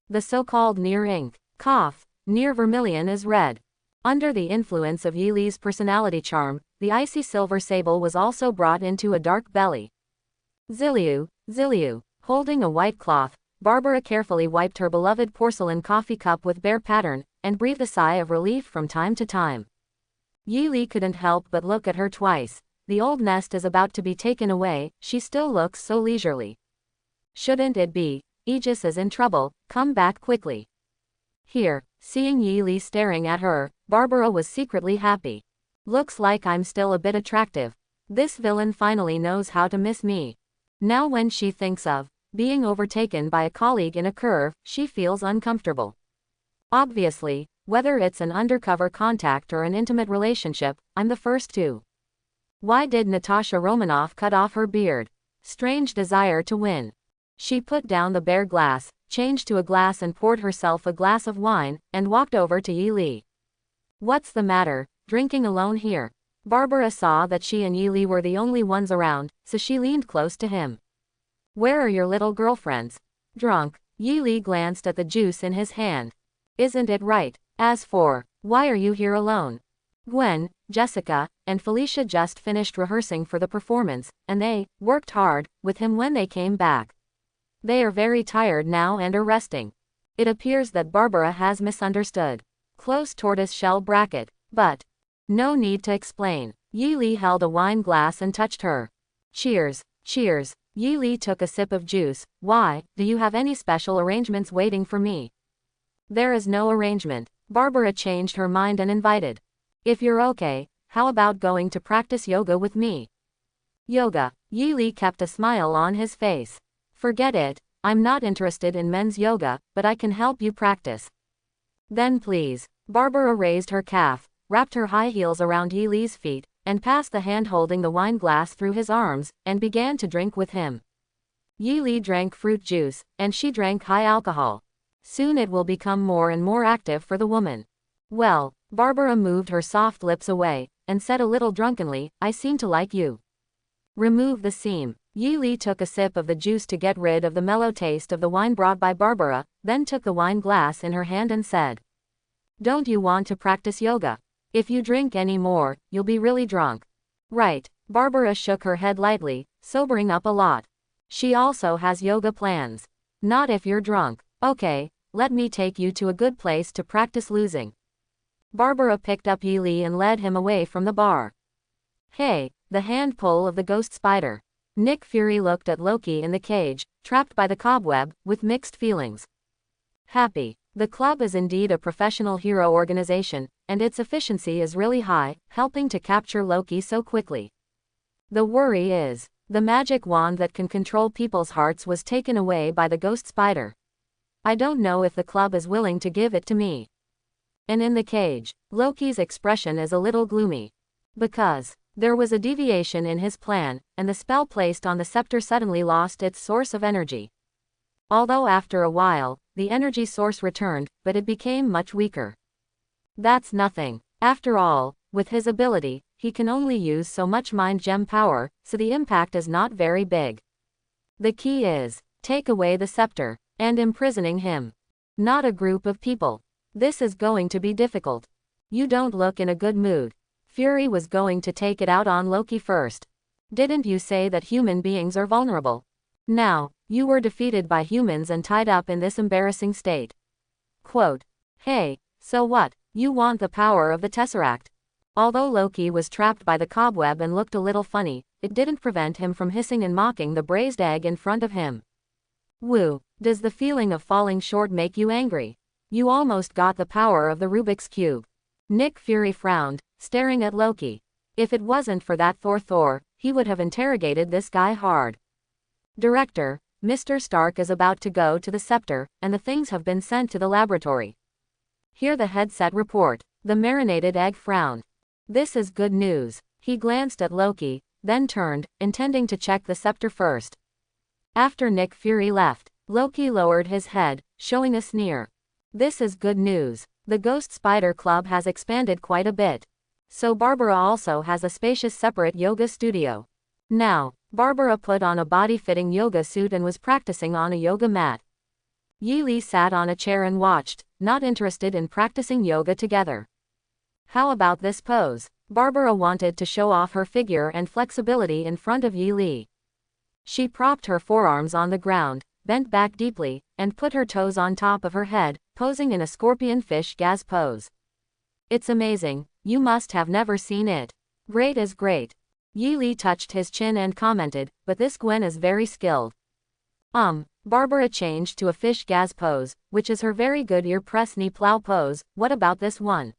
The so-called near ink, cough, near vermilion is red. Under the influence of Yi Li's personality charm, the icy Silver Sable was also brought into a dark belly. Ziliu, holding a white cloth, Barbara carefully wiped her beloved porcelain coffee cup with bear pattern, and breathed a sigh of relief from time to time. Yi Li couldn't help but look at her twice. The old nest is about to be taken away, she still looks so leisurely. Shouldn't it be? Aegis is in trouble, come back quickly. Here, seeing Yi Li staring at her, Barbara was secretly happy. Looks like I'm still a bit attractive. This villain finally knows how to miss me. Now when she thinks of being overtaken by a colleague in a curve, she feels uncomfortable. Obviously, whether it's an undercover contact or an intimate relationship, I'm the first to. Why did Natasha Romanoff cut off her beard? Strange desire to win. She put down the bare glass, changed to a glass and poured herself a glass of wine, and walked over to Yi Li. What's the matter, drinking alone here? Barbara saw that she and Yi Li were the only ones around, so she leaned close to him. Where are your little girlfriends? Drunk. Yi Li glanced at the juice in his hand. Isn't it right? As for, why are you here alone? Gwen, Jessica, and Felicia just finished rehearsing for the performance, and they worked hard with him when they came back. They are very tired now and are resting. It appears that Barbara has misunderstood. Close tortoise-shell bracket, but no need to explain. Yi Li held a wine glass and touched her. Cheers, cheers. Yi Li took a sip of juice. Why, do you have any special arrangements waiting for me? There is no arrangement. Barbara changed her mind and invited. If you're okay, how about going to practice yoga with me? Yoga. Yi Li kept a smile on his face. Forget it, I'm not interested in men's yoga, but I can help you practice. Then please. Barbara raised her calf, wrapped her high heels around Yi Li's feet, and passed the hand holding the wine glass through his arms, and began to drink with him. Yi Li drank fruit juice, and she drank high alcohol. Soon it will become more and more active for the woman. Well, Barbara moved her soft lips away, and said a little drunkenly, I seem to like you. Remove the seam. Yi Li took a sip of the juice to get rid of the mellow taste of the wine brought by Barbara, then took the wine glass in her hand and said, Don't you want to practice yoga? If you drink any more, you'll be really drunk. Right. Barbara shook her head lightly, sobering up a lot. She also has yoga plans. Not if you're drunk. Okay, let me take you to a good place to practice losing. Barbara picked up Yi Li and led him away from the bar. Hey, the hand pull of the ghost spider. Nick Fury looked at Loki in the cage, trapped by the cobweb, with mixed feelings. Happy. The club is indeed a professional hero organization, and its efficiency is really high, helping to capture Loki so quickly. The worry is, the magic wand that can control people's hearts was taken away by the ghost spider. I don't know if the club is willing to give it to me. And in the cage, Loki's expression is a little gloomy. Because there was a deviation in his plan, and the spell placed on the scepter suddenly lost its source of energy. Although after a while, the energy source returned, but it became much weaker. That's nothing. After all, with his ability, he can only use so much mind gem power, so the impact is not very big. The key is, take away the scepter, and imprisoning him. Not a group of people. This is going to be difficult. You don't look in a good mood. Fury was going to take it out on Loki first. Didn't you say that human beings are vulnerable? Now, you were defeated by humans and tied up in this embarrassing state. Quote, Hey, so what? You want the power of the Tesseract. Although Loki was trapped by the cobweb and looked a little funny, it didn't prevent him from hissing and mocking the braised egg in front of him. Woo, does the feeling of falling short make you angry? You almost got the power of the Rubik's Cube. Nick Fury frowned, staring at Loki. If it wasn't for that Thor, he would have interrogated this guy hard. Director, Mr. Stark is about to go to the scepter, and the things have been sent to the laboratory. Hear the headset report. The marinated egg frowned. This is good news. He glanced at Loki, then turned, intending to check the scepter first. After Nick Fury left, Loki lowered his head, showing a sneer. This is good news. The Ghost Spider Club has expanded quite a bit. So Barbara also has a spacious separate yoga studio. Now, Barbara put on a body-fitting yoga suit and was practicing on a yoga mat. Yi Li sat on a chair and watched, not interested in practicing yoga together. How about this pose? Barbara wanted to show off her figure and flexibility in front of Yi Li. She propped her forearms on the ground, bent back deeply, and put her toes on top of her head, posing in a scorpion fish gaz pose. It's amazing, you must have never seen it. Great is great. Yi Li touched his chin and commented, but this Gwen is very skilled. Barbara changed to a fish gaz pose, which is her very good ear press knee plow pose. What about this one?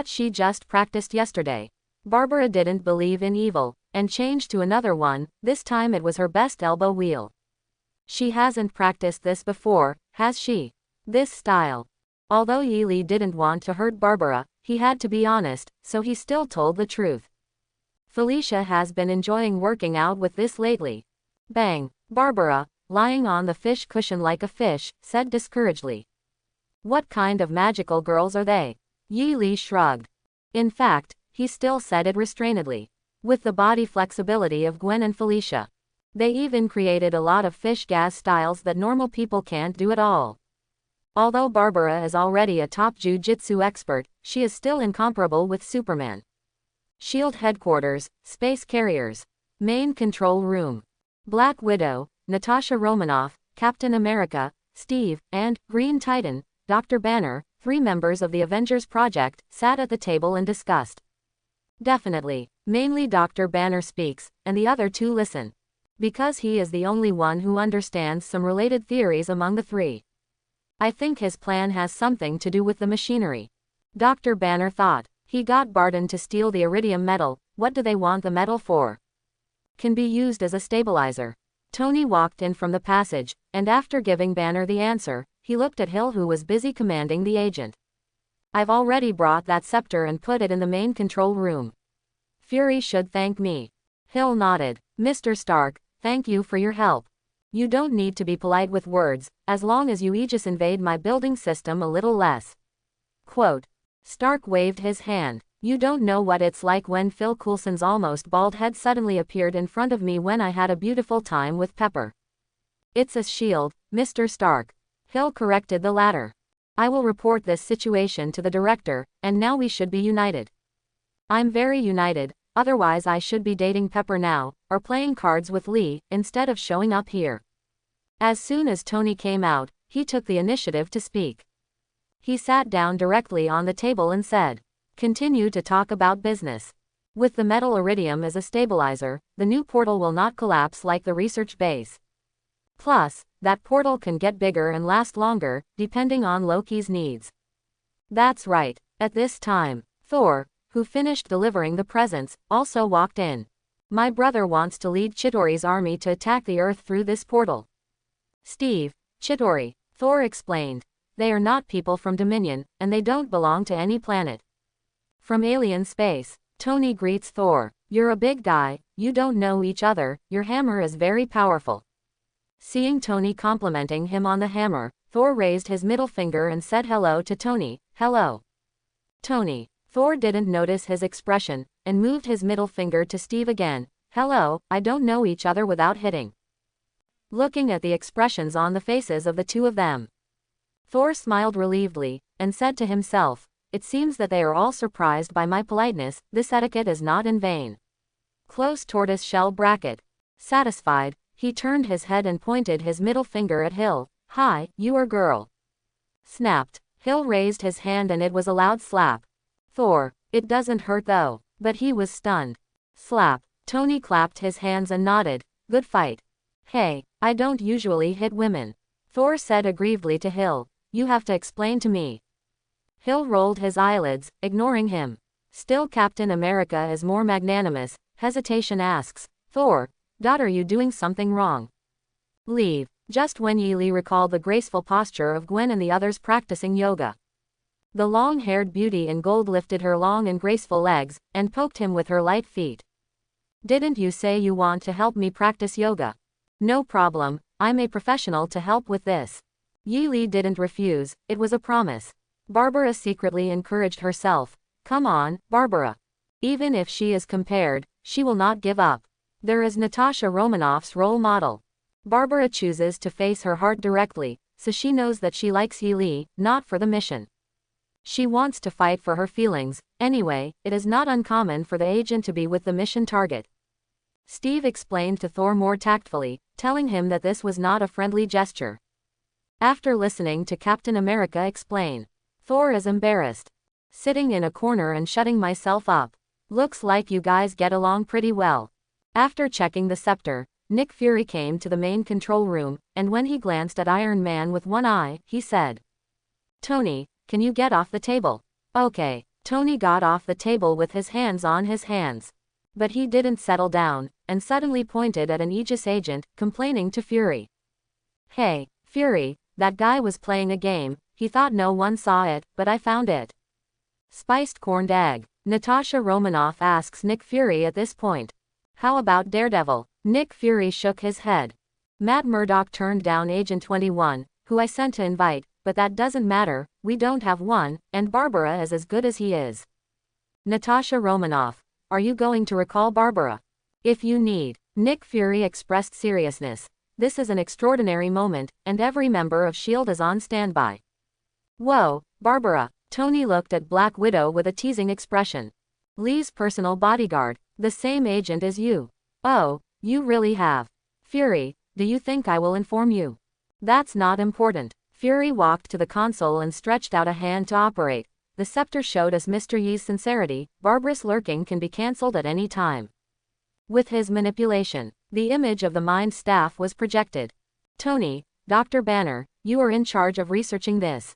She just practiced yesterday. Barbara didn't believe in evil, and changed to another one. This time it was her best elbow wheel. She hasn't practiced this before, has she? This style. Although Yi Li didn't want to hurt Barbara, he had to be honest, so he still told the truth. Felicia has been enjoying working out with this lately. Bang. Barbara, lying on the fish cushion like a fish, said discouragedly. What kind of magical girls are they? Yi Li shrugged. In fact, he still said it restrainedly. With the body flexibility of Gwen and Felicia. They even created a lot of fish gaz styles that normal people can't do at all. Although Barbara is already a top jiu-jitsu expert, she is still incomparable with Superman. SHIELD headquarters, space carriers. Main control room. Black Widow, Natasha Romanoff, Captain America, Steve, and Green Titan, Dr. Banner, 3 members of the Avengers Project, sat at the table and discussed. Definitely, mainly Dr. Banner speaks, and the other 2 listen. Because he is the only one who understands some related theories among the 3. I think his plan has something to do with the machinery. Dr. Banner thought. He got Barton to steal the iridium metal. What do they want the metal for? Can be used as a stabilizer. Tony walked in from the passage, and after giving Banner the answer, he looked at Hill, who was busy commanding the agent. I've already brought that scepter and put it in the main control room. Fury should thank me. Hill nodded. Mr. Stark, Thank you for your help. You don't need to be polite with words, as long as you just invade my building system a little less. Quote. Stark waved his hand. You don't know what it's like when Phil Coulson's almost bald head suddenly appeared in front of me when I had a beautiful time with Pepper. It's a shield, Mr. Stark. Hill corrected the latter. I will report this situation to the director, and now we should be united. I'm very united, otherwise I should be dating Pepper now, or playing cards with Lee, instead of showing up here. As soon as Tony came out, he took the initiative to speak. He sat down directly on the table and said, continue to talk about business. With the metal iridium as a stabilizer, the new portal will not collapse like the research base. Plus, that portal can get bigger and last longer, depending on Loki's needs. That's right. At this time, Thor, who finished delivering the presents, also walked in. My brother wants to lead Chitauri's army to attack the Earth through this portal. Steve, Chitauri, Thor explained. They are not people from Dominion, and they don't belong to any planet. From alien space, Tony greets Thor. You're a big guy, you don't know each other, your hammer is very powerful. Seeing Tony complimenting him on the hammer, Thor raised his middle finger and said hello to Tony. Hello. Tony. Thor didn't notice his expression, and moved his middle finger to Steve again. Hello, I don't know each other without hitting. Looking at the expressions on the faces of the two of them, Thor smiled relievedly, and said to himself, it seems that they are all surprised by my politeness, this etiquette is not in vain. Close tortoise shell bracket. Satisfied, he turned his head and pointed his middle finger at Hill. Hi, you are girl. Snapped. Hill raised his hand and it was a loud slap. Thor, it doesn't hurt though. But he was stunned. Slap. Tony clapped his hands and nodded. Good fight. Hey, I don't usually hit women. Thor said aggrievedly to Hill. You have to explain to me. Hill rolled his eyelids, ignoring him. Still Captain America is more magnanimous. Hesitation asks. Thor, are you doing something wrong? Leave. Just when Lee recalled the graceful posture of Gwen and the others practicing yoga. The long-haired beauty in gold lifted her long and graceful legs, and poked him with her light feet. Didn't you say you want to help me practice yoga? No problem, I'm a professional to help with this. Lee didn't refuse, it was a promise. Barbara secretly encouraged herself. Come on, Barbara. Even if she is compared, she will not give up. There is Natasha Romanoff's role model. Barbara chooses to face her heart directly, so she knows that she likes Lee, not for the mission. She wants to fight for her feelings. Anyway, it is not uncommon for the agent to be with the mission target. Steve explained to Thor more tactfully, telling him that this was not a friendly gesture. After listening to Captain America explain, Thor is embarrassed. Sitting in a corner and shutting myself up. Looks like you guys get along pretty well. After checking the scepter, Nick Fury came to the main control room, and when he glanced at Iron Man with one eye, he said, Tony, can you get off the table? Okay. Tony got off the table with his hands on his hands. But he didn't settle down, and suddenly pointed at an Aegis agent, complaining to Fury. Hey, Fury, that guy was playing a game, he thought no one saw it, but I found it. Spiced corned egg. Natasha Romanoff asks Nick Fury at this point. How about Daredevil? Nick Fury shook his head. Matt Murdock turned down Agent 21, who I sent to invite, but that doesn't matter, we don't have one, and Barbara is as good as he is. Natasha Romanoff. Are you going to recall Barbara? If you need. Nick Fury expressed seriousness. This is an extraordinary moment, and every member of S.H.I.E.L.D. is on standby. Whoa, Barbara. Tony looked at Black Widow with a teasing expression. Lee's personal bodyguard. The same agent as you. Oh, you really have. Fury, do you think I will inform you? That's not important. Fury walked to the console and stretched out a hand to operate. The scepter showed us Mr. Yi's sincerity. Barbara's lurking can be cancelled at any time. With his manipulation, the image of the Mind staff was projected. Tony, Dr. Banner, you are in charge of researching this.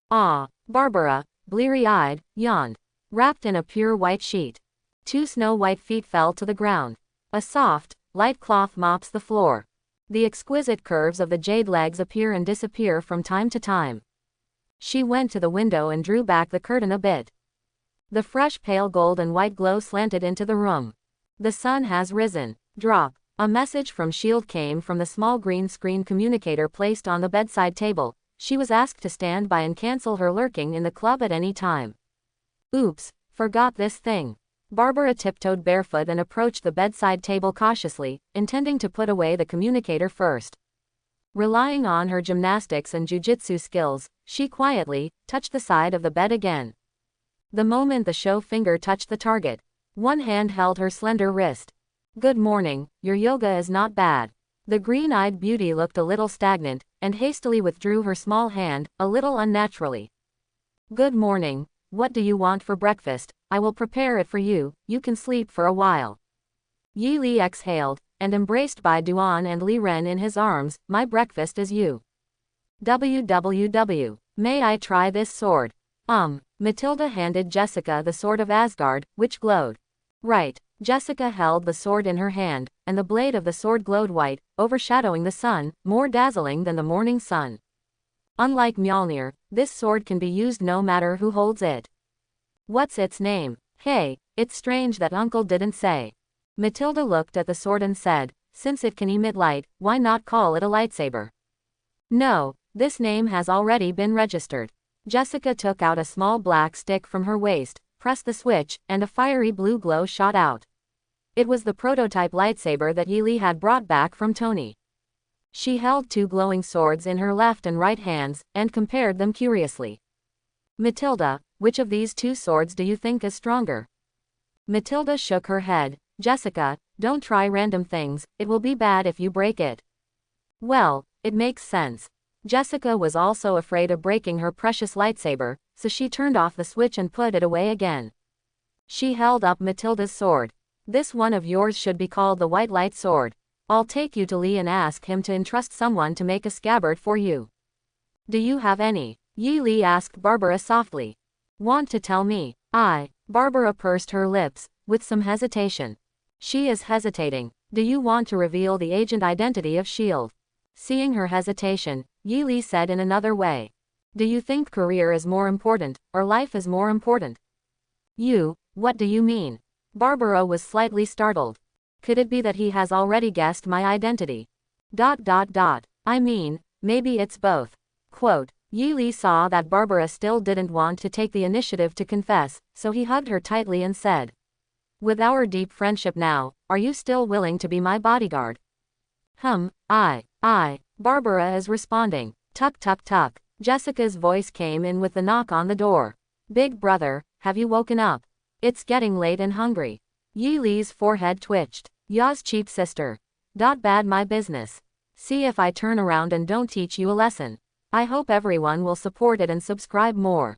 Ah, Barbara, bleary-eyed, yawned. Wrapped in a pure white sheet. 2 snow-white feet fell to the ground. A soft, light cloth mops the floor. The exquisite curves of the jade legs appear and disappear from time to time. She went to the window and drew back the curtain a bit. The fresh pale gold and white glow slanted into the room. The sun has risen. Drop. A message from S.H.I.E.L.D. came from the small green screen communicator placed on the bedside table. She was asked to stand by and cancel her lurking in the club at any time. Oops, forgot this thing. Barbara tiptoed barefoot and approached the bedside table cautiously, intending to put away the communicator first. Relying on her gymnastics and jujitsu skills, she quietly touched the side of the bed again. The moment the show finger touched the target, one hand held her slender wrist. Good morning, your yoga is not bad. The green-eyed beauty looked a little stagnant, and hastily withdrew her small hand, a little unnaturally. Good morning, what do you want for breakfast? I will prepare it for you, you can sleep for a while. Yi Li exhaled, and embraced by Duan and Li Ren in his arms, my breakfast is you. WWW. May I try this sword? Matilda handed Jessica the sword of Asgard, which glowed. Right. Jessica held the sword in her hand, and the blade of the sword glowed white, overshadowing the sun, more dazzling than the morning sun. Unlike Mjolnir, this sword can be used no matter who holds it. What's its name? Hey, it's strange that Uncle didn't say. Matilda looked at the sword and said, since it can emit light, why not call it a lightsaber? No, this name has already been registered. Jessica took out a small black stick from her waist, pressed the switch, and a fiery blue glow shot out. It was the prototype lightsaber that Yi Li had brought back from Tony. She held two glowing swords in her left and right hands, and compared them curiously. Matilda, which of these two swords do you think is stronger? Matilda shook her head. Jessica, don't try random things, it will be bad if you break it. Well, it makes sense. Jessica was also afraid of breaking her precious lightsaber, so she turned off the switch and put it away again. She held up Matilda's sword. This one of yours should be called the White Light Sword. I'll take you to Lee and ask him to entrust someone to make a scabbard for you. Do you have any? Yi Li asked Barbara softly. Want to tell me? Barbara pursed her lips, with some hesitation. She is hesitating. Do you want to reveal the agent identity of S.H.I.E.L.D.? Seeing her hesitation, Yi Li said in another way. Do you think career is more important, or life is more important? What do you mean? Barbara was slightly startled. Could it be that he has already guessed my identity? I mean, maybe it's both. Quote, Yi Li saw that Barbara still didn't want to take the initiative to confess, so he hugged her tightly and said. With our deep friendship now, are you still willing to be my bodyguard? Barbara is responding. Tuck tuck tuck. Jessica's voice came in with the knock on the door. Big brother, have you woken up? It's getting late and hungry. Yi Li's forehead twitched. Ya's cheap sister. Bad my business. See if I turn around and don't teach you a lesson. I hope everyone will support it and subscribe more.